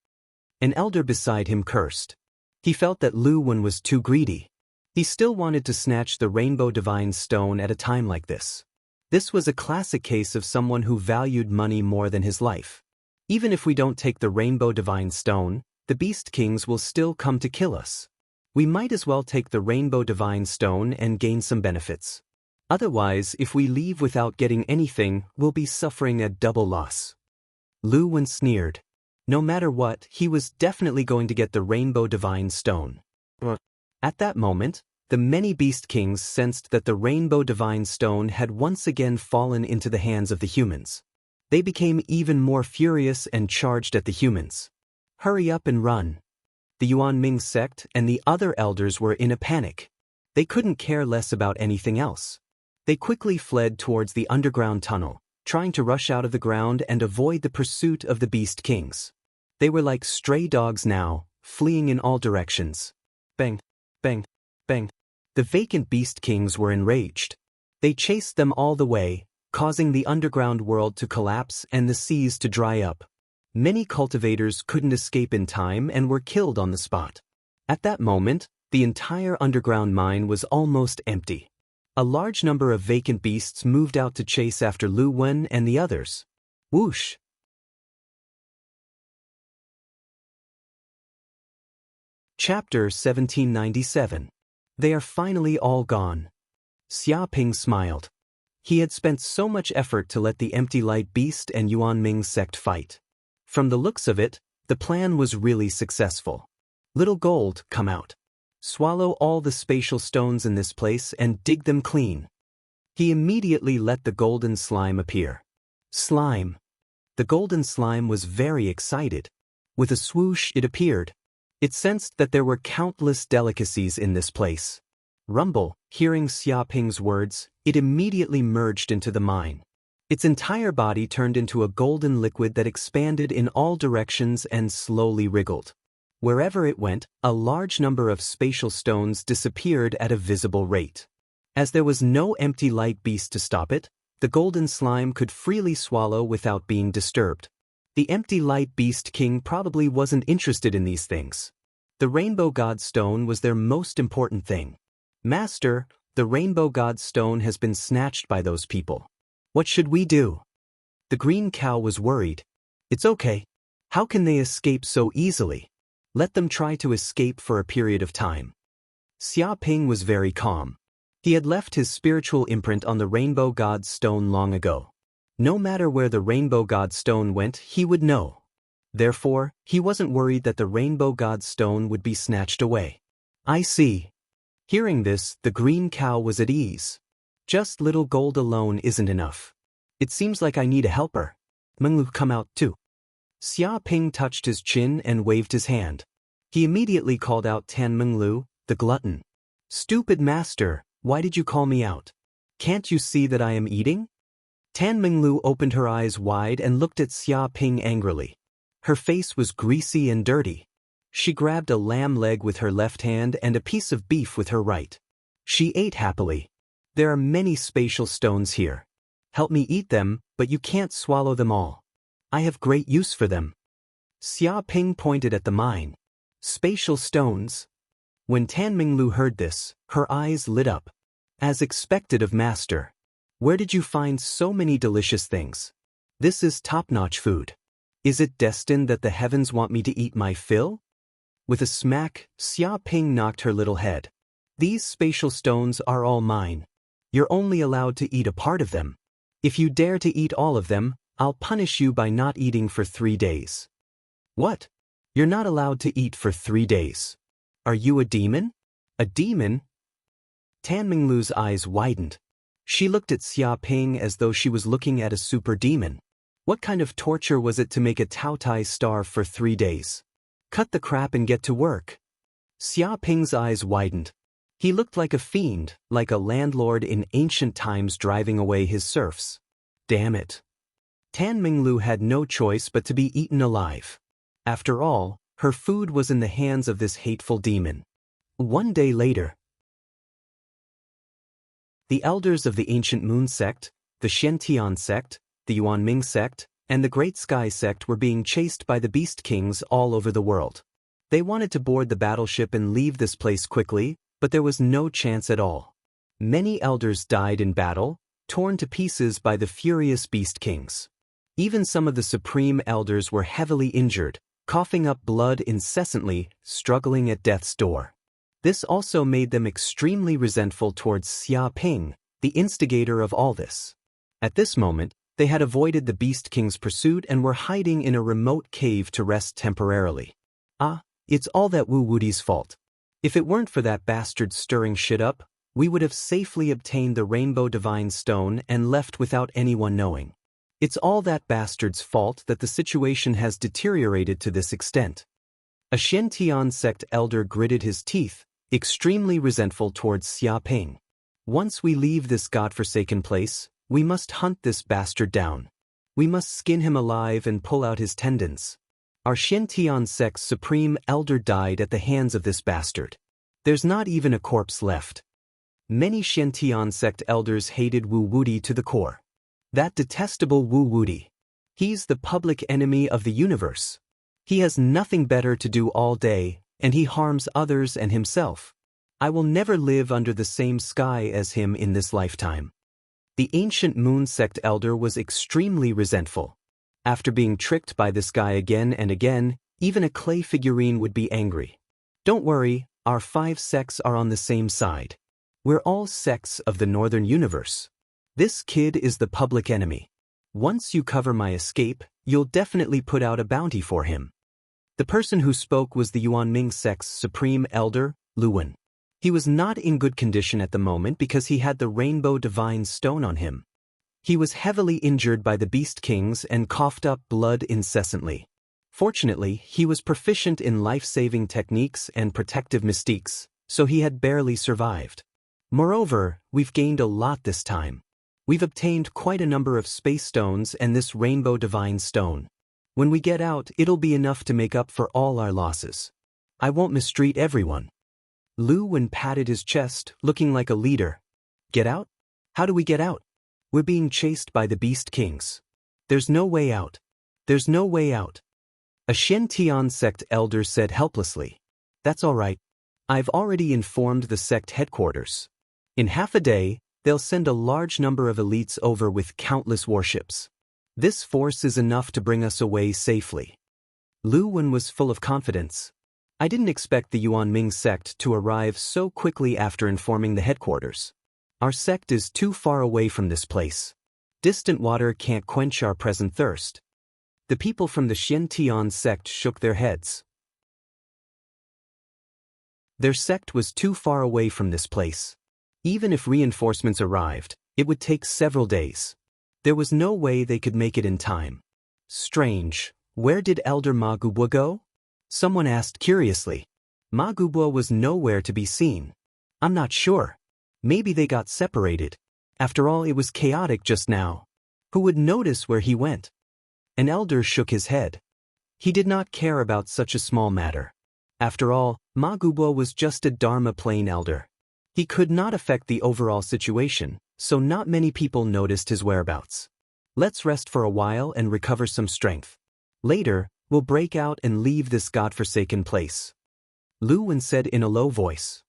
An elder beside him cursed. He felt that Lu Wen was too greedy. He still wanted to snatch the rainbow divine stone at a time like this. This was a classic case of someone who valued money more than his life. Even if we don't take the rainbow divine stone, the Beast Kings will still come to kill us. We might as well take the rainbow divine stone and gain some benefits. Otherwise, if we leave without getting anything, we'll be suffering a double loss. Lu Wen sneered. No matter what, he was definitely going to get the rainbow divine stone. At that moment, the many Beast Kings sensed that the rainbow divine stone had once again fallen into the hands of the humans. They became even more furious and charged at the humans. Hurry up and run. The Yuan Ming sect and the other elders were in a panic. They couldn't care less about anything else. They quickly fled towards the underground tunnel, trying to rush out of the ground and avoid the pursuit of the Beast Kings. They were like stray dogs now, fleeing in all directions. Bang, bang, bang. The Vacant Beast Kings were enraged. They chased them all the way, causing the underground world to collapse and the seas to dry up. Many cultivators couldn't escape in time and were killed on the spot. At that moment, the entire underground mine was almost empty. A large number of vacant beasts moved out to chase after Lu Wen and the others. Whoosh! Chapter 1797. They are finally all gone. Xia Ping smiled. He had spent so much effort to let the Empty Light Beast and Yuan Ming sect fight. From the looks of it, the plan was really successful. Little Gold, come out. Swallow all the spatial stones in this place and dig them clean. He immediately let the golden slime appear. Slime. The golden slime was very excited. With a swoosh it appeared. It sensed that there were countless delicacies in this place. Rumble, hearing Xia Ping's words, it immediately merged into the mine. Its entire body turned into a golden liquid that expanded in all directions and slowly wriggled. Wherever it went, a large number of spatial stones disappeared at a visible rate. As there was no Empty Light Beast to stop it, the golden slime could freely swallow without being disturbed. The Empty Light Beast King probably wasn't interested in these things. The Rainbow God Stone was their most important thing. Master, the Rainbow God Stone has been snatched by those people. What should we do? The green cow was worried. It's okay. How can they escape so easily? Let them try to escape for a period of time. Xia Ping was very calm. He had left his spiritual imprint on the Rainbow God Stone long ago. No matter where the Rainbow God Stone went, he would know. Therefore, he wasn't worried that the Rainbow God Stone would be snatched away. I see. Hearing this, the green cow was at ease. Just Little Gold alone isn't enough. It seems like I need a helper. Menglu, come out too. Xia Ping touched his chin and waved his hand. He immediately called out Tan Menglu, the glutton. Stupid master, why did you call me out? Can't you see that I am eating? Tan Menglu opened her eyes wide and looked at Xia Ping angrily. Her face was greasy and dirty. She grabbed a lamb leg with her left hand and a piece of beef with her right. She ate happily. There are many spatial stones here. Help me eat them, but you can't swallow them all. I have great use for them. Xia Ping pointed at the mine. Spatial stones. When Tan Menglu heard this, her eyes lit up. As expected of master. Where did you find so many delicious things? This is top-notch food. Is it destined that the heavens want me to eat my fill? With a smack, Xia Ping knocked her little head. These spatial stones are all mine. You're only allowed to eat a part of them. If you dare to eat all of them, I'll punish you by not eating for 3 days. What? You're not allowed to eat for 3 days. Are you a demon? A demon? Tan Menglu's eyes widened. She looked at Xia Ping as though she was looking at a super demon. What kind of torture was it to make a Taotai starve for 3 days? Cut the crap and get to work. Xia Ping's eyes widened. He looked like a fiend, like a landlord in ancient times driving away his serfs. Damn it. Tan Menglu had no choice but to be eaten alive. After all, her food was in the hands of this hateful demon. One day later, the elders of the Ancient Moon sect, the Shen-Tian sect, the Yuan Ming sect, and the Great Sky sect were being chased by the Beast Kings all over the world. They wanted to board the battleship and leave this place quickly, but there was no chance at all. Many elders died in battle, torn to pieces by the furious Beast Kings. Even some of the supreme elders were heavily injured, coughing up blood incessantly, struggling at death's door. This also made them extremely resentful towards Xia Ping, the instigator of all this. At this moment, they had avoided the Beast King's pursuit and were hiding in a remote cave to rest temporarily. Ah, it's all that Wu Wudi's fault. If it weren't for that bastard stirring shit up, we would have safely obtained the Rainbow Divine Stone and left without anyone knowing. It's all that bastard's fault that the situation has deteriorated to this extent. A Shen-Tian sect elder gritted his teeth, extremely resentful towards Xia Ping. Once we leave this godforsaken place, we must hunt this bastard down. We must skin him alive and pull out his tendons. Our Shen-Tian sect's supreme elder died at the hands of this bastard. There's not even a corpse left. Many Shen-Tian sect elders hated Wu Wudi to the core. That detestable Wu Wudi. He's the public enemy of the universe. He has nothing better to do all day, and he harms others and himself. I will never live under the same sky as him in this lifetime. The Ancient Moon sect elder was extremely resentful. After being tricked by this guy again and again, even a clay figurine would be angry. Don't worry, Our 5 sects are on the same side. We're all sects of the northern universe. This kid is the public enemy. Once you cover my escape, you'll definitely put out a bounty for him. The person who spoke was the Yuanming sect's supreme elder, Luwen. He was not in good condition at the moment because he had the Rainbow Divine Stone on him. He was heavily injured by the Beast Kings and coughed up blood incessantly. Fortunately, he was proficient in life-saving techniques and protective mystiques, so he had barely survived. Moreover, we've gained a lot this time. We've obtained quite a number of space stones and this Rainbow Divine Stone. When we get out, it'll be enough to make up for all our losses. I won't mistreat everyone. Luwen patted his chest, looking like a leader. Get out? How do we get out? We're being chased by the Beast Kings. There's no way out. There's no way out. A Shen-Tian sect elder said helplessly. That's all right. I've already informed the sect headquarters. In half a day, they'll send a large number of elites over with countless warships. This force is enough to bring us away safely. Luwen was full of confidence. I didn't expect the Yuanming sect to arrive so quickly after informing the headquarters. Our sect is too far away from this place. Distant water can't quench our present thirst. The people from the Shen-Tian sect shook their heads. Their sect was too far away from this place. Even if reinforcements arrived, it would take several days. There was no way they could make it in time. Strange, where did Elder Ma Gubwa go? Someone asked curiously. Ma Gubwa was nowhere to be seen. I'm not sure. Maybe they got separated. After all, it was chaotic just now. Who would notice where he went? An elder shook his head. He did not care about such a small matter. After all, Ma Gubwa was just a Dharma plane elder. He could not affect the overall situation, so not many people noticed his whereabouts. Let's rest for a while and recover some strength. Later, we'll break out and leave this godforsaken place. Luwen said in a low voice.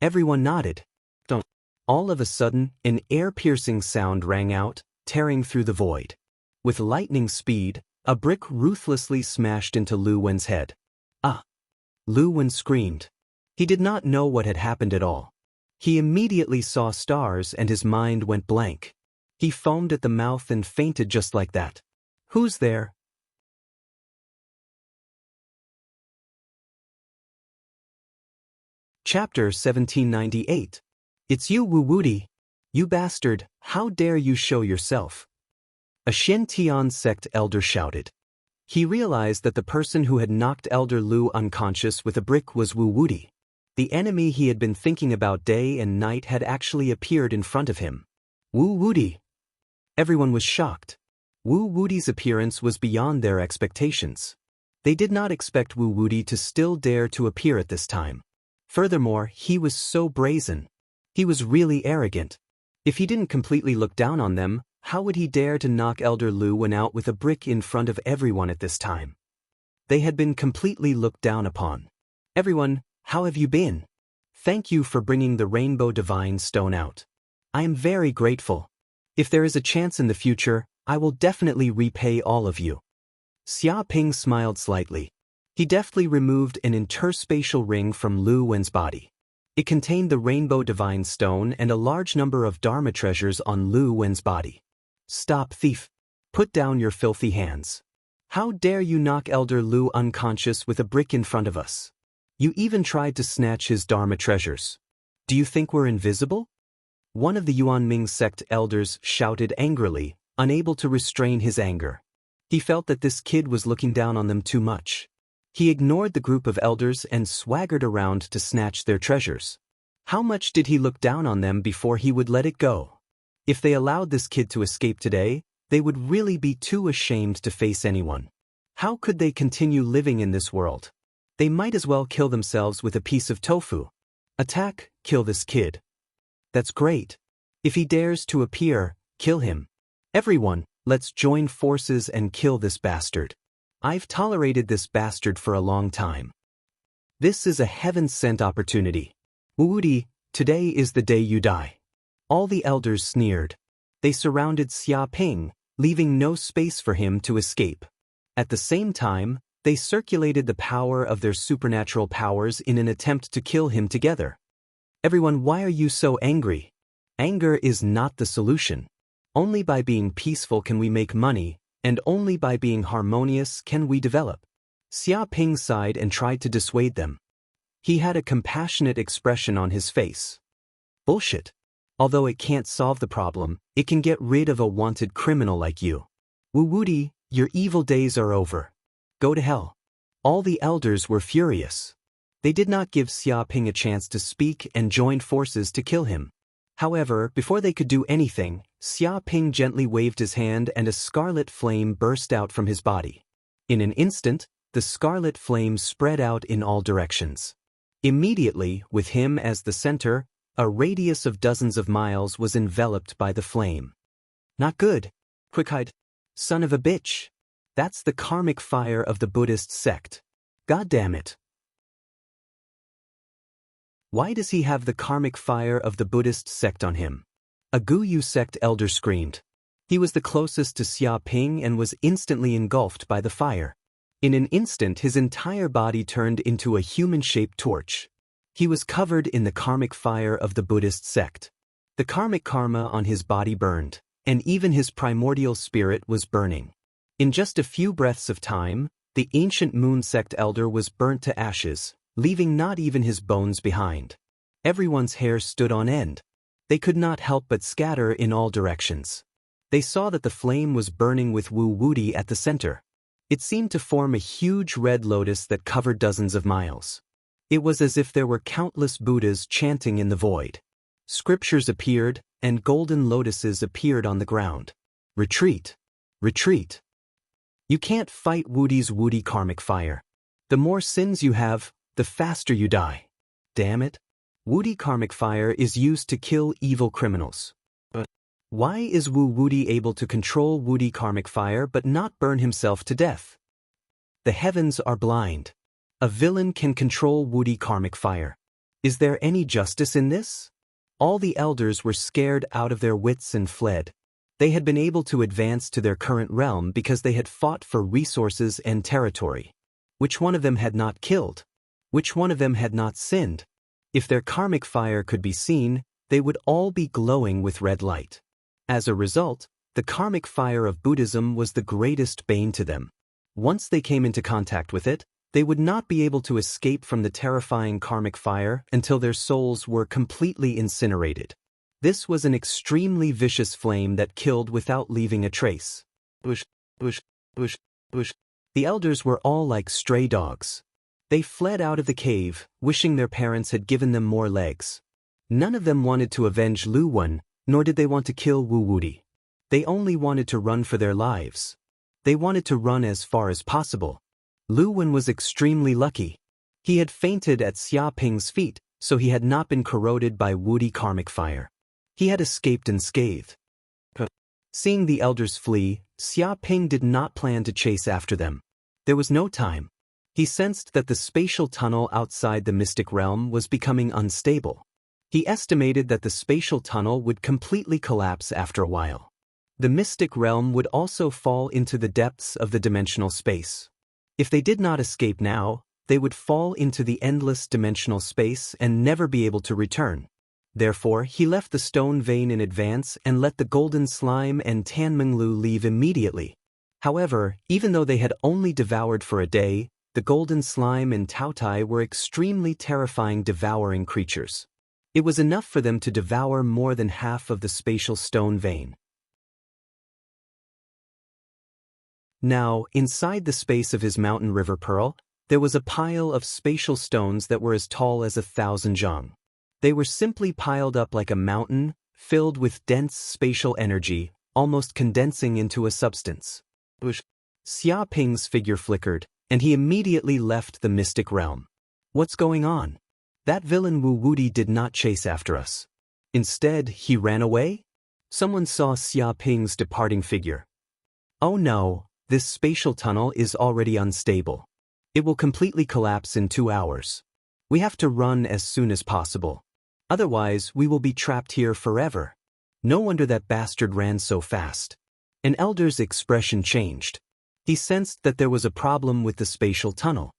Everyone nodded. Don't. All of a sudden, an ear-piercing sound rang out, tearing through the void. With lightning speed, a brick ruthlessly smashed into Luwen's head. Ah! Luwen screamed. He did not know what had happened at all. He immediately saw stars and his mind went blank. He foamed at the mouth and fainted just like that. Who's there? Chapter 1798. It's you, Wu-Wudi. You bastard, how dare you show yourself? A Shen-Tian sect elder shouted. He realized that the person who had knocked Elder Lu unconscious with a brick was Wu-Wudi. The enemy he had been thinking about day and night had actually appeared in front of him. Wu-Wudi. Everyone was shocked. Wu-Wudi's appearance was beyond their expectations. They did not expect Wu-Wudi to still dare to appear at this time. Furthermore, he was so brazen. He was really arrogant. If he didn't completely look down on them, how would he dare to knock Elder Luwen out with a brick in front of everyone at this time? They had been completely looked down upon. Everyone, how have you been? Thank you for bringing the Rainbow Divine Stone out. I am very grateful. If there is a chance in the future, I will definitely repay all of you. Xia Ping smiled slightly. He deftly removed an interspatial ring from Lu Wen's body. It contained the Rainbow Divine Stone and a large number of Dharma treasures on Lu Wen's body. Stop, thief. Put down your filthy hands. How dare you knock Elder Lu unconscious with a brick in front of us? You even tried to snatch his Dharma treasures. Do you think we're invisible? One of the Yuanming sect elders shouted angrily, unable to restrain his anger. He felt that this kid was looking down on them too much. He ignored the group of elders and swaggered around to snatch their treasures. How much did he look down on them before he would let it go? If they allowed this kid to escape today, they would really be too ashamed to face anyone. How could they continue living in this world? They might as well kill themselves with a piece of tofu. Attack, kill this kid. That's great. If he dares to appear, kill him. Everyone, let's join forces and kill this bastard. I've tolerated this bastard for a long time. This is a heaven-sent opportunity. Wu-Wudi, today is the day you die. All the elders sneered. They surrounded Xia Ping, leaving no space for him to escape. At the same time, They circulated the power of their supernatural powers in an attempt to kill him together. Everyone, why are you so angry? Anger is not the solution. Only by being peaceful can we make money, and only by being harmonious can we develop. Xia Ping sighed and tried to dissuade them. He had a compassionate expression on his face. Bullshit. Although it can't solve the problem, it can get rid of a wanted criminal like you. Wu Wudi, your evil days are over. Go to hell. All the elders were furious. They did not give Xia Ping a chance to speak and joined forces to kill him. However, before they could do anything, Xia Ping gently waved his hand and a scarlet flame burst out from his body. In an instant, the scarlet flame spread out in all directions. Immediately, with him as the center, a radius of dozens of miles was enveloped by the flame. Not good. Quick-eyed. Son of a bitch. That's the karmic fire of the Buddhist sect. God damn it. Why does he have the karmic fire of the Buddhist sect on him? A Guyu sect elder screamed. He was the closest to Xia Ping and was instantly engulfed by the fire. In an instant his entire body turned into a human-shaped torch. He was covered in the karmic fire of the Buddhist sect. The karmic karma on his body burned, and even his primordial spirit was burning. In just a few breaths of time, the ancient moon sect elder was burnt to ashes, leaving not even his bones behind. Everyone's hair stood on end. They could not help but scatter in all directions. They saw that the flame was burning with Wu Wudi at the center. It seemed to form a huge red lotus that covered dozens of miles. It was as if there were countless Buddhas chanting in the void. Scriptures appeared, and golden lotuses appeared on the ground. Retreat! Retreat! You can't fight Wudi's Wudi karmic fire. The more sins you have, the faster you die. Damn it! Wudi karmic fire is used to kill evil criminals. But why is Wu Wudi able to control Wudi karmic fire but not burn himself to death? The heavens are blind. A villain can control Wudi karmic fire. Is there any justice in this? All the elders were scared out of their wits and fled. They had been able to advance to their current realm because they had fought for resources and territory. Which one of them had not killed? Which one of them had not sinned? If their karmic fire could be seen, they would all be glowing with red light. As a result, the karmic fire of Buddhism was the greatest bane to them. Once they came into contact with it, they would not be able to escape from the terrifying karmic fire until their souls were completely incinerated. This was an extremely vicious flame that killed without leaving a trace. Bush, bush, bush, bush. The elders were all like stray dogs. They fled out of the cave, wishing their parents had given them more legs. None of them wanted to avenge Lu Wen, nor did they want to kill Wu Wudi. They only wanted to run for their lives. They wanted to run as far as possible. Lu Wen was extremely lucky. He had fainted at Xia Ping's feet, so he had not been corroded by Wudi karmic fire. He had escaped unscathed. Seeing the elders flee, Xia Ping did not plan to chase after them. There was no time. He sensed that the spatial tunnel outside the mystic realm was becoming unstable. He estimated that the spatial tunnel would completely collapse after a while. The mystic realm would also fall into the depths of the dimensional space. If they did not escape now, they would fall into the endless dimensional space and never be able to return. Therefore, he left the stone vein in advance and let the golden slime and Tanmenglu leave immediately. However, even though they had only devoured for a day, the golden slime and Taotai were extremely terrifying devouring creatures. It was enough for them to devour more than half of the spatial stone vein. Now, inside the space of his mountain river pearl, there was a pile of spatial stones that were as tall as 1,000 zhang. They were simply piled up like a mountain, filled with dense spatial energy, almost condensing into a substance. Xia Ping's figure flickered, and he immediately left the mystic realm. What's going on? That villain Wu Wudi did not chase after us. Instead, he ran away? Someone saw Xia Ping's departing figure. Oh no, this spatial tunnel is already unstable. It will completely collapse in 2 hours. We have to run as soon as possible. Otherwise, we will be trapped here forever. No wonder that bastard ran so fast. An elder's expression changed. He sensed that there was a problem with the spatial tunnel.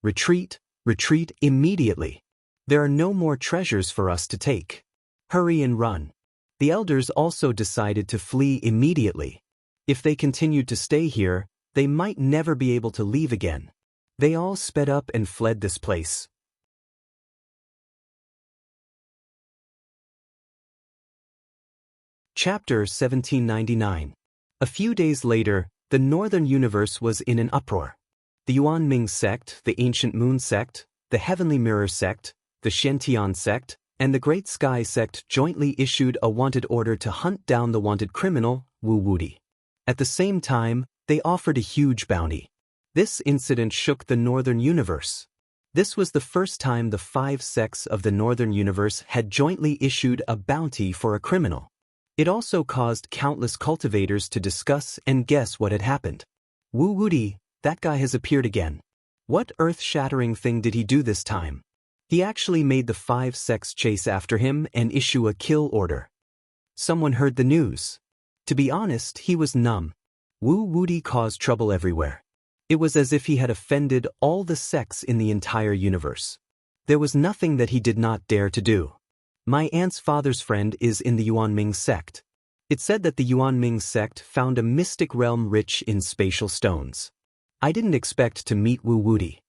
Retreat, retreat immediately. There are no more treasures for us to take. Hurry and run. The elders also decided to flee immediately. If they continued to stay here, they might never be able to leave again. They all sped up and fled this place. Chapter 1799. A few days later, the Northern Universe was in an uproar. The Yuan Ming sect, the Ancient Moon sect, the Heavenly Mirror sect, the Shen-Tian sect, and the Great Sky sect jointly issued a wanted order to hunt down the wanted criminal, Wu Wuti. At the same time, they offered a huge bounty. This incident shook the Northern Universe. This was the first time the 5 sects of the Northern Universe had jointly issued a bounty for a criminal. It also caused countless cultivators to discuss and guess what had happened. Wu Wuti, that guy has appeared again. What earth-shattering thing did he do this time? He actually made the 5 sects chase after him and issue a kill order. Someone heard the news. To be honest, he was numb. Wu Wuti caused trouble everywhere. It was as if he had offended all the sects in the entire universe. There was nothing that he did not dare to do. My aunt's father's friend is in the Yuan Ming sect. It said that the Yuan Ming sect found a mystic realm rich in spatial stones. I didn't expect to meet Wu Wuti.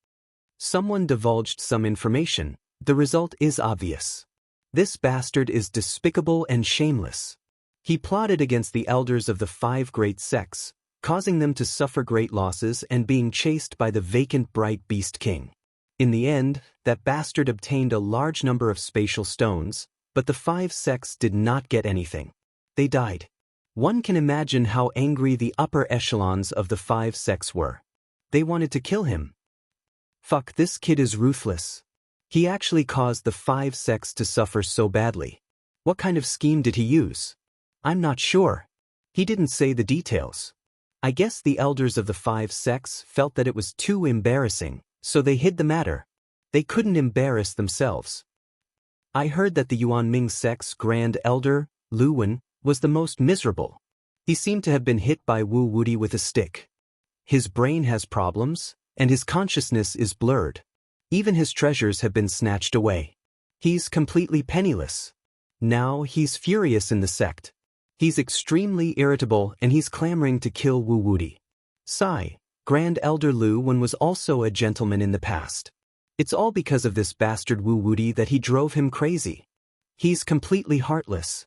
Someone divulged some information. The result is obvious. This bastard is despicable and shameless. He plotted against the elders of the 5 great sects, causing them to suffer great losses and being chased by the vacant bright beast king. In the end, that bastard obtained a large number of spatial stones, but the 5 sects did not get anything. They died. One can imagine how angry the upper echelons of the 5 sects were. They wanted to kill him. Fuck, this kid is ruthless. He actually caused the 5 sects to suffer so badly. What kind of scheme did he use? I'm not sure. He didn't say the details. I guess the elders of the 5 sects felt that it was too embarrassing, so they hid the matter. They couldn't embarrass themselves. I heard that the Yuan Ming sect's Grand Elder, Lu Wen, was the most miserable. He seemed to have been hit by Wu Wuti with a stick. His brain has problems, and his consciousness is blurred. Even his treasures have been snatched away. He's completely penniless. Now he's furious in the sect. He's extremely irritable and he's clamoring to kill Wu Wuti. Sigh. Grand Elder Lu Wen was also a gentleman in the past. It's all because of this bastard Wu Wuti that he drove him crazy. He's completely heartless.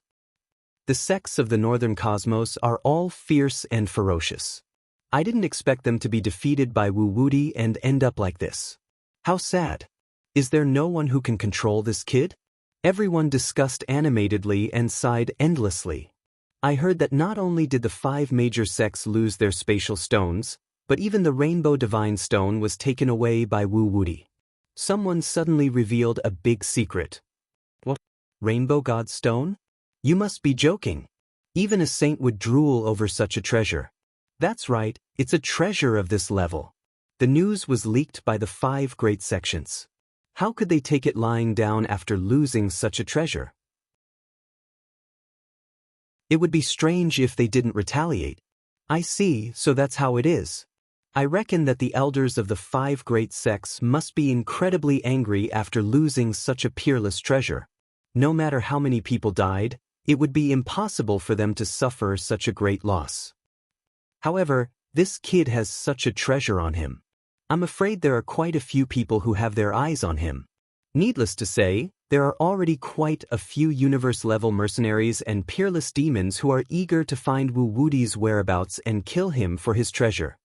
The sects of the Northern Cosmos are all fierce and ferocious. I didn't expect them to be defeated by Wu Wuti and end up like this. How sad. Is there no one who can control this kid? Everyone discussed animatedly and sighed endlessly. I heard that not only did the 5 major sects lose their spatial stones, but even the Rainbow Divine Stone was taken away by Wu Wuti. Someone suddenly revealed a big secret. What? Rainbow God Stone? You must be joking. Even a saint would drool over such a treasure. That's right, it's a treasure of this level. The news was leaked by the 5 great sections. How could they take it lying down after losing such a treasure? It would be strange if they didn't retaliate. I see, so that's how it is. I reckon that the elders of the 5 great sects must be incredibly angry after losing such a peerless treasure. No matter how many people died, it would be impossible for them to suffer such a great loss. However, this kid has such a treasure on him. I'm afraid there are quite a few people who have their eyes on him. Needless to say, there are already quite a few universe-level mercenaries and peerless demons who are eager to find Wu Wuti's whereabouts and kill him for his treasure.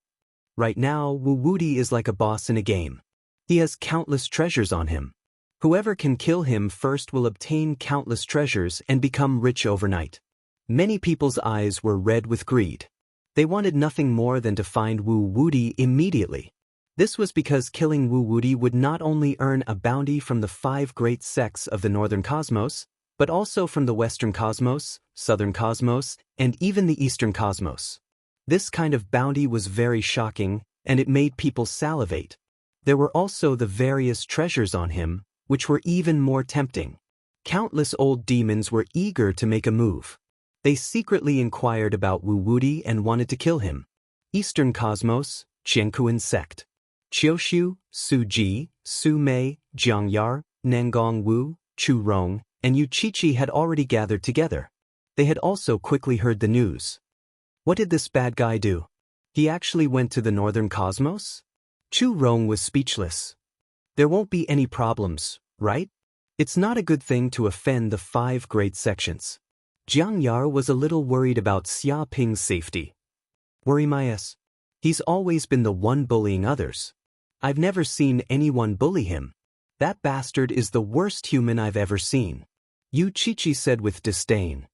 Right now, Wu Wuti is like a boss in a game. He has countless treasures on him. Whoever can kill him first will obtain countless treasures and become rich overnight. Many people's eyes were red with greed. They wanted nothing more than to find Wu Wuti immediately. This was because killing Wu Wuti would not only earn a bounty from the 5 great sects of the Northern Cosmos, but also from the Western Cosmos, Southern Cosmos, and even the Eastern Cosmos. This kind of bounty was very shocking, and it made people salivate. There were also the various treasures on him, which were even more tempting. Countless old demons were eager to make a move. They secretly inquired about Wu Wuti and wanted to kill him. Eastern Cosmos, Qiankuan Sect. Qiuxiu, Su Ji, Su Mei, Jiangyar, Nangong Wu, Chu Rong, and Yu Qiqi had already gathered together. They had also quickly heard the news. What did this bad guy do? He actually went to the Northern Cosmos? Chu Rong was speechless. There won't be any problems, right? It's not a good thing to offend the 5 great sections. Jiang Yar was a little worried about Xia Ping's safety. Worry my ass. He's always been the one bullying others. I've never seen anyone bully him. That bastard is the worst human I've ever seen. Yu Qiqi said with disdain.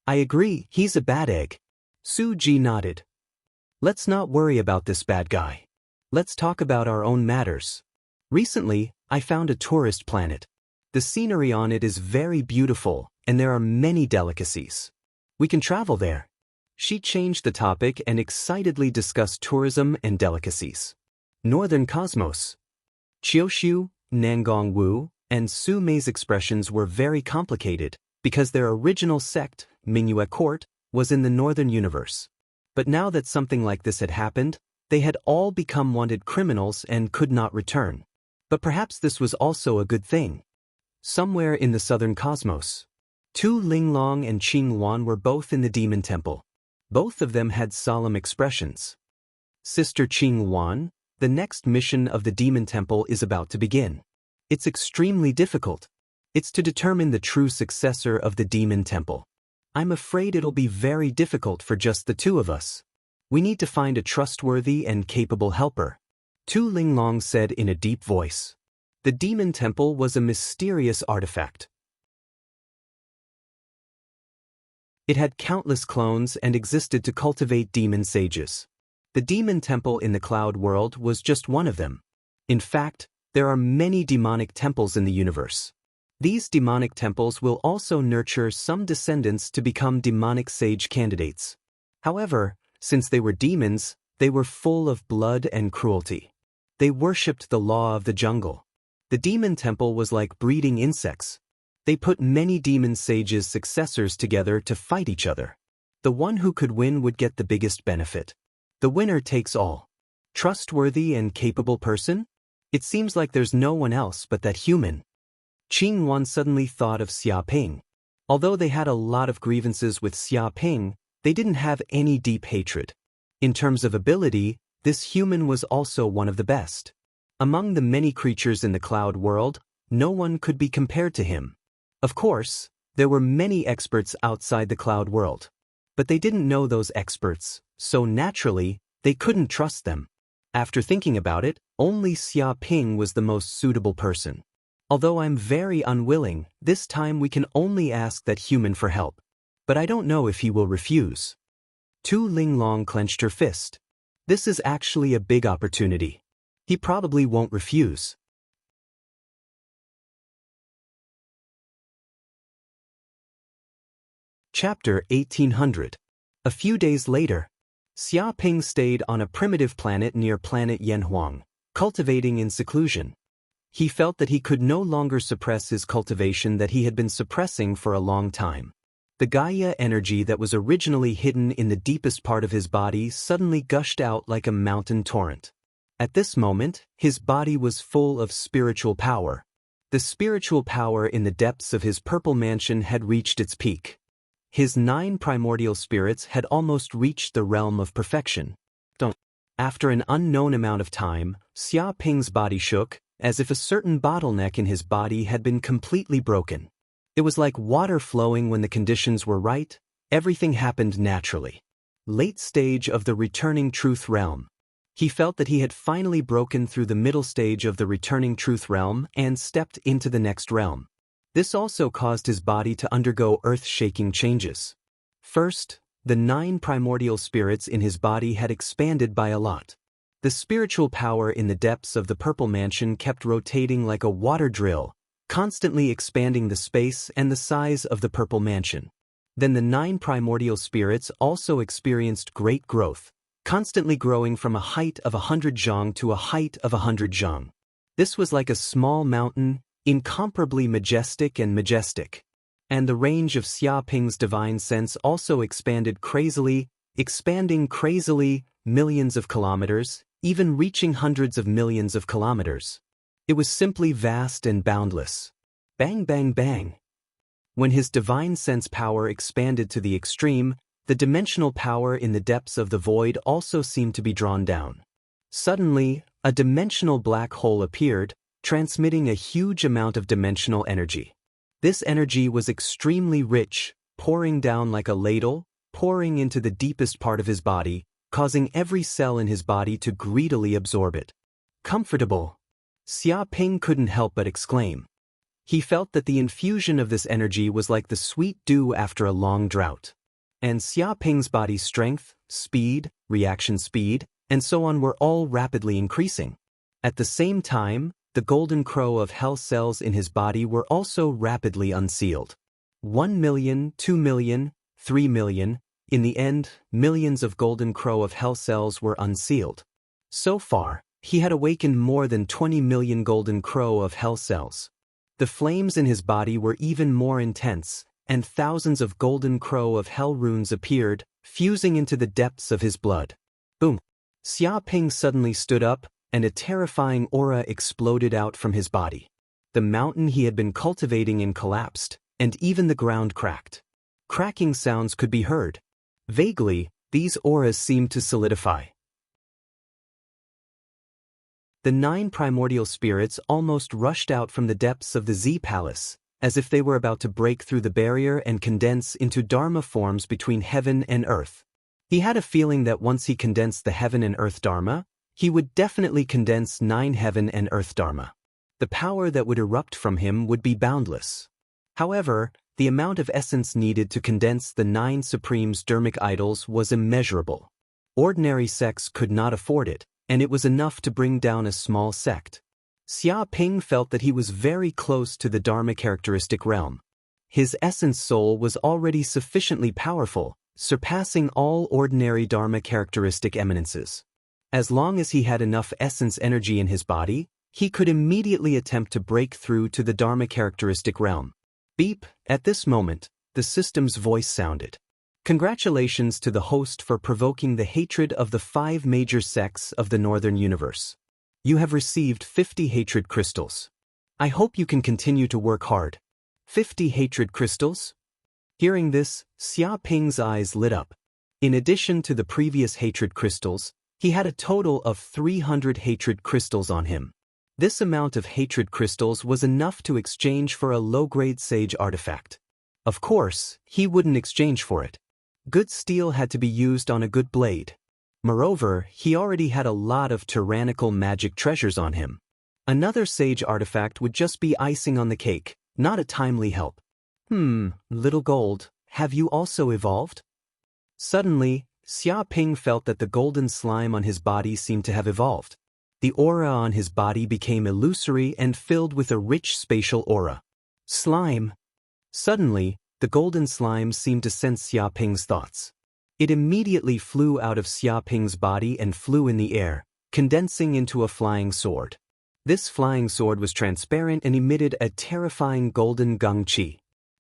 I agree, he's a bad egg. Su Ji nodded. Let's not worry about this bad guy. Let's talk about our own matters. Recently, I found a tourist planet. The scenery on it is very beautiful, and there are many delicacies. We can travel there. She changed the topic and excitedly discussed tourism and delicacies. Northern Cosmos. Qiuxiu, Nangong Wu, and Su Mei's expressions were very complicated because their original sect, Mingyue Court, was in the Northern Universe. But now that something like this had happened, they had all become wanted criminals and could not return. But perhaps this was also a good thing. Somewhere in the Southern Cosmos, Tu Linglong and Qing Wan were both in the Demon Temple. Both of them had solemn expressions. Sister Qing Wan, the next mission of the Demon Temple is about to begin. It's extremely difficult. It's to determine the true successor of the Demon Temple. I'm afraid it'll be very difficult for just the 2 of us. We need to find a trustworthy and capable helper. Tu Linglong said in a deep voice. The Demon Temple was a mysterious artifact. It had countless clones and existed to cultivate demon sages. The Demon Temple in the Cloud World was just one of them. In fact, there are many demonic temples in the universe. These demonic temples will also nurture some descendants to become demonic sage candidates. However, since they were demons, they were full of blood and cruelty. They worshipped the law of the jungle. The Demon Temple was like breeding insects. They put many demon sages' successors together to fight each other. The one who could win would get the biggest benefit. The winner takes all. Trustworthy and capable person? It seems like there's no one else but that human. Qing Wan suddenly thought of Xia Ping. Although they had a lot of grievances with Xia Ping, they didn't have any deep hatred. In terms of ability, this human was also one of the best. Among the many creatures in the Cloud World, no one could be compared to him. Of course, there were many experts outside the Cloud World. But they didn't know those experts, so naturally, they couldn't trust them. After thinking about it, only Xia Ping was the most suitable person. Although I'm very unwilling, this time we can only ask that human for help. But I don't know if he will refuse. Tu Linglong clenched her fist. This is actually a big opportunity. He probably won't refuse. Chapter 1800. A few days later, Xia Ping stayed on a primitive planet near planet Yanhuang, cultivating in seclusion. He felt that he could no longer suppress his cultivation that he had been suppressing for a long time. The Gaia energy that was originally hidden in the deepest part of his body suddenly gushed out like a mountain torrent. At this moment, his body was full of spiritual power. The spiritual power in the depths of his purple mansion had reached its peak. His 9 primordial spirits had almost reached the realm of perfection. After an unknown amount of time, Xia Ping's body shook, as if a certain bottleneck in his body had been completely broken. It was like water flowing when the conditions were right. Everything happened naturally. Late stage of the returning truth realm. He felt that he had finally broken through the middle stage of the returning truth realm and stepped into the next realm. This also caused his body to undergo earth-shaking changes. First, the 9 primordial spirits in his body had expanded by a lot. The spiritual power in the depths of the purple mansion kept rotating like a water drill, constantly expanding the space and the size of the purple mansion. Then the 9 primordial spirits also experienced great growth, constantly growing from a height of 100 zhang to a height of 100 zhang. This was like a small mountain, incomparably majestic. And the range of Xia Ping's divine sense also expanded crazily, expanding crazily, millions of kilometers, even reaching hundreds of millions of kilometers. It was simply vast and boundless. Bang, bang, bang. When his divine sense power expanded to the extreme, the dimensional power in the depths of the void also seemed to be drawn down. Suddenly, a dimensional black hole appeared, transmitting a huge amount of dimensional energy. This energy was extremely rich, pouring down like a ladle, pouring into the deepest part of his body, causing every cell in his body to greedily absorb it. Comfortable. Xia Ping couldn't help but exclaim. He felt that the infusion of this energy was like the sweet dew after a long drought. And Xia Ping's body's strength, speed, reaction speed, and so on were all rapidly increasing. At the same time, the golden crow of hell cells in his body were also rapidly unsealed. 1 million, 2 million, 3 million, in the end, millions of golden crow of hell cells were unsealed. So far, he had awakened more than 20 million golden crow of hell cells. The flames in his body were even more intense, and thousands of golden crow of hell runes appeared, fusing into the depths of his blood. Boom! Xia Ping suddenly stood up, and a terrifying aura exploded out from his body. The mountain he had been cultivating collapsed, and even the ground cracked. Cracking sounds could be heard. Vaguely, these auras seemed to solidify. The 9 primordial spirits almost rushed out from the depths of the Z Palace, as if they were about to break through the barrier and condense into Dharma forms between heaven and earth. He had a feeling that once he condensed the heaven and earth Dharma, he would definitely condense 9 heaven and earth Dharma. The power that would erupt from him would be boundless. However, the amount of essence needed to condense the 9 Supreme's dharmic idols was immeasurable. Ordinary sects could not afford it, and it was enough to bring down a small sect. Xia Ping felt that he was very close to the Dharma characteristic realm. His essence soul was already sufficiently powerful, surpassing all ordinary Dharma characteristic eminences. As long as he had enough essence energy in his body, he could immediately attempt to break through to the Dharma characteristic realm. Beep! At this moment, the system's voice sounded. Congratulations to the host for provoking the hatred of the 5 major sects of the Northern Universe. You have received 50 hatred crystals. I hope you can continue to work hard. 50 hatred crystals? Hearing this, Xia Ping's eyes lit up. In addition to the previous hatred crystals, he had a total of 300 hatred crystals on him. This amount of hatred crystals was enough to exchange for a low-grade sage artifact. Of course, he wouldn't exchange for it. Good steel had to be used on a good blade. Moreover, he already had a lot of tyrannical magic treasures on him. Another sage artifact would just be icing on the cake, not a timely help. Little gold, have you also evolved? Suddenly, Xia Ping felt that the golden slime on his body seemed to have evolved. The aura on his body became illusory and filled with a rich spatial aura. Slime! Suddenly, the golden slime seemed to sense Xia Ping's thoughts. It immediately flew out of Xia Ping's body and flew in the air, condensing into a flying sword. This flying sword was transparent and emitted a terrifying golden gung qi.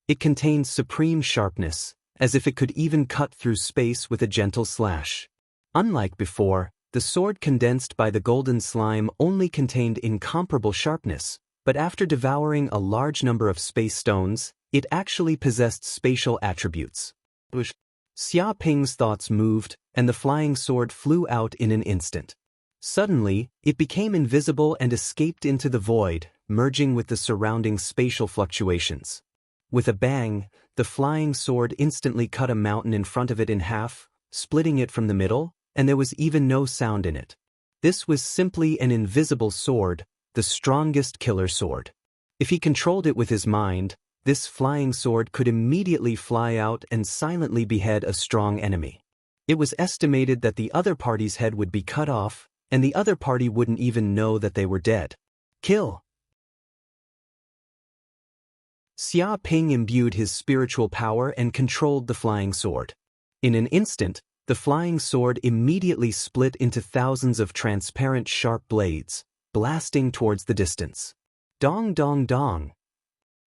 It contained supreme sharpness, as if it could even cut through space with a gentle slash. Unlike before, the sword condensed by the golden slime only contained incomparable sharpness, but after devouring a large number of space stones, it actually possessed spatial attributes. Xia Ping's thoughts moved, and the flying sword flew out in an instant. Suddenly, it became invisible and escaped into the void, merging with the surrounding spatial fluctuations. With a bang, the flying sword instantly cut a mountain in front of it in half, splitting it from the middle, and there was even no sound in it. This was simply an invisible sword, the strongest killer sword. If he controlled it with his mind, this flying sword could immediately fly out and silently behead a strong enemy. It was estimated that the other party's head would be cut off, and the other party wouldn't even know that they were dead. Kill! Xia Ping imbued his spiritual power and controlled the flying sword. In an instant, the flying sword immediately split into thousands of transparent sharp blades, blasting towards the distance. Dong dong dong!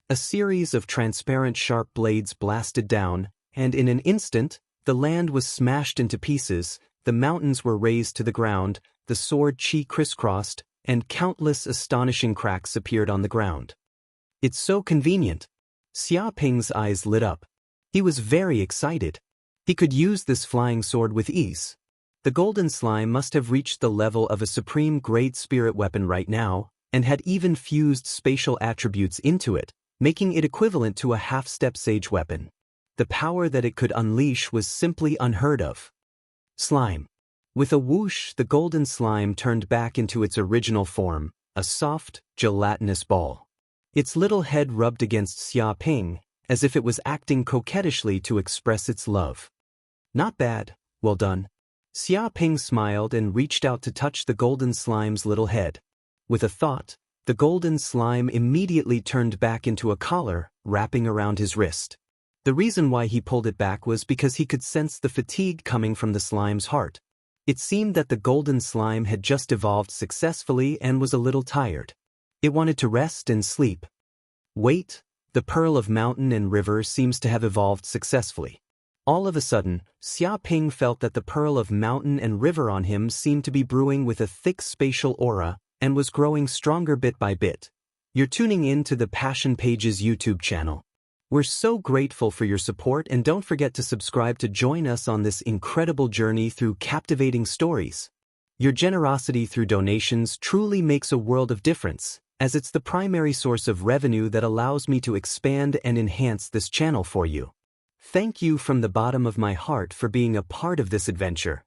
A series of transparent sharp blades blasted down, and in an instant, the land was smashed into pieces, the mountains were razed to the ground, the sword chi crisscrossed, and countless astonishing cracks appeared on the ground. It's so convenient. Xia Ping's eyes lit up. He was very excited. He could use this flying sword with ease. The golden slime must have reached the level of a supreme grade spirit weapon right now, and had even fused spatial attributes into it, making it equivalent to a half-step sage weapon. The power that it could unleash was simply unheard of. Slime. With a whoosh, the golden slime turned back into its original form, a soft, gelatinous ball. Its little head rubbed against Xia Ping, as if it was acting coquettishly to express its love. Not bad, well done. Xia Ping smiled and reached out to touch the golden slime's little head. With a thought, the golden slime immediately turned back into a collar, wrapping around his wrist. The reason why he pulled it back was because he could sense the fatigue coming from the slime's heart. It seemed that the golden slime had just evolved successfully and was a little tired. It wanted to rest and sleep. Wait, the pearl of mountain and river seems to have evolved successfully. All of a sudden, Xia Ping felt that the pearl of mountain and river on him seemed to be brewing with a thick spatial aura and was growing stronger bit by bit. You're tuning in to the Passion Pages YouTube channel. We're so grateful for your support, and don't forget to subscribe to join us on this incredible journey through captivating stories. Your generosity through donations truly makes a world of difference, as it's the primary source of revenue that allows me to expand and enhance this channel for you. Thank you from the bottom of my heart for being a part of this adventure.